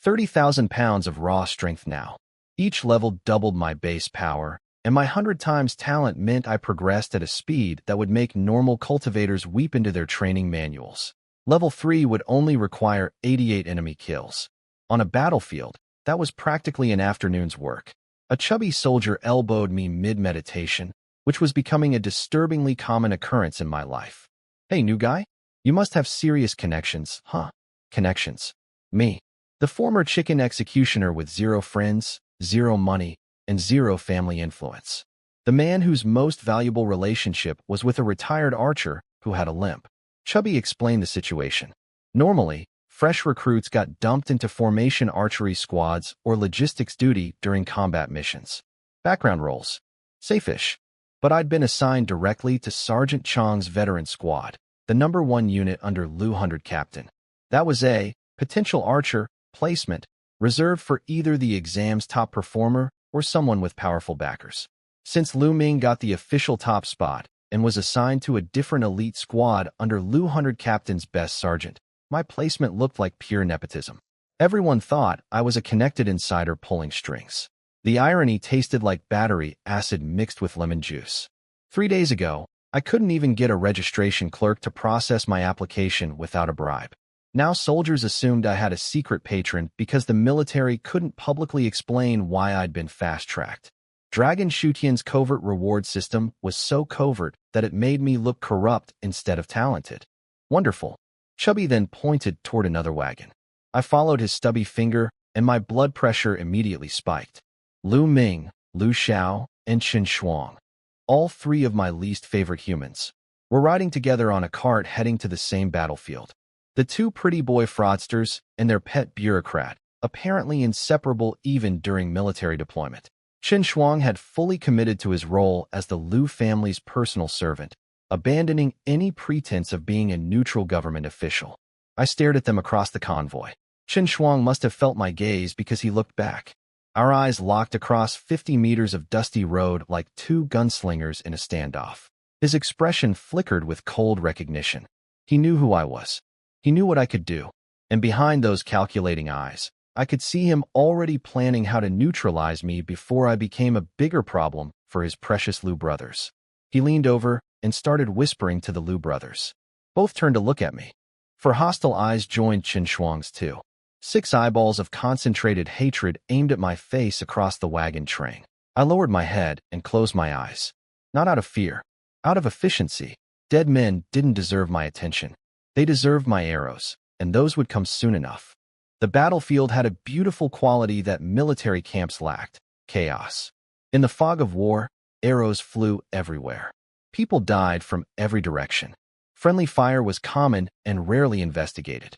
30,000 pounds of raw strength now. Each level doubled my base power, and my 100 times talent meant I progressed at a speed that would make normal cultivators weep into their training manuals. Level 3 would only require 88 enemy kills. On a battlefield, that was practically an afternoon's work. A chubby soldier elbowed me mid-meditation, which was becoming a disturbingly common occurrence in my life. "Hey, new guy? You must have serious connections, huh?" Connections. Me. The former chicken executioner with 0 friends, 0 money, and 0 family influence. The man whose most valuable relationship was with a retired archer who had a limp. Chubby explained the situation. Normally, fresh recruits got dumped into formation archery squads or logistics duty during combat missions. Background roles. Safe-ish. But I'd been assigned directly to Sergeant Chong's veteran squad, the number 1 unit under Lu 100 Captain. That was a potential archer placement reserved for either the exam's top performer or someone with powerful backers. Since Lu Ming got the official top spot and was assigned to a different elite squad under Lu 100 Captain's best sergeant, My placement looked like pure nepotism. Everyone thought I was a connected insider pulling strings. The irony tasted like battery acid mixed with lemon juice. 3 days ago, I couldn't even get a registration clerk to process my application without a bribe. Now soldiers assumed I had a secret patron because the military couldn't publicly explain why I'd been fast-tracked. Dragon Shutian's covert reward system was so covert that it made me look corrupt instead of talented. Wonderful. Chubby then pointed toward another wagon. I followed his stubby finger, and my blood pressure immediately spiked. Lu Ming, Lu Xiao, and Chen Shuang, all three of my least favorite humans, were riding together on a cart heading to the same battlefield. The two pretty boy fraudsters and their pet bureaucrat, apparently inseparable even during military deployment. Chen Shuang had fully committed to his role as the Lu family's personal servant, abandoning any pretense of being a neutral government official. I stared at them across the convoy. Chen Shuang must have felt my gaze because he looked back. Our eyes locked across 50 meters of dusty road like two gunslingers in a standoff. His expression flickered with cold recognition. He knew who I was. He knew what I could do. And behind those calculating eyes, I could see him already planning how to neutralize me before I became a bigger problem for his precious Lu brothers. He leaned over and started whispering to the Lu brothers. Both turned to look at me. For hostile eyes joined Chen Shuang's too. 6 eyeballs of concentrated hatred aimed at my face across the wagon train. I lowered my head and closed my eyes. Not out of fear. Out of efficiency. Dead men didn't deserve my attention. They deserved my arrows, and those would come soon enough. The battlefield had a beautiful quality that military camps lacked: chaos. In the fog of war, arrows flew everywhere. People died from every direction. Friendly fire was common and rarely investigated.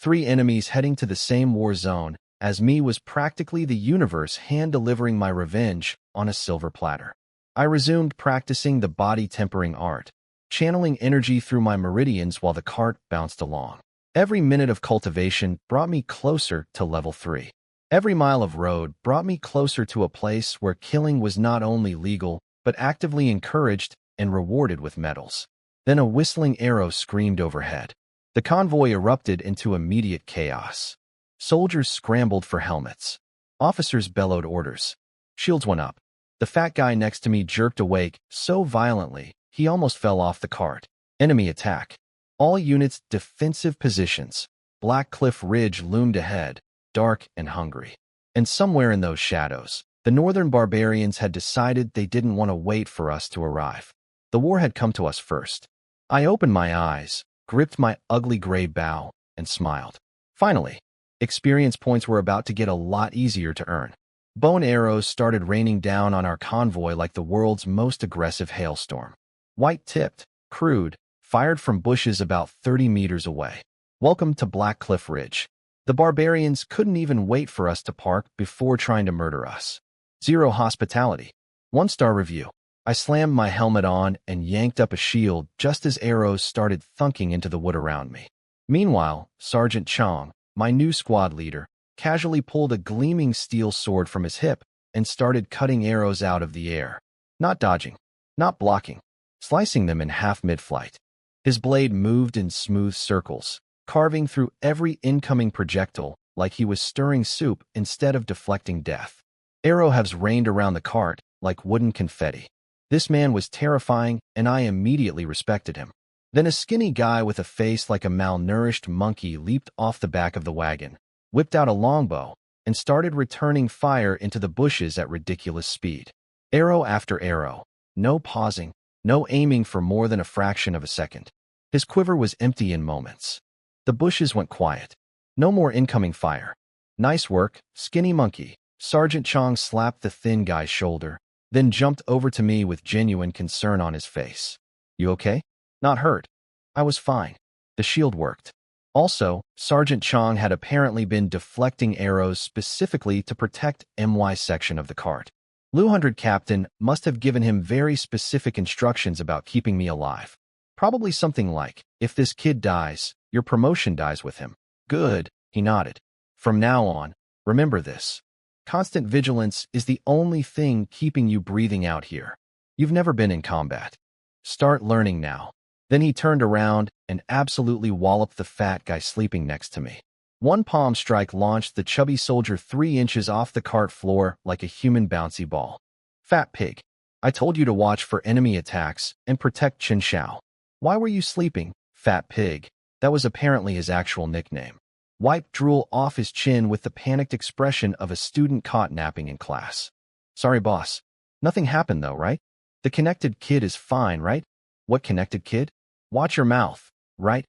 3 enemies heading to the same war zone as me was practically the universe hand-delivering my revenge on a silver platter. I resumed practicing the body-tempering art, channeling energy through my meridians while the cart bounced along. Every minute of cultivation brought me closer to level 3. Every mile of road brought me closer to a place where killing was not only legal, but actively encouraged and rewarded with medals. Then a whistling arrow screamed overhead. The convoy erupted into immediate chaos. Soldiers scrambled for helmets. Officers bellowed orders. Shields went up. The fat guy next to me jerked awake so violently he almost fell off the cart. Enemy attack. All units defensive positions. Black Cliff Ridge loomed ahead, dark and hungry. And somewhere in those shadows, the northern barbarians had decided they didn't want to wait for us to arrive. The war had come to us first. I opened my eyes, gripped my ugly gray bow, and smiled. Finally, experience points were about to get a lot easier to earn. Bone arrows started raining down on our convoy like the world's most aggressive hailstorm. White-tipped, crude, fired from bushes about 30 meters away. Welcome to Black Cliff Ridge. The barbarians couldn't even wait for us to park before trying to murder us. 0 hospitality. 1-star review. I slammed my helmet on and yanked up a shield just as arrows started thunking into the wood around me. Meanwhile, Sergeant Chong, my new squad leader, casually pulled a gleaming steel sword from his hip and started cutting arrows out of the air. Not dodging, not blocking, slicing them in half mid-flight. His blade moved in smooth circles, carving through every incoming projectile like he was stirring soup instead of deflecting death. Arrowheads rained around the cart like wooden confetti. This man was terrifying, and I immediately respected him. Then a skinny guy with a face like a malnourished monkey leaped off the back of the wagon, whipped out a longbow, and started returning fire into the bushes at ridiculous speed. Arrow after arrow, no pausing, no aiming for more than a fraction of a second. His quiver was empty in moments. The bushes went quiet. No more incoming fire. Nice work, skinny monkey. Sergeant Chong slapped the thin guy's shoulder, then jumped over to me with genuine concern on his face. You okay? Not hurt. I was fine. The shield worked. Also, Sergeant Chong had apparently been deflecting arrows specifically to protect MY section of the cart. Lu 100 Captain must have given him very specific instructions about keeping me alive. Probably something like, if this kid dies, your promotion dies with him. Good, he nodded. From now on, remember this. Constant vigilance is the only thing keeping you breathing out here. You've never been in combat. Start learning now. Then he turned around and absolutely walloped the fat guy sleeping next to me. One palm strike launched the chubby soldier 3 inches off the cart floor like a human bouncy ball. Fat pig. I told you to watch for enemy attacks and protect Qin Shao. Why were you sleeping, fat pig? That was apparently his actual nickname. Wiped drool off his chin with the panicked expression of a student caught napping in class. Sorry, boss. Nothing happened though, right? The connected kid is fine, right? What connected kid? Watch your mouth. Right?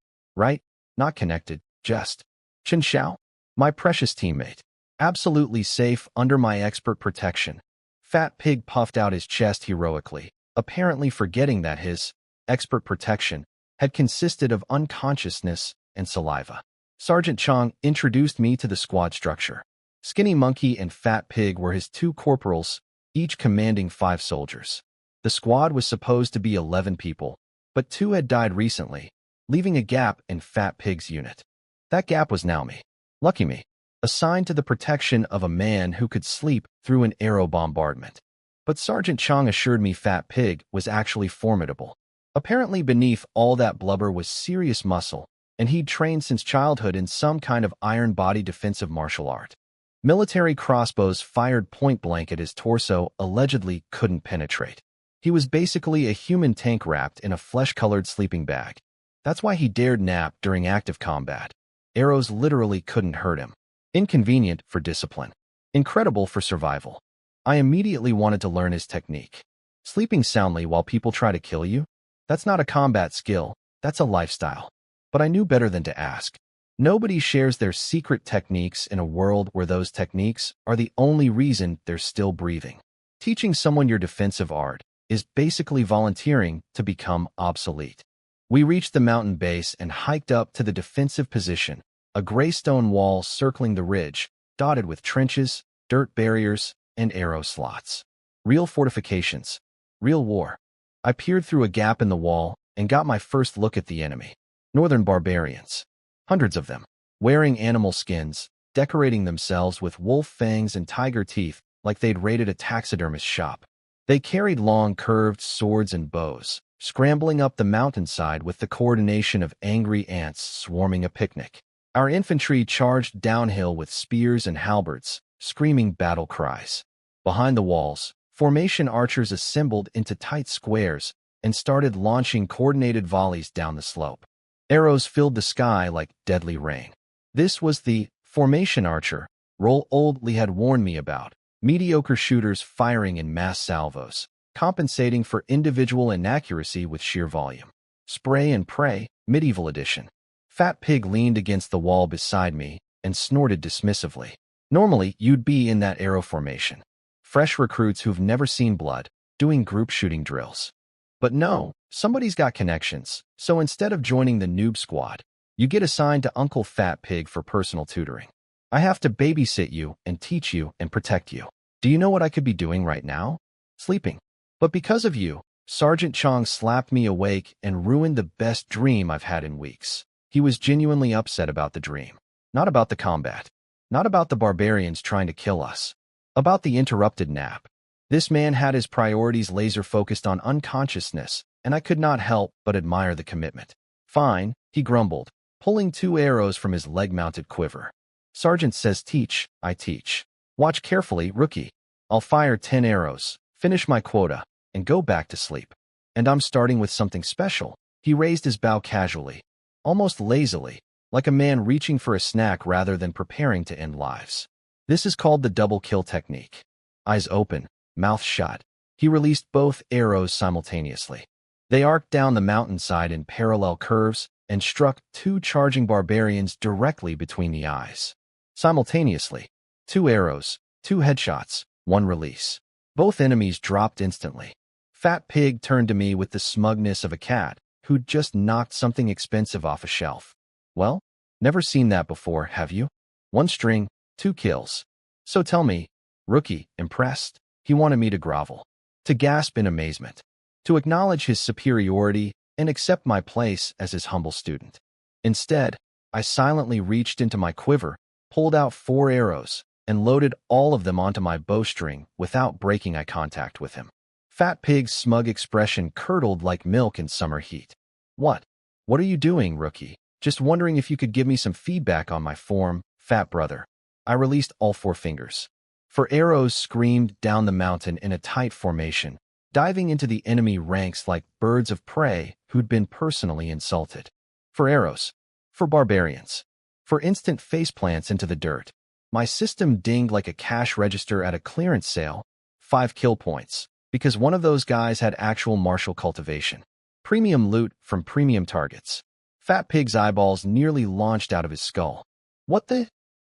Not connected, just. Qin Shao? My precious teammate. Absolutely safe under my expert protection. Fat pig puffed out his chest heroically, apparently forgetting that his expert protection had consisted of unconsciousness and saliva. Sergeant Chong introduced me to the squad structure. Skinny Monkey and Fat Pig were his 2 corporals, each commanding 5 soldiers. The squad was supposed to be 11 people, but 2 had died recently, leaving a gap in Fat Pig's unit. That gap was now me. Lucky me. Assigned to the protection of a man who could sleep through an arrow bombardment. But Sergeant Chong assured me Fat Pig was actually formidable. Apparently beneath all that blubber was serious muscle, and he'd trained since childhood in some kind of iron body defensive martial art. Military crossbows fired point-blank at his torso allegedly couldn't penetrate. He was basically a human tank wrapped in a flesh-colored sleeping bag. That's why he dared nap during active combat. Arrows literally couldn't hurt him. Inconvenient for discipline. Incredible for survival. I immediately wanted to learn his technique. Sleeping soundly while people try to kill you? That's not a combat skill, that's a lifestyle. But I knew better than to ask. Nobody shares their secret techniques in a world where those techniques are the only reason they're still breathing. Teaching someone your defensive art is basically volunteering to become obsolete. We reached the mountain base and hiked up to the defensive position, a gray stone wall circling the ridge, dotted with trenches, dirt barriers, and arrow slots. Real fortifications. Real war. I peered through a gap in the wall and got my first look at the enemy. Northern barbarians. Hundreds of them, wearing animal skins, decorating themselves with wolf fangs and tiger teeth like they'd raided a taxidermist shop. They carried long, curved swords and bows, scrambling up the mountainside with the coordination of angry ants swarming a picnic. Our infantry charged downhill with spears and halberds, screaming battle cries. Behind the walls, formation archers assembled into tight squares and started launching coordinated volleys down the slope. Arrows filled the sky like deadly rain. This was the formation archer role old Lee had warned me about. Mediocre shooters firing in mass salvos, compensating for individual inaccuracy with sheer volume. Spray and pray, medieval edition. Fat Pig leaned against the wall beside me and snorted dismissively. Normally, you'd be in that arrow formation. Fresh recruits who've never seen blood, doing group shooting drills. But no, somebody's got connections, so instead of joining the noob squad, you get assigned to Uncle Fat Pig for personal tutoring. I have to babysit you and teach you and protect you. Do you know what I could be doing right now? Sleeping. But because of you, Sergeant Chong slapped me awake and ruined the best dream I've had in weeks. He was genuinely upset about the dream. Not about the combat. Not about the barbarians trying to kill us. About the interrupted nap. This man had his priorities laser-focused on unconsciousness, and I could not help but admire the commitment. Fine, he grumbled, pulling 2 arrows from his leg-mounted quiver. Sergeant says teach, I teach. Watch carefully, rookie. I'll fire 10 arrows, finish my quota, and go back to sleep. And I'm starting with something special. He raised his bow casually, almost lazily, like a man reaching for a snack rather than preparing to end lives. This is called the double kill technique. Eyes open, mouth shut. He released both arrows simultaneously. They arced down the mountainside in parallel curves and struck 2 charging barbarians directly between the eyes. Simultaneously, 2 arrows, 2 headshots, 1 release. Both enemies dropped instantly. Fat Pig turned to me with the smugness of a cat who'd just knocked something expensive off a shelf. Well, never seen that before, have you? 1 string, 2 kills. So tell me, rookie, impressed? He wanted me to grovel, to gasp in amazement, to acknowledge his superiority and accept my place as his humble student. Instead, I silently reached into my quiver, pulled out 4 arrows, and loaded all of them onto my bowstring without breaking eye contact with him. Fat Pig's smug expression curdled like milk in summer heat. What? What are you doing, rookie? Just wondering if you could give me some feedback on my form, fat brother. I released all 4 fingers. For arrows screamed down the mountain in a tight formation, diving into the enemy ranks like birds of prey who'd been personally insulted. For arrows. For barbarians. For instant faceplants into the dirt. My system dinged like a cash register at a clearance sale. 5 kill points. Because one of those guys had actual martial cultivation. Premium loot from premium targets. Fat Pig's eyeballs nearly launched out of his skull. What the?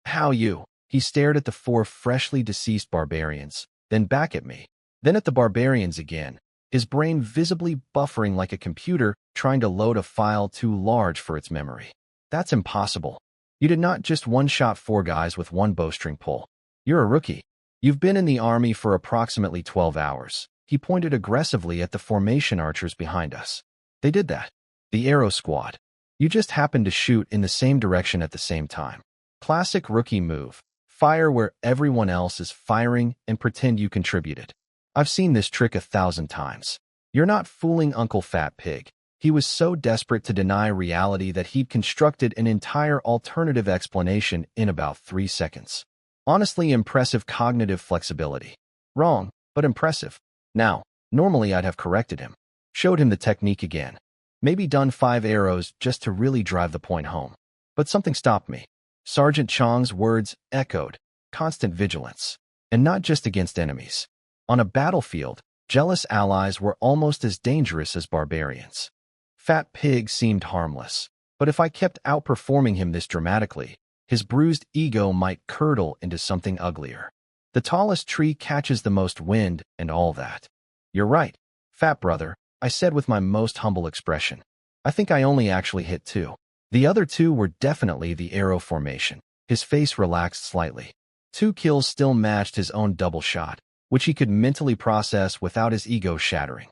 How you? He stared at the 4 freshly deceased barbarians, then back at me, then at the barbarians again, his brain visibly buffering like a computer trying to load a file too large for its memory. That's impossible. You did not just one-shot 4 guys with 1 bowstring pull. You're a rookie. You've been in the army for approximately 12 hours. He pointed aggressively at the formation archers behind us. They did that. The arrow squad. You just happened to shoot in the same direction at the same time. Classic rookie move. Fire where everyone else is firing and pretend you contributed. I've seen this trick 1,000 times. You're not fooling Uncle Fat Pig. He was so desperate to deny reality that he'd constructed an entire alternative explanation in about 3 seconds. Honestly, impressive cognitive flexibility. Wrong, but impressive. Now, normally I'd have corrected him. Showed him the technique again. Maybe done 5 arrows just to really drive the point home. But something stopped me. Sergeant Chong's words echoed, constant vigilance, and not just against enemies. On a battlefield, jealous allies were almost as dangerous as barbarians. Fat Pig seemed harmless, but if I kept outperforming him this dramatically, his bruised ego might curdle into something uglier. The tallest tree catches the most wind and all that. You're right, fat brother, I said with my most humble expression. I think I only actually hit 2. The other 2 were definitely the arrow formation. His face relaxed slightly. 2 kills still matched his own double shot, which he could mentally process without his ego shattering.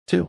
2.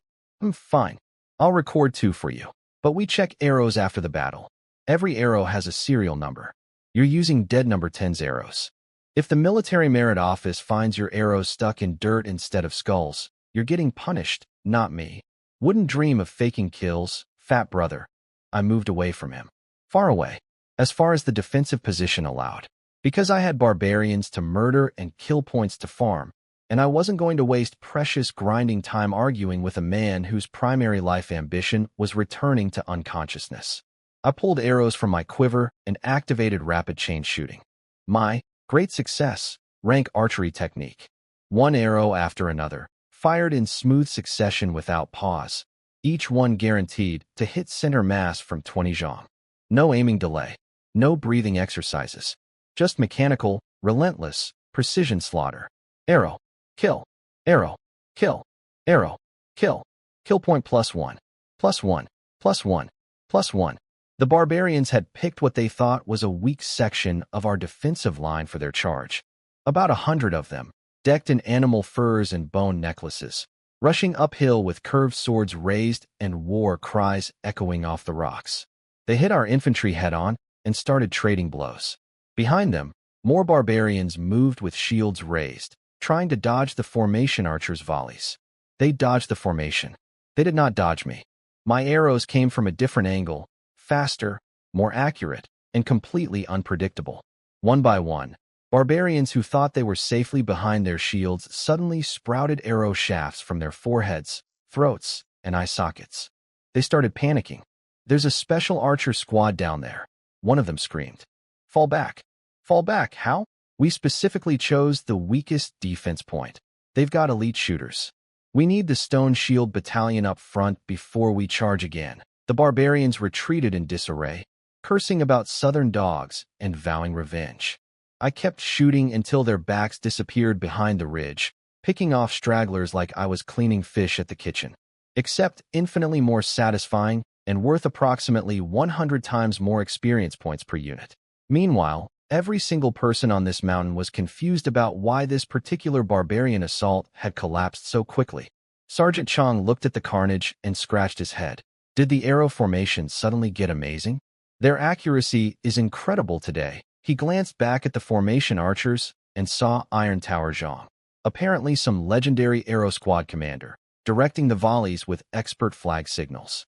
Fine. I'll record 2 for you. But we check arrows after the battle. Every arrow has a serial number. You're using dead number 10's arrows. If the military merit office finds your arrows stuck in dirt instead of skulls, you're getting punished, not me. Wouldn't dream of faking kills, fat brother. I moved away from him. Far away, as far as the defensive position allowed. Because I had barbarians to murder and kill points to farm, and I wasn't going to waste precious grinding time arguing with a man whose primary life ambition was returning to unconsciousness. I pulled arrows from my quiver and activated rapid chain shooting. My great success, rank archery technique. 1 arrow after another, fired in smooth succession without pause. Each one guaranteed to hit center mass from 20 jam. No aiming delay. No breathing exercises. Just mechanical, relentless, precision slaughter. Arrow. Kill. Arrow. Kill. Arrow. Kill. Kill point +1. +1. +1. +1. The barbarians had picked what they thought was a weak section of our defensive line for their charge. About 100 of them, decked in animal furs and bone necklaces, rushing uphill with curved swords raised and war cries echoing off the rocks. They hit our infantry head-on and started trading blows. Behind them, more barbarians moved with shields raised, trying to dodge the formation archers' volleys. They dodged the formation. They did not dodge me. My arrows came from a different angle, faster, more accurate, and completely unpredictable. One by one, barbarians who thought they were safely behind their shields suddenly sprouted arrow shafts from their foreheads, throats, and eye sockets. They started panicking. There's a special archer squad down there. One of them screamed. Fall back. Fall back, how? We specifically chose the weakest defense point. They've got elite shooters. We need the Stone Shield Battalion up front before we charge again. The barbarians retreated in disarray, cursing about southern dogs and vowing revenge. I kept shooting until their backs disappeared behind the ridge, picking off stragglers like I was cleaning fish at the kitchen. Except infinitely more satisfying and worth approximately 100 times more experience points per unit. Meanwhile, every single person on this mountain was confused about why this particular barbarian assault had collapsed so quickly. Sergeant Chong looked at the carnage and scratched his head. Did the arrow formation suddenly get amazing? Their accuracy is incredible today. He glanced back at the formation archers and saw Iron Tower Zhang, apparently some legendary arrow squad commander, directing the volleys with expert flag signals.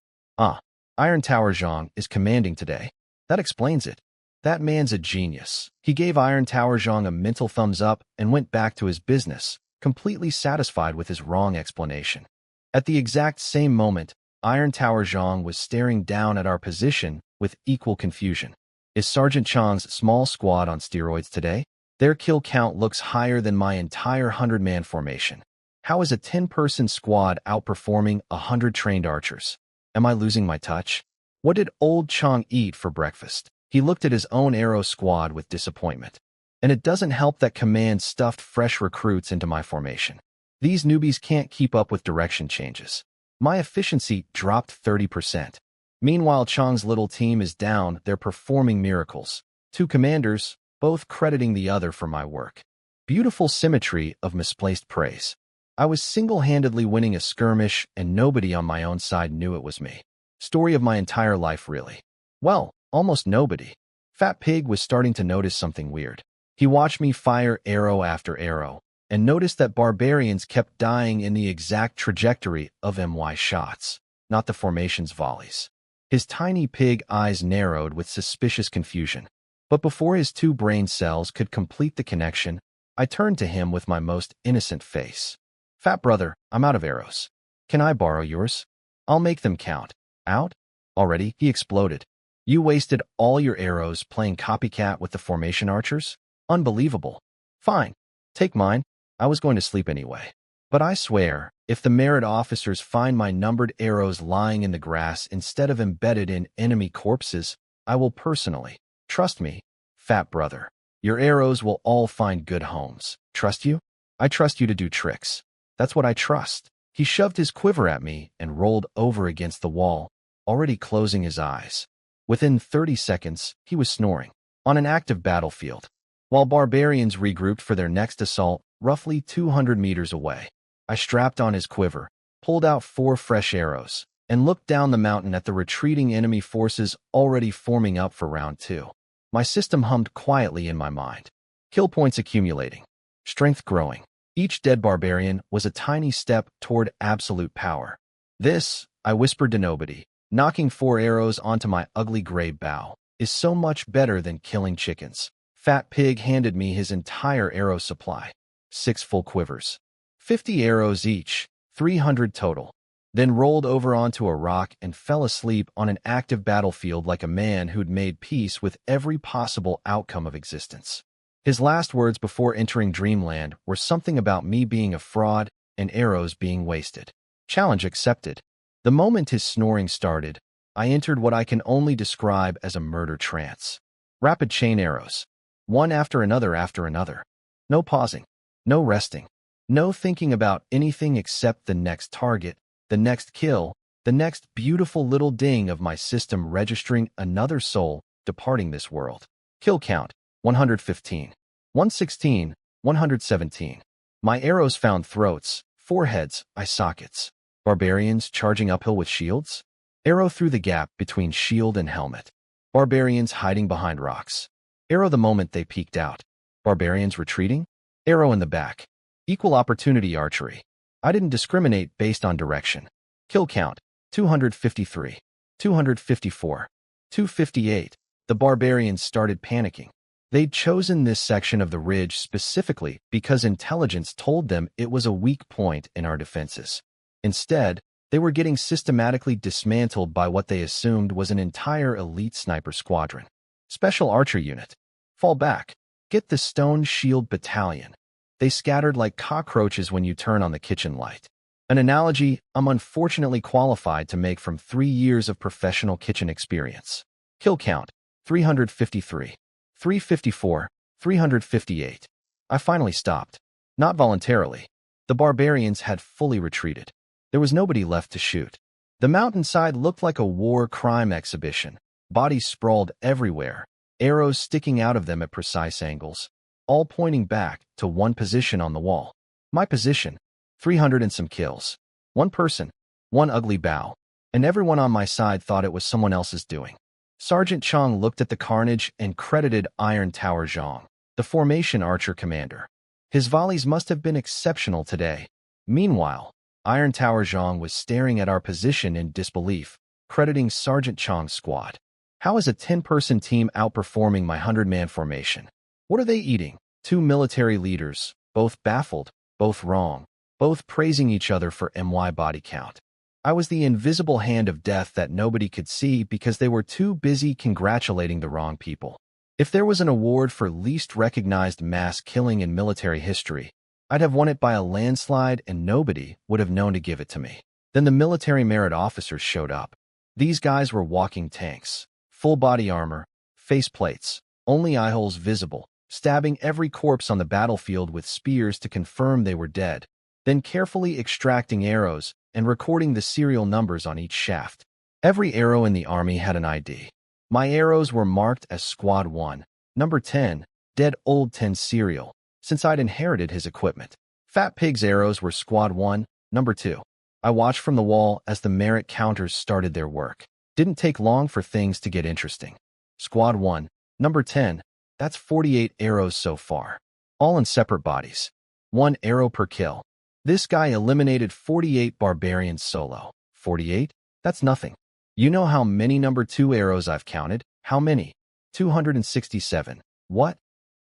Iron Tower Zhang is commanding today. That explains it. That man's a genius. He gave Iron Tower Zhang a mental thumbs up and went back to his business, completely satisfied with his wrong explanation. At the exact same moment, Iron Tower Zhang was staring down at our position with equal confusion. Is Sergeant Chang's small squad on steroids today? Their kill count looks higher than my entire 100-man formation. How is a 10-person squad outperforming 100 trained archers? Am I losing my touch? What did old Chang eat for breakfast? He looked at his own arrow squad with disappointment. And it doesn't help that command stuffed fresh recruits into my formation. These newbies can't keep up with direction changes. My efficiency dropped 30%. Meanwhile, Chang's little team is down, they're performing miracles. Two commanders, both crediting the other for my work. Beautiful symmetry of misplaced praise. I was single-handedly winning a skirmish and nobody on my own side knew it was me. Story of my entire life, really. Well, almost nobody. Fat Pig was starting to notice something weird. He watched me fire arrow after arrow and noticed that barbarians kept dying in the exact trajectory of my shots, not the formation's volleys. His tiny pig eyes narrowed with suspicious confusion. But before his two brain cells could complete the connection, I turned to him with my most innocent face. Fat brother, I'm out of arrows. Can I borrow yours? I'll make them count. Out? Already? He exploded. You wasted all your arrows playing copycat with the formation archers? Unbelievable. Fine. Take mine. I was going to sleep anyway. But I swear, if the merit officers find my numbered arrows lying in the grass instead of embedded in enemy corpses, I will personally. Trust me, fat brother. Your arrows will all find good homes. Trust you? I trust you to do tricks. That's what I trust. He shoved his quiver at me and rolled over against the wall, already closing his eyes. Within 30 seconds, he was snoring. On an active battlefield, while barbarians regrouped for their next assault roughly 200 meters away. I strapped on his quiver, pulled out 4 fresh arrows, and looked down the mountain at the retreating enemy forces already forming up for round 2. My system hummed quietly in my mind. Kill points accumulating. Strength growing. Each dead barbarian was a tiny step toward absolute power. This, I whispered to nobody, knocking 4 arrows onto my ugly gray bow, is so much better than killing chickens. Fat Pig handed me his entire arrow supply. 6 full quivers. 50 arrows each, 300 total. Then rolled over onto a rock and fell asleep on an active battlefield like a man who'd made peace with every possible outcome of existence. His last words before entering dreamland were something about me being a fraud and arrows being wasted. Challenge accepted. The moment his snoring started, I entered what I can only describe as a murder trance. Rapid chain arrows. One after another. No pausing. No resting. No thinking about anything except the next target, the next kill, the next beautiful little ding of my system registering another soul departing this world. Kill count, 115. 116, 117. My arrows found throats, foreheads, eye sockets. Barbarians charging uphill with shields? Arrow through the gap between shield and helmet. Barbarians hiding behind rocks. Arrow the moment they peeked out. Barbarians retreating? Arrow in the back. Equal opportunity archery. I didn't discriminate based on direction. Kill count, 253, 254, 258. The barbarians started panicking. They'd chosen this section of the ridge specifically because intelligence told them it was a weak point in our defenses. Instead, they were getting systematically dismantled by what they assumed was an entire elite sniper squadron. Special archer unit. Fall back. Get the Stone Shield Battalion. They scattered like cockroaches when you turn on the kitchen light. An analogy I'm unfortunately qualified to make from 3 years of professional kitchen experience. Kill count, 353, 354, 358. I finally stopped. Not voluntarily. The barbarians had fully retreated. There was nobody left to shoot. The mountainside looked like a war crime exhibition. Bodies sprawled everywhere, arrows sticking out of them at precise angles, all pointing back to one position on the wall. My position, 300 and some kills. One person, one ugly bow, and everyone on my side thought it was someone else's doing. Sergeant Chang looked at the carnage and credited Iron Tower Zhang, the formation archer commander. His volleys must have been exceptional today. Meanwhile, Iron Tower Zhang was staring at our position in disbelief, crediting Sergeant Chong's squad. How is a 10-person team outperforming my 100-man formation? What are they eating? Two military leaders, both baffled, both wrong, both praising each other for MY body count. I was the invisible hand of death that nobody could see because they were too busy congratulating the wrong people. If there was an award for least recognized mass killing in military history, I'd have won it by a landslide and nobody would have known to give it to me. Then the military merit officers showed up. These guys were walking tanks, full body armor, face plates, only eye holes visible, stabbing every corpse on the battlefield with spears to confirm they were dead, then carefully extracting arrows and recording the serial numbers on each shaft. Every arrow in the army had an ID. My arrows were marked as Squad 1, number 10, dead old 10 serial, since I'd inherited his equipment. Fat Pig's arrows were Squad 1, number 2. I watched from the wall as the merit counters started their work. Didn't take long for things to get interesting. Squad 1, number 10, that's 48 arrows so far, all in separate bodies. 1 arrow per kill. This guy eliminated 48 barbarians solo. 48? That's nothing. You know how many number 2 arrows I've counted? How many? 267. What?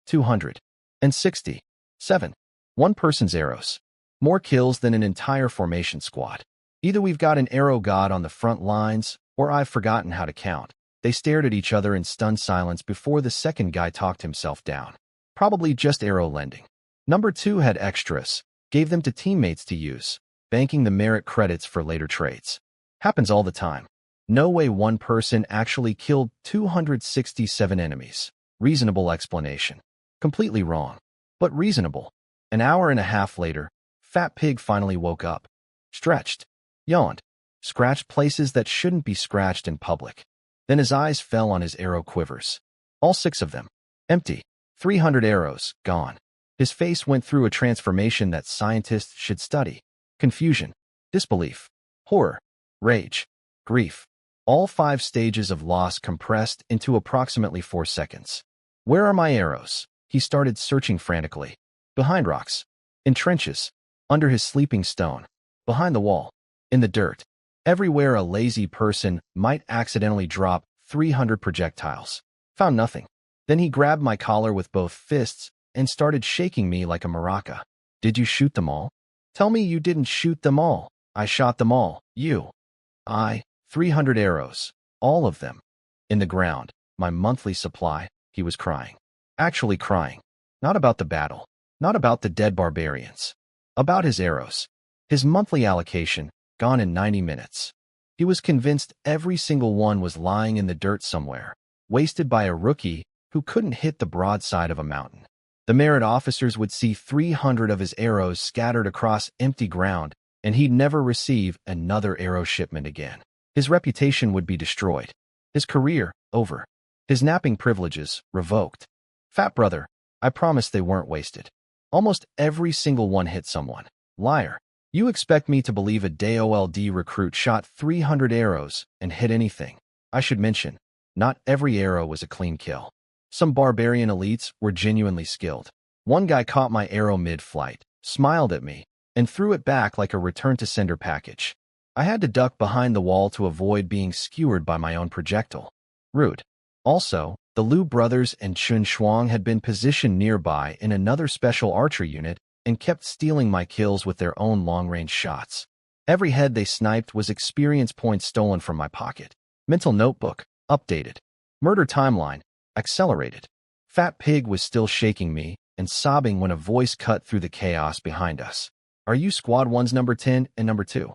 267. One person's arrows. More kills than an entire formation squad. Either we've got an arrow god on the front lines, or I've forgotten how to count. They stared at each other in stunned silence before the second guy talked himself down. Probably just arrow lending. Number 2 had extras, gave them to teammates to use, banking the merit credits for later trades. Happens all the time. No way one person actually killed 267 enemies. Reasonable explanation. Completely wrong, but reasonable. An hour and a half later, Fat Pig finally woke up. Stretched. Yawned. Scratched places that shouldn't be scratched in public. Then his eyes fell on his arrow quivers. All 6 of them. Empty. 300 arrows, gone. His face went through a transformation that scientists should study. Confusion. Disbelief. Horror. Rage. Grief. All 5 stages of loss compressed into approximately 4 seconds. Where are my arrows? He started searching frantically. Behind rocks. In trenches. Under his sleeping stone. Behind the wall. In the dirt. Everywhere a lazy person might accidentally drop 300 projectiles. Found nothing. Then he grabbed my collar with both fists and started shaking me like a maraca. Did you shoot them all? Tell me you didn't shoot them all. I shot them all. You. 300 arrows. All of them. In the ground. My monthly supply. He was crying. Actually crying. Not about the battle. Not about the dead barbarians. About his arrows. His monthly allocation, gone in 90 minutes. He was convinced every single one was lying in the dirt somewhere, wasted by a rookie who couldn't hit the broadside of a mountain. The merit officers would see 300 of his arrows scattered across empty ground, and he'd never receive another arrow shipment again. His reputation would be destroyed. His career, over. His napping privileges, revoked. Fat brother, I promised they weren't wasted. Almost every single one hit someone. Liar. You expect me to believe a DOLD recruit shot 300 arrows and hit anything? I should mention, not every arrow was a clean kill. Some barbarian elites were genuinely skilled. One guy caught my arrow mid-flight, smiled at me, and threw it back like a return-to-sender package. I had to duck behind the wall to avoid being skewered by my own projectile. Rude. Also, the Liu brothers and Chun Shuang had been positioned nearby in another special archer unit and kept stealing my kills with their own long-range shots. Every head they sniped was experience points stolen from my pocket. Mental notebook, updated. Murder timeline, accelerated. Fat Pig was still shaking me and sobbing when a voice cut through the chaos behind us. Are you Squad 1's number 10 and number 2?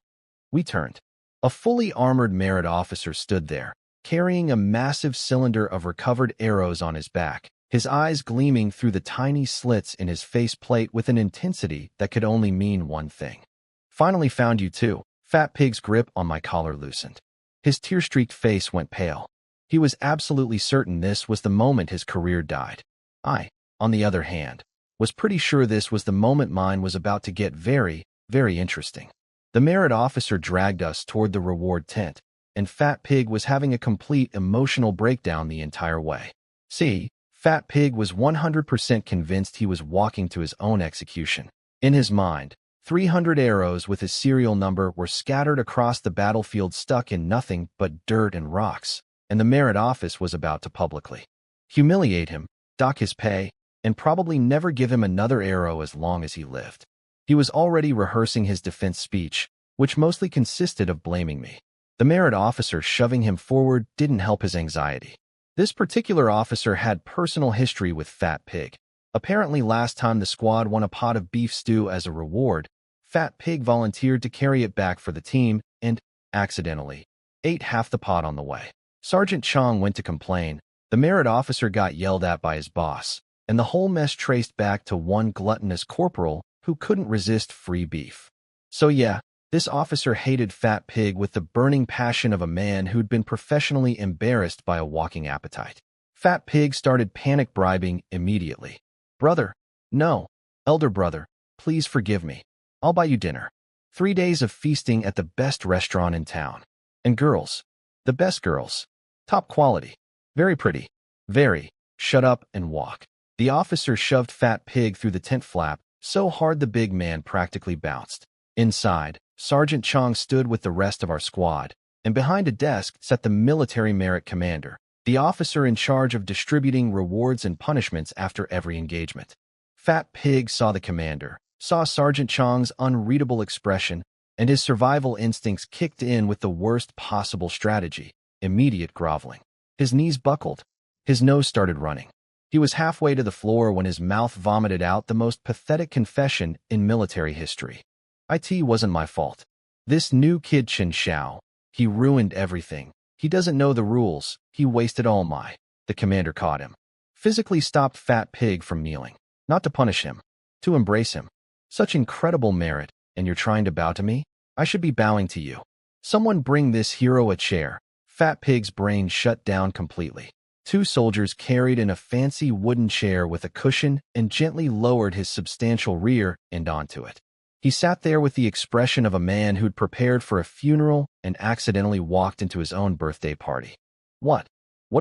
We turned. A fully armored merit officer stood there, carrying a massive cylinder of recovered arrows on his back, his eyes gleaming through the tiny slits in his faceplate with an intensity that could only mean one thing. Finally found you too. Fat Pig's grip on my collar loosened. His tear-streaked face went pale. He was absolutely certain this was the moment his career died. I, on the other hand, was pretty sure this was the moment mine was about to get very, very interesting. The merit officer dragged us toward the reward tent, and Fat Pig was having a complete emotional breakdown the entire way. See, Fat Pig was 100% convinced he was walking to his own execution. In his mind, 300 arrows with his serial number were scattered across the battlefield, stuck in nothing but dirt and rocks, and the merit office was about to publicly humiliate him, dock his pay, and probably never give him another arrow as long as he lived. He was already rehearsing his defense speech, which mostly consisted of blaming me. The merit officer shoving him forward didn't help his anxiety. This particular officer had personal history with Fat Pig. Apparently last time the squad won a pot of beef stew as a reward, Fat Pig volunteered to carry it back for the team and, accidentally, ate half the pot on the way. Sergeant Chong went to complain. The merit officer got yelled at by his boss, and the whole mess traced back to one gluttonous corporal who couldn't resist free beef. So yeah, this officer hated Fat Pig with the burning passion of a man who'd been professionally embarrassed by a walking appetite. Fat Pig started panic bribing immediately. "Brother, no. Elder brother, please forgive me. I'll buy you dinner. 3 days of feasting at the best restaurant in town. And girls. The best girls. Top quality. Very pretty. Very. Shut up and walk." The officer shoved Fat Pig through the tent flap so hard the big man practically bounced. Inside, Sergeant Chong stood with the rest of our squad, and behind a desk sat the military merit commander, the officer in charge of distributing rewards and punishments after every engagement. Fat Pig saw the commander, saw Sergeant Chong's unreadable expression, and his survival instincts kicked in with the worst possible strategy: immediate groveling. His knees buckled. His nose started running. He was halfway to the floor when his mouth vomited out the most pathetic confession in military history. "It wasn't my fault. This new kid Chen Xiao, he ruined everything. He doesn't know the rules. He wasted all my..." The commander caught him. Physically stopped Fat Pig from kneeling. Not to punish him. To embrace him. "Such incredible merit, and you're trying to bow to me? I should be bowing to you. Someone bring this hero a chair." Fat Pig's brain shut down completely. 2 soldiers carried in a fancy wooden chair with a cushion and gently lowered his substantial rear end onto it. He sat there with the expression of a man who'd prepared for a funeral and accidentally walked into his own birthday party. What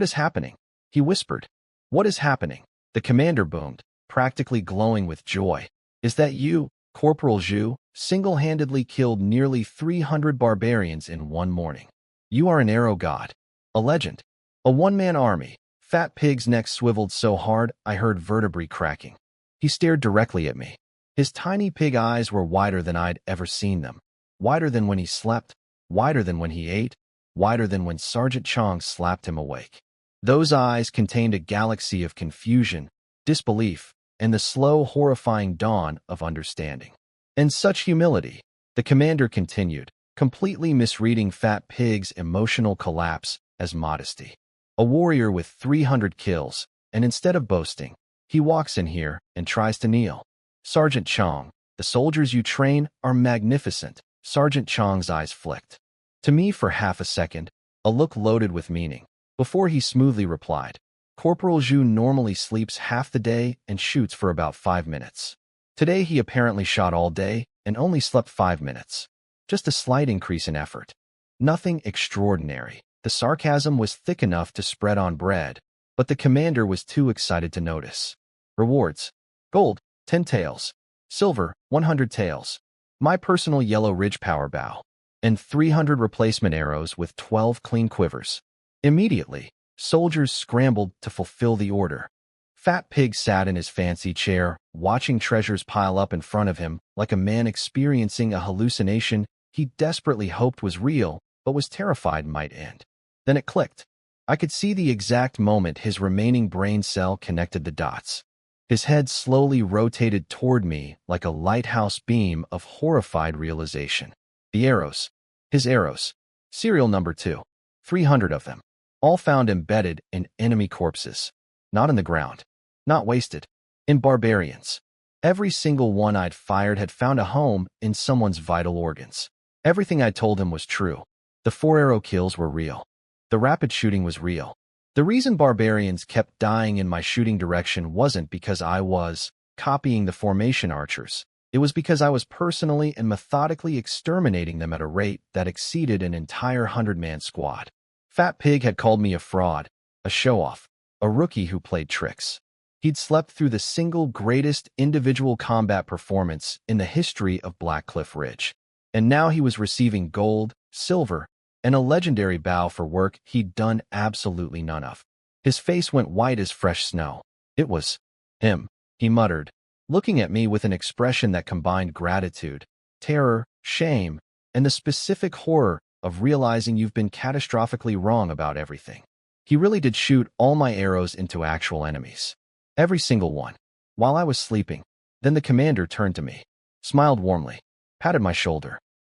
is happening?" he whispered. "What is happening?" The commander boomed, practically glowing with joy. "Is that you, Corporal Zhu, single-handedly killed nearly 300 barbarians in one morning? You are an arrow god. A legend. A one-man army." Fat Pig's neck swiveled so hard I heard vertebrae cracking. He stared directly at me. His tiny pig eyes were wider than I'd ever seen them. Wider than when he slept, wider than when he ate, wider than when Sergeant Chong slapped him awake. Those eyes contained a galaxy of confusion, disbelief, and the slow, horrifying dawn of understanding. "And such humility," the commander continued, completely misreading Fat Pig's emotional collapse as modesty. "A warrior with 300 kills, and instead of boasting, he walks in here and tries to kneel. Sergeant Chong, the soldiers you train are magnificent." Sergeant Chong's eyes flicked. To me for half a second, a look loaded with meaning, before he smoothly replied, "Corporal Zhu normally sleeps half the day and shoots for about 5 minutes. Today he apparently shot all day and only slept 5 minutes. Just a slight increase in effort. Nothing extraordinary." The sarcasm was thick enough to spread on bread, but the commander was too excited to notice. "Rewards. Gold, 10 taels. Silver, 100 taels. My personal yellow ridge power bow. And 300 replacement arrows with 12 clean quivers." Immediately, soldiers scrambled to fulfill the order. Fat Pig sat in his fancy chair, watching treasures pile up in front of him like a man experiencing a hallucination he desperately hoped was real, but was terrified might end. Then it clicked. I could see the exact moment his remaining brain cell connected the dots. His head slowly rotated toward me like a lighthouse beam of horrified realization. The arrows. His arrows. Serial number 2. 300 of them. All found embedded in enemy corpses. Not in the ground. Not wasted. In barbarians. Every single one I'd fired had found a home in someone's vital organs. Everything I told him was true. The 4-arrow kills were real. The rapid shooting was real. The reason barbarians kept dying in my shooting direction wasn't because I was copying the formation archers. It was because I was personally and methodically exterminating them at a rate that exceeded an entire 100-man squad. Fat Pig had called me a fraud, a show-off, a rookie who played tricks. He'd slept through the single greatest individual combat performance in the history of Black Cliff Ridge. And now he was receiving gold, silver, and a legendary bow for work he'd done absolutely none of. His face went white as fresh snow. It was him, he muttered, looking at me with an expression that combined gratitude, terror, shame, and the specific horror of realizing you've been catastrophically wrong about everything. He really did shoot all my arrows into actual enemies. Every single one. While I was sleeping, then the commander turned to me, smiled warmly, patted my shoulder.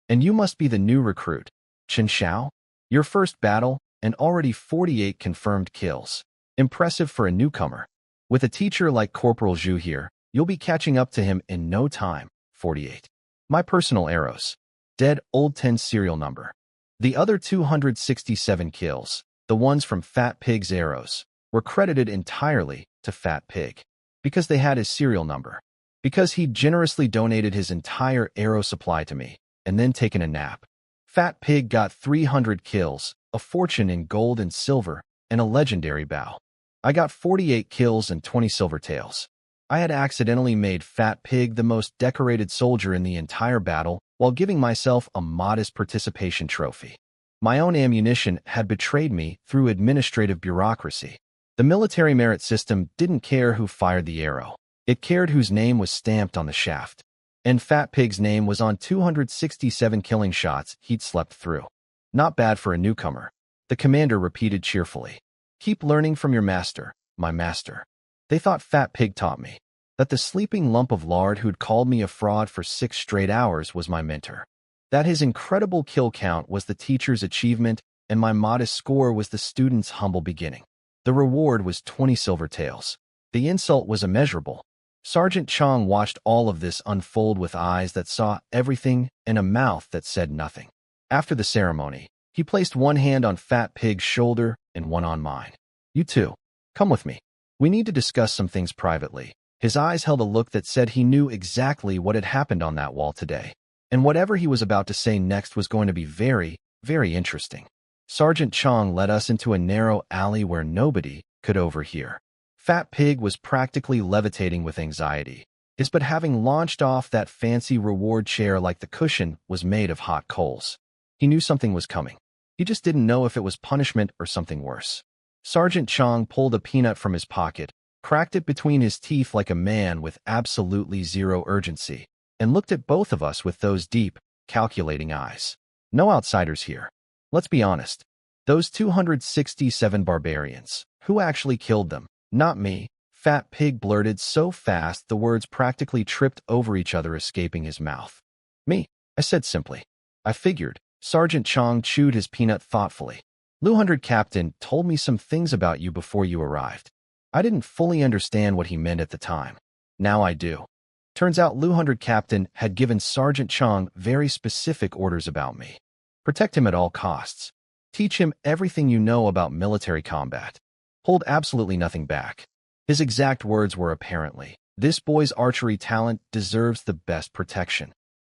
And you must be the new recruit, Chen Xiao? Your first battle, and already 48 confirmed kills. Impressive for a newcomer. With a teacher like Corporal Zhu here, you'll be catching up to him in no time. 48. My personal arrows. Dead Old 10 serial number. The other 267 kills, the ones from Fat Pig's arrows, were credited entirely to Fat Pig. Because they had his serial number. Because he'd generously donated his entire arrow supply to me, and then taken a nap. Fat Pig got 300 kills, a fortune in gold and silver, and a legendary bow. I got 48 kills and 20 silver tails. I had accidentally made Fat Pig the most decorated soldier in the entire battle while giving myself a modest participation trophy. My own ammunition had betrayed me through administrative bureaucracy. The military merit system didn't care who fired the arrow. It cared whose name was stamped on the shaft. And Fat Pig's name was on 267 killing shots he'd slept through. Not bad for a newcomer. The commander repeated cheerfully. Keep learning from your master, my master. They thought Fat Pig taught me. That the sleeping lump of lard who'd called me a fraud for 6 straight hours was my mentor. That his incredible kill count was the teacher's achievement, and my modest score was the student's humble beginning. The reward was 20 silver taels. The insult was immeasurable. Sergeant Chong watched all of this unfold with eyes that saw everything and a mouth that said nothing. After the ceremony, he placed one hand on Fat Pig's shoulder and one on mine. You two, come with me. We need to discuss some things privately. His eyes held a look that said he knew exactly what had happened on that wall today. And whatever he was about to say next was going to be very, very interesting. Sergeant Chong led us into a narrow alley where nobody could overhear. Fat Pig was practically levitating with anxiety. But having launched off that fancy reward chair like the cushion was made of hot coals. He knew something was coming. He just didn't know if it was punishment or something worse. Sergeant Chong pulled a peanut from his pocket, cracked it between his teeth like a man with absolutely zero urgency, and looked at both of us with those deep, calculating eyes. No outsiders here. Let's be honest. Those 267 barbarians. Who actually killed them? Not me. Fat Pig blurted so fast the words practically tripped over each other, escaping his mouth. Me, I said simply. I figured. Sergeant Chong chewed his peanut thoughtfully. Lu-100 Captain told me some things about you before you arrived. I didn't fully understand what he meant at the time. Now I do. Turns out Lu-100 Captain had given Sergeant Chong very specific orders about me. Protect him at all costs. Teach him everything you know about military combat. Hold absolutely nothing back. His exact words were apparently, this boy's archery talent deserves the best protection.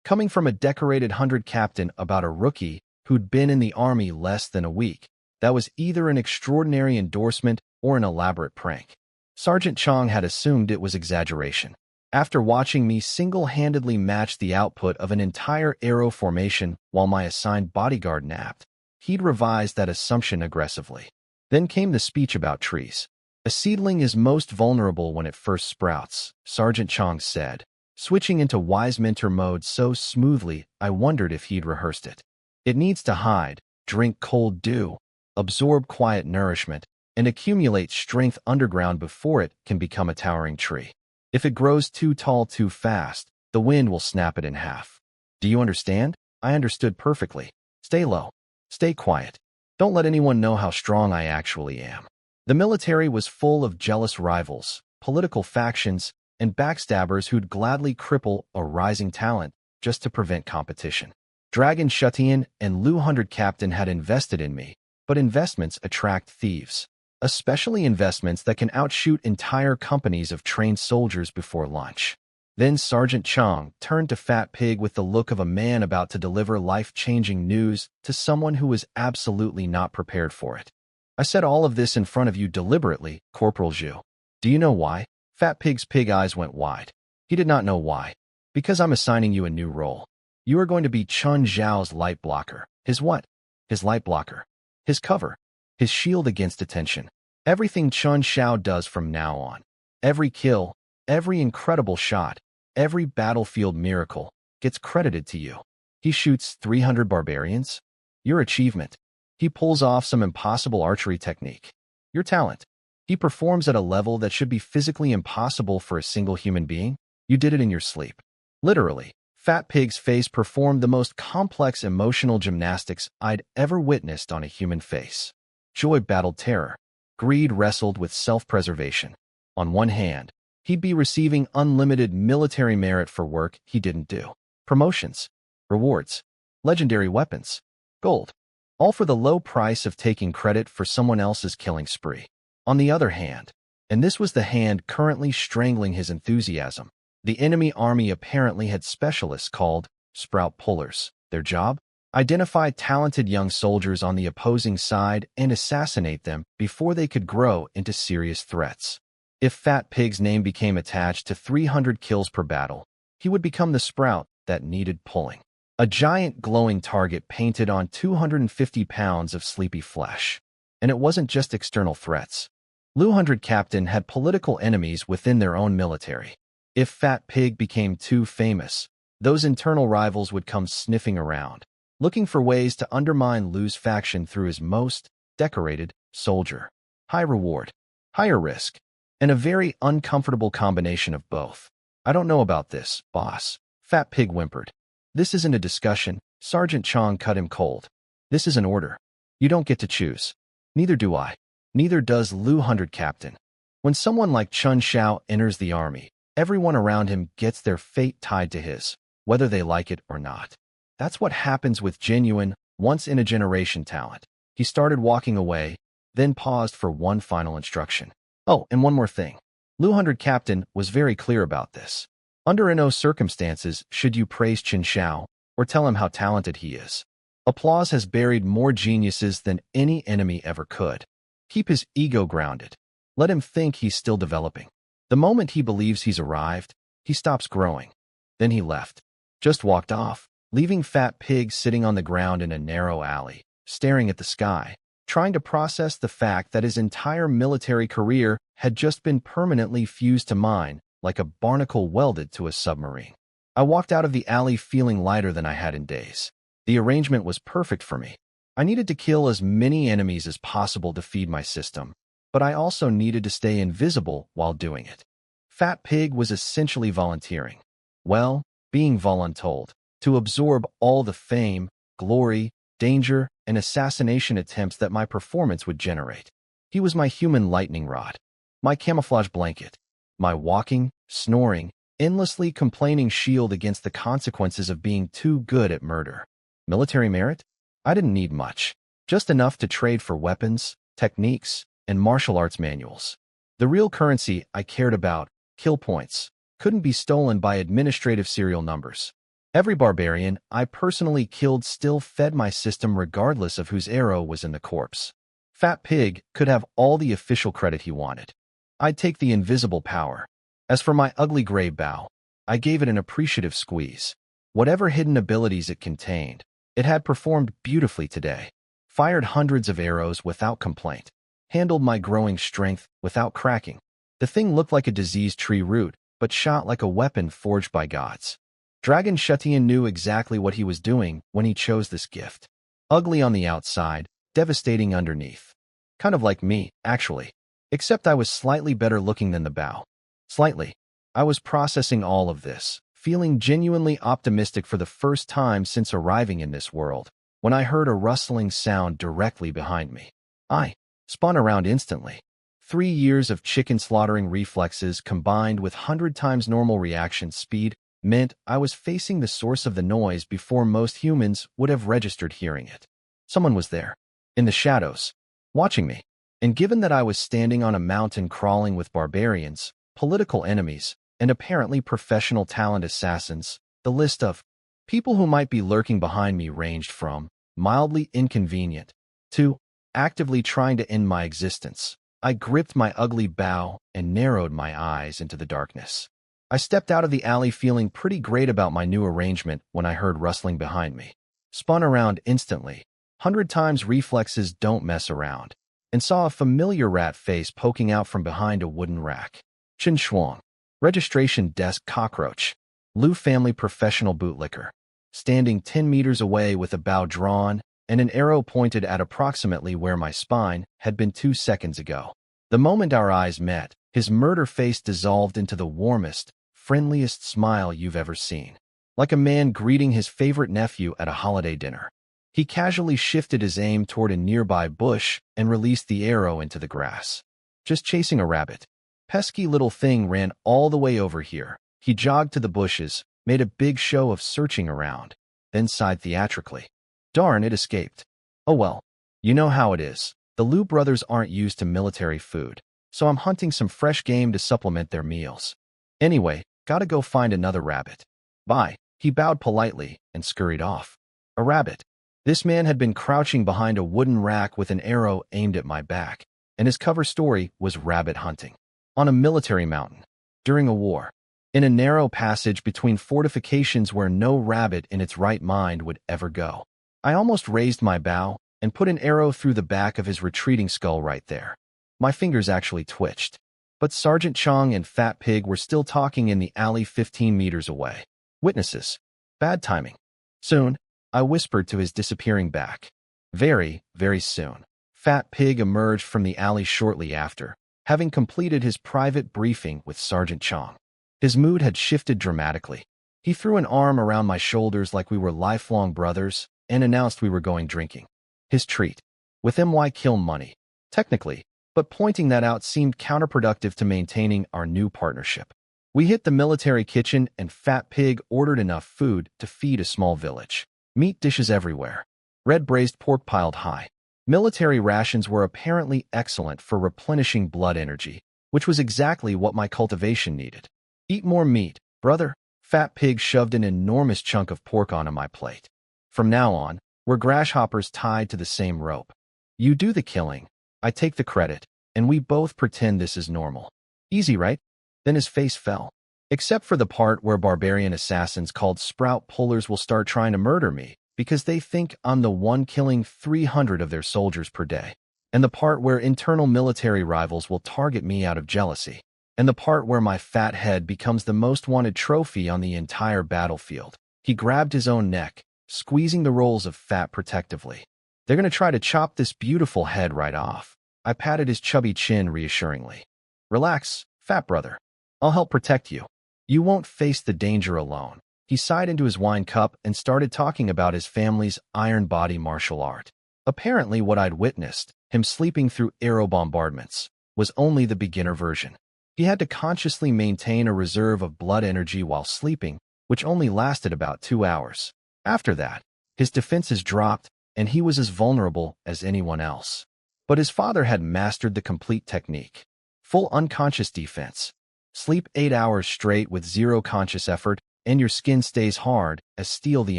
Coming from a decorated 100 captain about a rookie who'd been in the army less than a week, that was either an extraordinary endorsement or an elaborate prank. Sergeant Chong had assumed it was exaggeration. After watching me single-handedly match the output of an entire arrow formation while my assigned bodyguard napped, he'd revised that assumption aggressively. Then came the speech about trees. A seedling is most vulnerable when it first sprouts, Sergeant Chong said, switching into wise mentor mode so smoothly I wondered if he'd rehearsed it. It needs to hide, drink cold dew, absorb quiet nourishment, and accumulate strength underground before it can become a towering tree. If it grows too tall too fast, the wind will snap it in half. Do you understand? I understood perfectly. Stay low. Stay quiet. Don't let anyone know how strong I actually am. The military was full of jealous rivals, political factions, and backstabbers who'd gladly cripple a rising talent just to prevent competition. Dragon Shutian and Lu-100 Captain had invested in me, but investments attract thieves, especially investments that can outshoot entire companies of trained soldiers before launch. Then Sergeant Chong turned to Fat Pig with the look of a man about to deliver life-changing news to someone who was absolutely not prepared for it. I said all of this in front of you deliberately, Corporal Zhu. Do you know why? Fat Pig's pig eyes went wide. He did not know why. Because I'm assigning you a new role. You are going to be Chun Zhao's light blocker. His what? His light blocker. His cover. His shield against attention. Everything Chun Zhao does from now on. Every kill, every incredible shot, every battlefield miracle gets credited to you. He shoots 300 barbarians. Your achievement. He pulls off some impossible archery technique. Your talent. He performs at a level that should be physically impossible for a single human being. You did it in your sleep. Literally, Fat Pig's face performed the most complex emotional gymnastics I'd ever witnessed on a human face. Joy battled terror. Greed wrestled with self-preservation. On one hand, he'd be receiving unlimited military merit for work he didn't do. Promotions, rewards, legendary weapons, gold. All for the low price of taking credit for someone else's killing spree. On the other hand, and this was the hand currently strangling his enthusiasm, the enemy army apparently had specialists called sprout pullers. Their job? Identify talented young soldiers on the opposing side and assassinate them before they could grow into serious threats. If Fat Pig's name became attached to 300 kills per battle, he would become the sprout that needed pulling. A giant glowing target painted on 250 pounds of sleepy flesh. And it wasn't just external threats. Lu 100 Captain had political enemies within their own military. If Fat Pig became too famous, those internal rivals would come sniffing around, looking for ways to undermine Lu's faction through his most decorated soldier. High reward, higher risk, and a very uncomfortable combination of both. I don't know about this, boss. Fat Pig whimpered. This isn't a discussion. Sergeant Chong cut him cold. This is an order. You don't get to choose. Neither do I. Neither does Lu 100 Captain. When someone like Chun Zhao enters the army, everyone around him gets their fate tied to his, whether they like it or not. That's what happens with genuine, once-in-a-generation talent. He started walking away, then paused for one final instruction. Oh, and one more thing. Lu 100 Captain was very clear about this. Under no circumstances should you praise Chun Zhao or tell him how talented he is. Applause has buried more geniuses than any enemy ever could. Keep his ego grounded. Let him think he's still developing. The moment he believes he's arrived, he stops growing. Then he left. Just walked off, leaving Fat Pig sitting on the ground in a narrow alley, staring at the sky, trying to process the fact that his entire military career had just been permanently fused to mine, like a barnacle welded to a submarine. I walked out of the alley feeling lighter than I had in days. The arrangement was perfect for me. I needed to kill as many enemies as possible to feed my system, but I also needed to stay invisible while doing it. Fat Pig was essentially volunteering. Well, being voluntold, to absorb all the fame, glory, danger, and assassination attempts that my performance would generate. He was my human lightning rod, my camouflage blanket, my walking, snoring, endlessly complaining shield against the consequences of being too good at murder. Military merit? I didn't need much, just enough to trade for weapons, techniques, and martial arts manuals. The real currency I cared about, kill points, couldn't be stolen by administrative serial numbers. Every barbarian I personally killed still fed my system regardless of whose arrow was in the corpse. Fat Pig could have all the official credit he wanted. I'd take the invisible power. As for my ugly gray bow, I gave it an appreciative squeeze. Whatever hidden abilities it contained, it had performed beautifully today. Fired hundreds of arrows without complaint. Handled my growing strength without cracking. The thing looked like a diseased tree root, but shot like a weapon forged by gods. Dragon Shutian knew exactly what he was doing when he chose this gift. Ugly on the outside, devastating underneath. Kind of like me, actually. Except I was slightly better looking than the bow. Slightly. I was processing all of this, feeling genuinely optimistic for the first time since arriving in this world, when I heard a rustling sound directly behind me. I spun around instantly. 3 years of chicken slaughtering reflexes combined with 100 times normal reaction speed meant I was facing the source of the noise before most humans would have registered hearing it. Someone was there, in the shadows, watching me. And given that I was standing on a mountain crawling with barbarians, political enemies, and apparently professional talent assassins, the list of people who might be lurking behind me ranged from mildly inconvenient to actively trying to end my existence. I gripped my ugly bow and narrowed my eyes into the darkness. I stepped out of the alley feeling pretty great about my new arrangement when I heard rustling behind me. Spun around instantly. 100 times reflexes don't mess around. And saw a familiar rat face poking out from behind a wooden rack. Chin Shuang. Registration desk cockroach. Liu family professional bootlicker. Standing 10 meters away with a bow drawn and an arrow pointed at approximately where my spine had been 2 seconds ago. The moment our eyes met, his murder face dissolved into the warmest, friendliest smile you've ever seen. Like a man greeting his favorite nephew at a holiday dinner. He casually shifted his aim toward a nearby bush and released the arrow into the grass. Just chasing a rabbit. Pesky little thing ran all the way over here. He jogged to the bushes, made a big show of searching around, then sighed theatrically. Darn, it escaped. Oh well, you know how it is. The Liu brothers aren't used to military food, so I'm hunting some fresh game to supplement their meals. Anyway, gotta go find another rabbit. Bye. He bowed politely and scurried off. A rabbit. This man had been crouching behind a wooden rack with an arrow aimed at my back, and his cover story was rabbit hunting. On a military mountain. During a war. In a narrow passage between fortifications where no rabbit in its right mind would ever go. I almost raised my bow and put an arrow through the back of his retreating skull right there. My fingers actually twitched. But Sergeant Chong and Fat Pig were still talking in the alley 15 meters away. Witnesses. Bad timing. Soon, I whispered to his disappearing back. Very, very soon. Fat Pig emerged from the alley shortly after, having completed his private briefing with Sergeant Chong. His mood had shifted dramatically. He threw an arm around my shoulders like we were lifelong brothers and announced we were going drinking. His treat. With MY kill money. Technically, but pointing that out seemed counterproductive to maintaining our new partnership. We hit the military kitchen and Fat Pig ordered enough food to feed a small village. Meat dishes everywhere. Red braised pork piled high. Military rations were apparently excellent for replenishing blood energy, which was exactly what my cultivation needed. Eat more meat, brother. Fat Pig shoved an enormous chunk of pork onto my plate. From now on, we're grasshoppers tied to the same rope. You do the killing, I take the credit, and we both pretend this is normal. Easy, right? Then his face fell. Except for the part where barbarian assassins called sprout pullers will start trying to murder me because they think I'm the one killing 300 of their soldiers per day. And the part where internal military rivals will target me out of jealousy. And the part where my fat head becomes the most wanted trophy on the entire battlefield. He grabbed his own neck, squeezing the rolls of fat protectively. They're going to try to chop this beautiful head right off. I patted his chubby chin reassuringly. Relax, fat brother. I'll help protect you. You won't face the danger alone. He sighed into his wine cup and started talking about his family's iron body martial art. Apparently what I'd witnessed, him sleeping through arrow bombardments, was only the beginner version. He had to consciously maintain a reserve of blood energy while sleeping, which only lasted about 2 hours. After that, his defenses dropped, and he was as vulnerable as anyone else. But his father had mastered the complete technique. Full unconscious defense. Sleep 8 hours straight with zero conscious effort, and your skin stays hard as steel the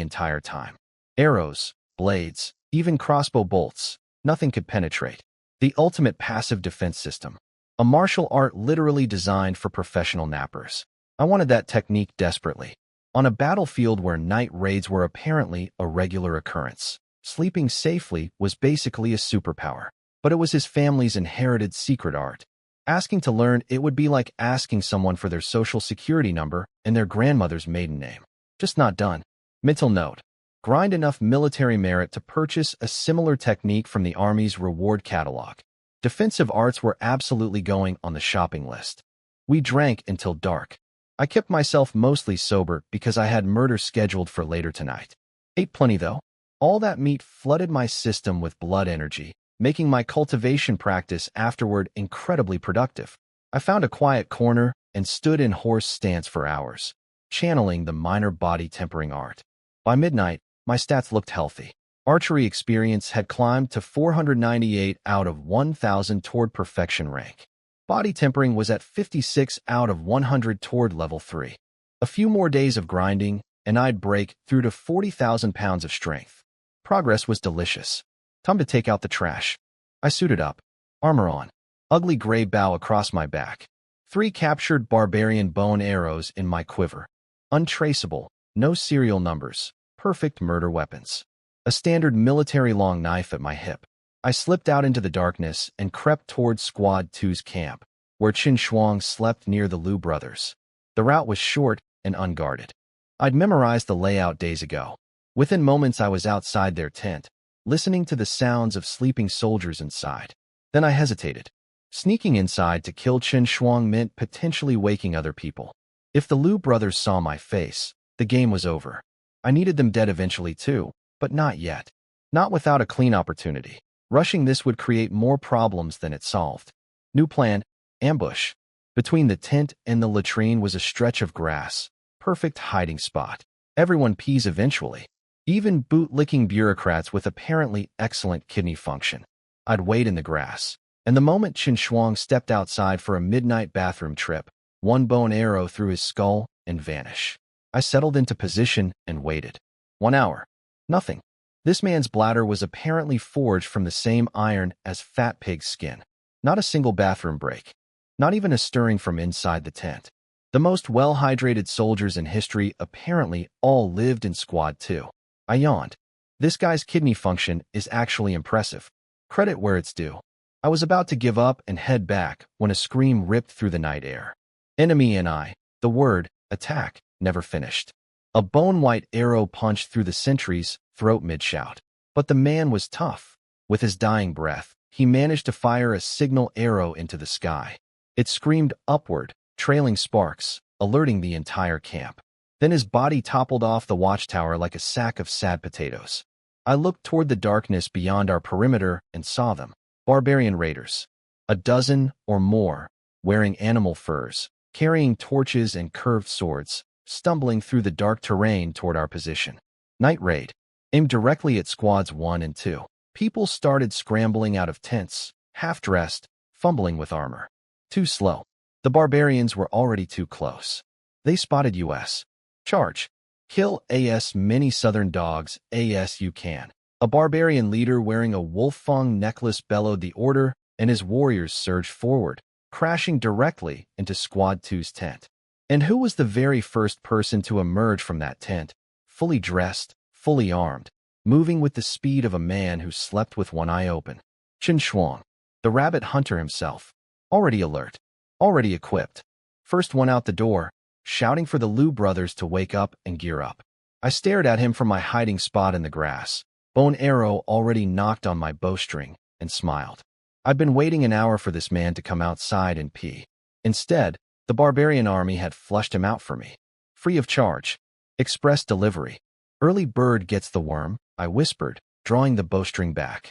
entire time. Arrows, blades, even crossbow bolts, nothing could penetrate. The ultimate passive defense system. A martial art literally designed for professional nappers. I wanted that technique desperately. On a battlefield where night raids were apparently a regular occurrence, sleeping safely was basically a superpower. But it was his family's inherited secret art. Asking to learn it would be like asking someone for their social security number and their grandmother's maiden name. Just not done. Mental note. Grind enough military merit to purchase a similar technique from the Army's reward catalog. Defensive arts were absolutely going on the shopping list. We drank until dark. I kept myself mostly sober because I had murder scheduled for later tonight. Ate plenty though. All that meat flooded my system with blood energy, making my cultivation practice afterward incredibly productive. I found a quiet corner and stood in horse stance for hours, channeling the minor body tempering art. By midnight, my stats looked healthy. Archery experience had climbed to 498 out of 1,000 toward perfection rank. Body tempering was at 56 out of 100 toward level 3. A few more days of grinding, and I'd break through to 40,000 pounds of strength. Progress was delicious. Time to take out the trash. I suited up, armor on, ugly gray bow across my back. 3 captured barbarian bone arrows in my quiver. Untraceable, no serial numbers, perfect murder weapons. A standard military long knife at my hip. I slipped out into the darkness and crept towards Squad 2's camp, where Qin Shuang slept near the Liu brothers. The route was short and unguarded. I'd memorized the layout days ago. Within moments I was outside their tent, listening to the sounds of sleeping soldiers inside. Then I hesitated. Sneaking inside to kill Qin Shuang meant potentially waking other people. If the Liu brothers saw my face, the game was over. I needed them dead eventually too, but not yet. Not without a clean opportunity. Rushing this would create more problems than it solved. New plan, ambush. Between the tent and the latrine was a stretch of grass. Perfect hiding spot. Everyone pees eventually. Even boot-licking bureaucrats with apparently excellent kidney function. I'd wait in the grass. And the moment Qin Shuang stepped outside for a midnight bathroom trip, one bone arrow through his skull and vanish. I settled into position and waited. 1 hour. Nothing. This man's bladder was apparently forged from the same iron as Fat Pig's skin. Not a single bathroom break. Not even a stirring from inside the tent. The most well-hydrated soldiers in history apparently all lived in Squad 2. I yawned. This guy's kidney function is actually impressive. Credit where it's due. I was about to give up and head back when a scream ripped through the night air. Enemy and I, the word, attack, never finished. A bone-white arrow punched through the sentry's throat mid-shout. But the man was tough. With his dying breath, he managed to fire a signal arrow into the sky. It screamed upward, trailing sparks, alerting the entire camp. Then his body toppled off the watchtower like a sack of sad potatoes. I looked toward the darkness beyond our perimeter and saw them. Barbarian raiders. A dozen or more, wearing animal furs, carrying torches and curved swords, stumbling through the dark terrain toward our position. Night raid. Aimed directly at squads 1 and 2. People started scrambling out of tents, half-dressed, fumbling with armor. Too slow. The barbarians were already too close. They spotted us. Charge. Kill as many southern dogs as you can. A barbarian leader wearing a wolf-fang necklace bellowed the order, and his warriors surged forward, crashing directly into Squad 2's tent. And who was the very first person to emerge from that tent, fully dressed, fully armed, moving with the speed of a man who slept with one eye open? Qin Shuang, the rabbit hunter himself, already alert, already equipped. First one out the door, shouting for the Liu brothers to wake up and gear up. I stared at him from my hiding spot in the grass, bone arrow already knocked on my bowstring, and smiled. I'd been waiting an hour for this man to come outside and pee. Instead, the barbarian army had flushed him out for me. Free of charge. Express delivery. Early bird gets the worm, I whispered, drawing the bowstring back.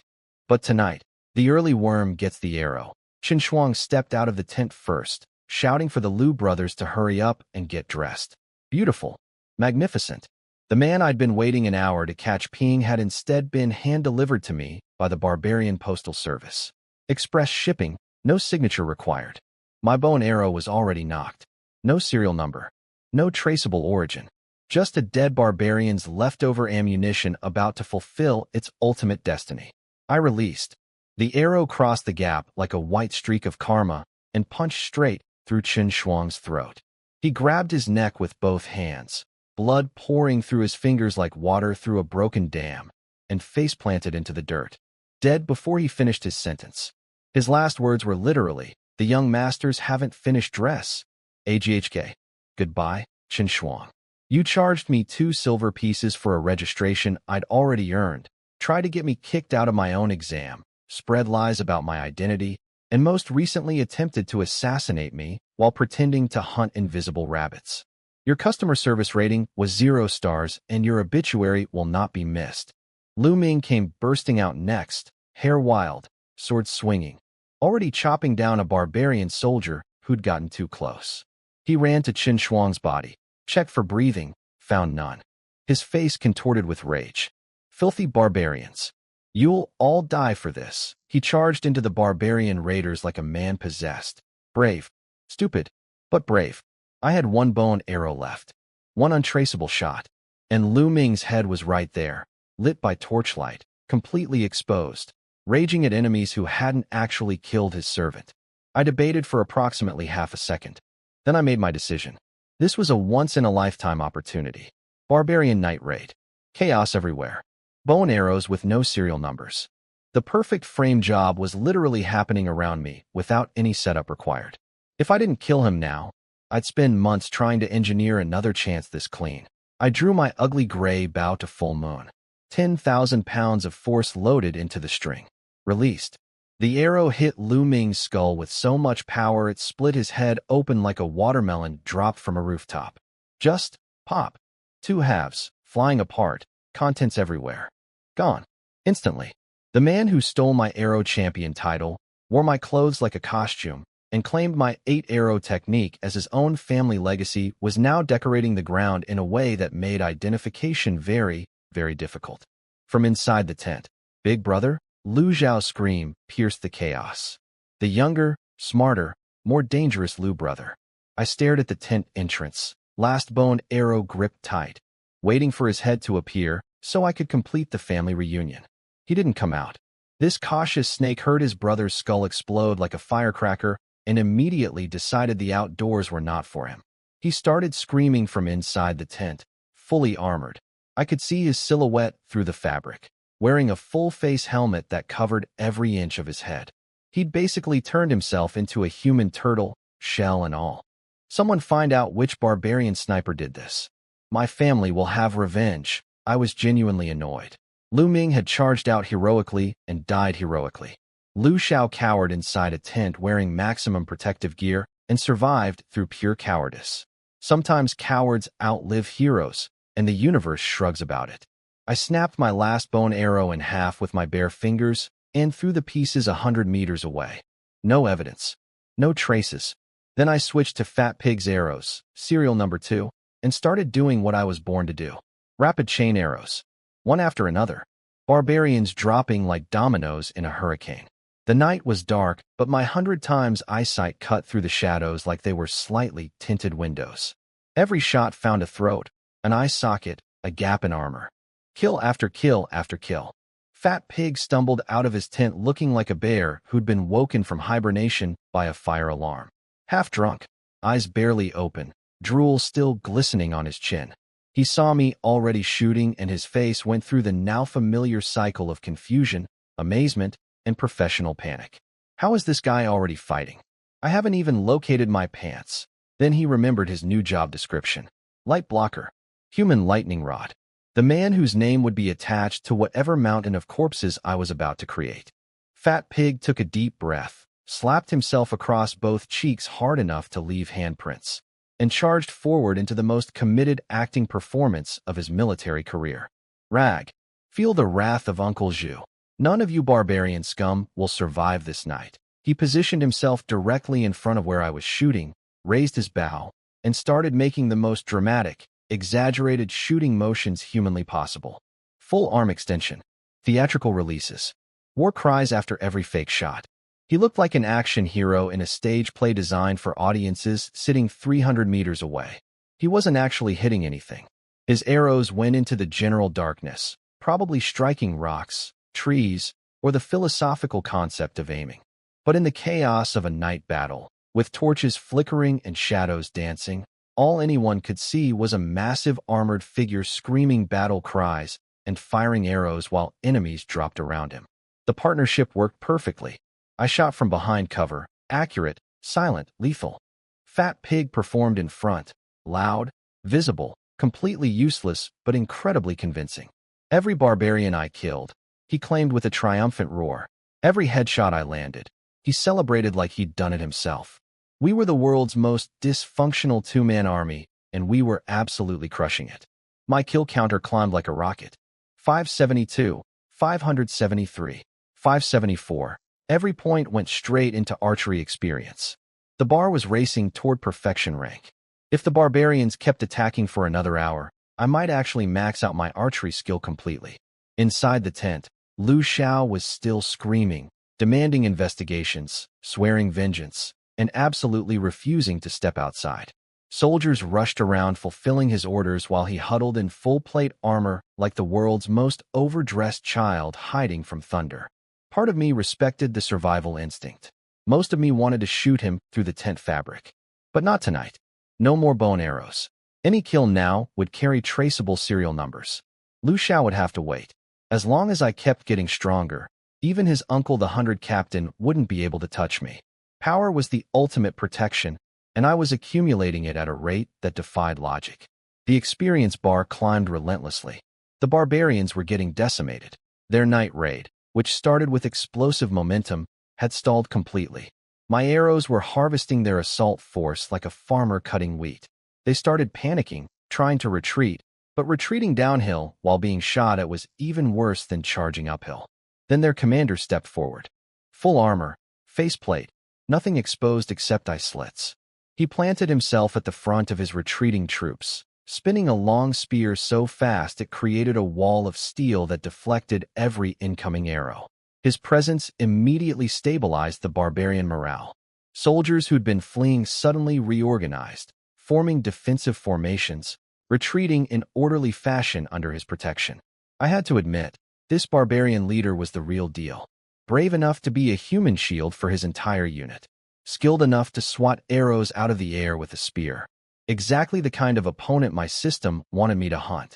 But tonight, the early worm gets the arrow. Qin Shuang stepped out of the tent first, shouting for the Liu brothers to hurry up and get dressed. Beautiful. Magnificent. The man I'd been waiting an hour to catch peeing had instead been hand-delivered to me by the barbarian postal service. Express shipping, no signature required. My bow and arrow was already knocked. No serial number. No traceable origin. Just a dead barbarian's leftover ammunition about to fulfill its ultimate destiny. I released. The arrow crossed the gap like a white streak of karma and punched straight through Qin Shuang's throat. He grabbed his neck with both hands, blood pouring through his fingers like water through a broken dam, and face-planted into the dirt, dead before he finished his sentence. His last words were literally, "The young masters haven't finished dress. AGHK. Goodbye, Qin Shuang. You charged me 2 silver pieces for a registration I'd already earned, tried to get me kicked out of my own exam, spread lies about my identity, and most recently attempted to assassinate me while pretending to hunt invisible rabbits. Your customer service rating was 0 stars, and your obituary will not be missed." Lu Ming came bursting out next, hair wild, sword swinging, already chopping down a barbarian soldier who'd gotten too close. He ran to Qin Shuang's body, checked for breathing, found none. His face contorted with rage. Filthy barbarians. You'll all die for this. He charged into the barbarian raiders like a man possessed. Brave. Stupid, but brave. I had 1 bow and arrow left. 1 untraceable shot. And Lu Ming's head was right there, lit by torchlight, completely exposed, raging at enemies who hadn't actually killed his servant. I debated for approximately half a second. Then I made my decision. This was a once-in-a-lifetime opportunity. Barbarian night raid. Chaos everywhere. Bow and arrows with no serial numbers. The perfect frame job was literally happening around me without any setup required. If I didn't kill him now, I'd spend months trying to engineer another chance this clean. I drew my ugly gray bow to full moon. 10,000 pounds of force loaded into the string. Released. The arrow hit Lu Ming's skull with so much power it split his head open like a watermelon dropped from a rooftop. Just pop. Two halves, flying apart, contents everywhere. Gone. Instantly. The man who stole my arrow champion title, wore my clothes like a costume, and claimed my 8-arrow technique as his own family legacy was now decorating the ground in a way that made identification very, very difficult. From inside the tent, Big Brother, Lu Zhao's scream pierced the chaos. The younger, smarter, more dangerous Lu brother. I stared at the tent entrance, last bow and arrow gripped tight, waiting for his head to appear so I could complete the family reunion. He didn't come out. This cautious snake heard his brother's skull explode like a firecracker and immediately decided the outdoors were not for him. He started screaming from inside the tent, fully armored. I could see his silhouette through the fabric, wearing a full-face helmet that covered every inch of his head. He'd basically turned himself into a human turtle, shell and all. Someone find out which barbarian sniper did this. My family will have revenge. I was genuinely annoyed. Lu Ming had charged out heroically and died heroically. Lu Xiao cowered inside a tent wearing maximum protective gear and survived through pure cowardice. Sometimes cowards outlive heroes, and the universe shrugs about it. I snapped my last bow and arrow in half with my bare fingers and threw the pieces 100 meters away. No evidence. No traces. Then I switched to Fat Pig's arrows, serial number 2, and started doing what I was born to do. Rapid chain arrows. One after another. Barbarians dropping like dominoes in a hurricane. The night was dark, but my 100 times eyesight cut through the shadows like they were slightly tinted windows. Every shot found a throat, an eye socket, a gap in armor. Kill after kill after kill. Fat Pig stumbled out of his tent looking like a bear who'd been woken from hibernation by a fire alarm. Half drunk, eyes barely open, drool still glistening on his chin. He saw me already shooting and his face went through the now familiar cycle of confusion, amazement, and professional panic. How is this guy already fighting? I haven't even located my pants. Then he remembered his new job description. Light blocker. Human lightning rod. The man whose name would be attached to whatever mountain of corpses I was about to create. Fat Pig took a deep breath, slapped himself across both cheeks hard enough to leave handprints, and charged forward into the most committed acting performance of his military career. Rag. Feel the wrath of Uncle Zhu. None of you barbarian scum will survive this night. He positioned himself directly in front of where I was shooting, raised his bow, and started making the most dramatic, exaggerated shooting motions humanly possible. Full arm extension. Theatrical releases. War cries after every fake shot. He looked like an action hero in a stage play designed for audiences sitting 300 meters away. He wasn't actually hitting anything. His arrows went into the general darkness, probably striking rocks, trees, or the philosophical concept of aiming. But in the chaos of a night battle, with torches flickering and shadows dancing, all anyone could see was a massive armored figure screaming battle cries and firing arrows while enemies dropped around him. The partnership worked perfectly. I shot from behind cover, accurate, silent, lethal. Fat Pig performed in front, loud, visible, completely useless, but incredibly convincing. Every barbarian I killed, he claimed with a triumphant roar. Every headshot I landed, he celebrated like he'd done it himself. We were the world's most dysfunctional two-man army, and we were absolutely crushing it. My kill counter climbed like a rocket. 572, 573, 574. Every point went straight into archery experience. The bar was racing toward perfection rank. If the barbarians kept attacking for another hour, I might actually max out my archery skill completely. Inside the tent, Lu Xiao was still screaming, demanding investigations, swearing vengeance, and absolutely refusing to step outside. Soldiers rushed around fulfilling his orders while he huddled in full-plate armor like the world's most overdressed child hiding from thunder. Part of me respected the survival instinct. Most of me wanted to shoot him through the tent fabric. But not tonight. No more bow and arrows. Any kill now would carry traceable serial numbers. Lu Xiao would have to wait. As long as I kept getting stronger, even his uncle the 100 captain wouldn't be able to touch me. Power was the ultimate protection, and I was accumulating it at a rate that defied logic. The experience bar climbed relentlessly. The barbarians were getting decimated. Their night raid, which started with explosive momentum, had stalled completely. My arrows were harvesting their assault force like a farmer cutting wheat. They started panicking, trying to retreat, but retreating downhill while being shot at was even worse than charging uphill. Then their commander stepped forward. Full armor, faceplate, nothing exposed except eye slits. He planted himself at the front of his retreating troops, spinning a long spear so fast it created a wall of steel that deflected every incoming arrow. His presence immediately stabilized the barbarian morale. Soldiers who'd been fleeing suddenly reorganized, forming defensive formations, retreating in orderly fashion under his protection. I had to admit, this barbarian leader was the real deal. Brave enough to be a human shield for his entire unit. Skilled enough to swat arrows out of the air with a spear. Exactly the kind of opponent my system wanted me to hunt.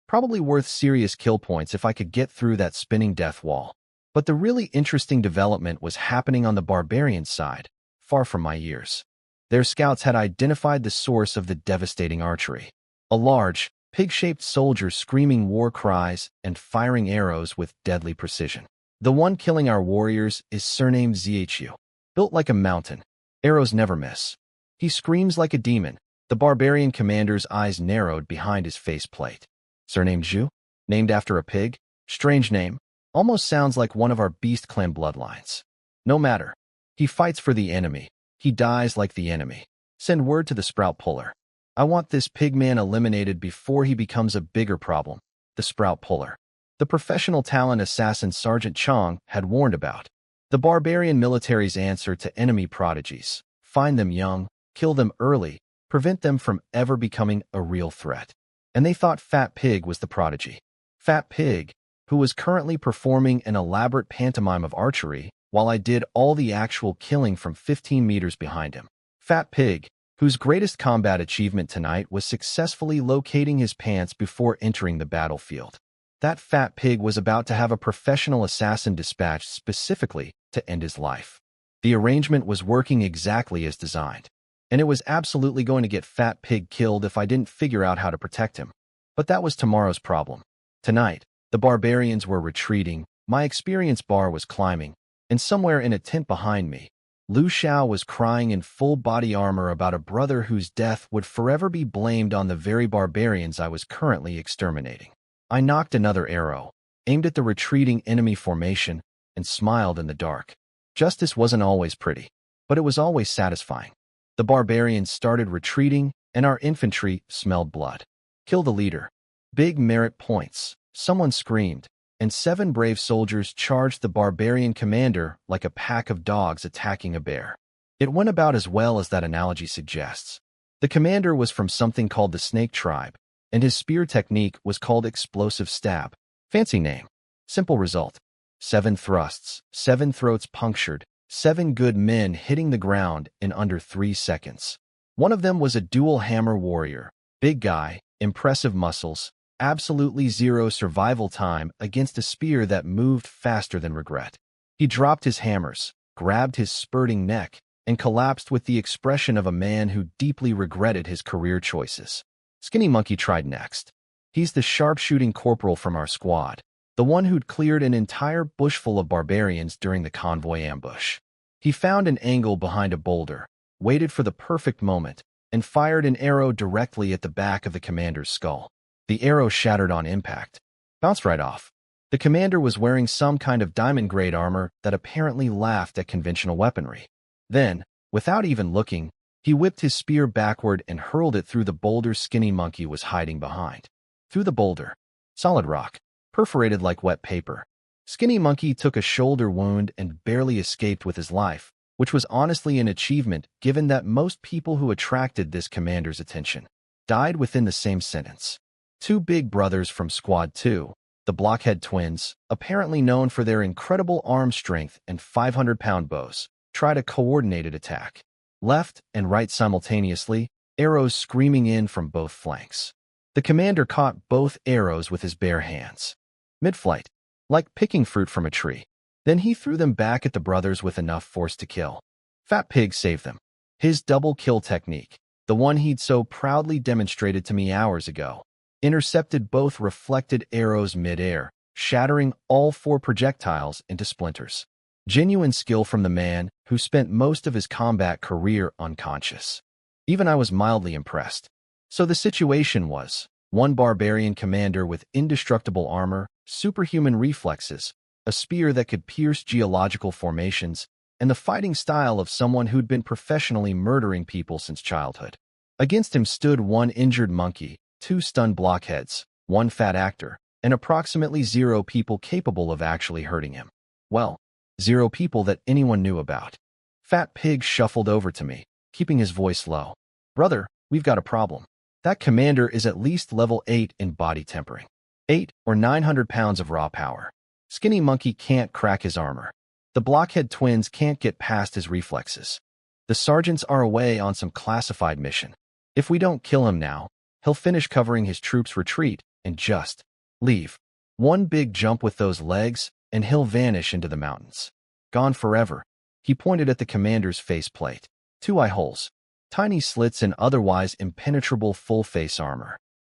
Probably worth serious kill points if I could get through that spinning death wall. But the really interesting development was happening on the barbarian side, far from my ears. Their scouts had identified the source of the devastating archery. A large, pig-shaped soldier screaming war cries and firing arrows with deadly precision. The one killing our warriors is surnamed Zhu. Built like a mountain, arrows never miss. He screams like a demon. The barbarian commander's eyes narrowed behind his faceplate. Surnamed Zhu? Named after a pig? Strange name. Almost sounds like one of our beast clan bloodlines. No matter. He fights for the enemy. He dies like the enemy. Send word to the sprout puller. I want this pigman eliminated before he becomes a bigger problem. The sprout puller. The professional talent assassin Sergeant Chong had warned about. The barbarian military's answer to enemy prodigies. Find them young, kill them early, prevent them from ever becoming a real threat. And they thought Fat Pig was the prodigy. Fat Pig, who was currently performing an elaborate pantomime of archery, while I did all the actual killing from 15 meters behind him. Fat Pig, whose greatest combat achievement tonight was successfully locating his pants before entering the battlefield. That Fat Pig was about to have a professional assassin dispatched specifically to end his life. The arrangement was working exactly as designed, and it was absolutely going to get Fat Pig killed if I didn't figure out how to protect him. But that was tomorrow's problem. Tonight, the barbarians were retreating, my experience bar was climbing, and somewhere in a tent behind me, Lu Xiao was crying in full body armor about a brother whose death would forever be blamed on the very barbarians I was currently exterminating. I knocked another arrow, aimed at the retreating enemy formation, and smiled in the dark. Justice wasn't always pretty, but it was always satisfying. The barbarians started retreating, and our infantry smelled blood. Kill the leader. Big merit points. Someone screamed, and 7 brave soldiers charged the barbarian commander like a pack of dogs attacking a bear. It went about as well as that analogy suggests. The commander was from something called the Snake Tribe, and his spear technique was called explosive stab. Fancy name. Simple result. 7 thrusts, 7 throats punctured, 7 good men hitting the ground in under 3 seconds. One of them was a dual hammer warrior. Big guy, impressive muscles, absolutely zero survival time against a spear that moved faster than regret. He dropped his hammers, grabbed his spurting neck, and collapsed with the expression of a man who deeply regretted his career choices. Skinny Monkey tried next. He's the sharpshooting corporal from our squad, the one who'd cleared an entire bush full of barbarians during the convoy ambush. He found an angle behind a boulder, waited for the perfect moment, and fired an arrow directly at the back of the commander's skull. The arrow shattered on impact, bounced right off. The commander was wearing some kind of diamond-grade armor that apparently laughed at conventional weaponry. Then, without even looking, he whipped his spear backward and hurled it through the boulder Skinny Monkey was hiding behind. Through the boulder. Solid rock, perforated like wet paper. Skinny Monkey took a shoulder wound and barely escaped with his life, which was honestly an achievement given that most people who attracted this commander's attention died within the same sentence. 2 big brothers from Squad 2, the Blockhead twins, apparently known for their incredible arm strength and 500-pound bows, tried a coordinated attack. Left and right simultaneously, arrows screaming in from both flanks. The commander caught both arrows with his bare hands. Mid-flight, like picking fruit from a tree. Then he threw them back at the brothers with enough force to kill. Fat Pig saved them. His double kill technique, the one he'd so proudly demonstrated to me hours ago, intercepted both reflected arrows mid-air, shattering all 4 projectiles into splinters. Genuine skill from the man who spent most of his combat career unconscious. Even I was mildly impressed. So the situation was, one barbarian commander with indestructible armor, superhuman reflexes, a spear that could pierce geological formations, and the fighting style of someone who'd been professionally murdering people since childhood. Against him stood one injured monkey, 2 stunned blockheads, 1 fat actor, and approximately 0 people capable of actually hurting him. Well, 0 people that anyone knew about. Fat Pig shuffled over to me, keeping his voice low. "Brother, we've got a problem. That commander is at least level 8 in body tempering. 8 or 900 pounds of raw power. Skinny Monkey can't crack his armor. The Blockhead twins can't get past his reflexes. The sergeants are away on some classified mission. If we don't kill him now, he'll finish covering his troops' retreat and just leave. One big jump with those legs, and he'll vanish into the mountains. Gone forever." He pointed at the commander's faceplate. 2 eye holes. Tiny slits in otherwise impenetrable full-face armor.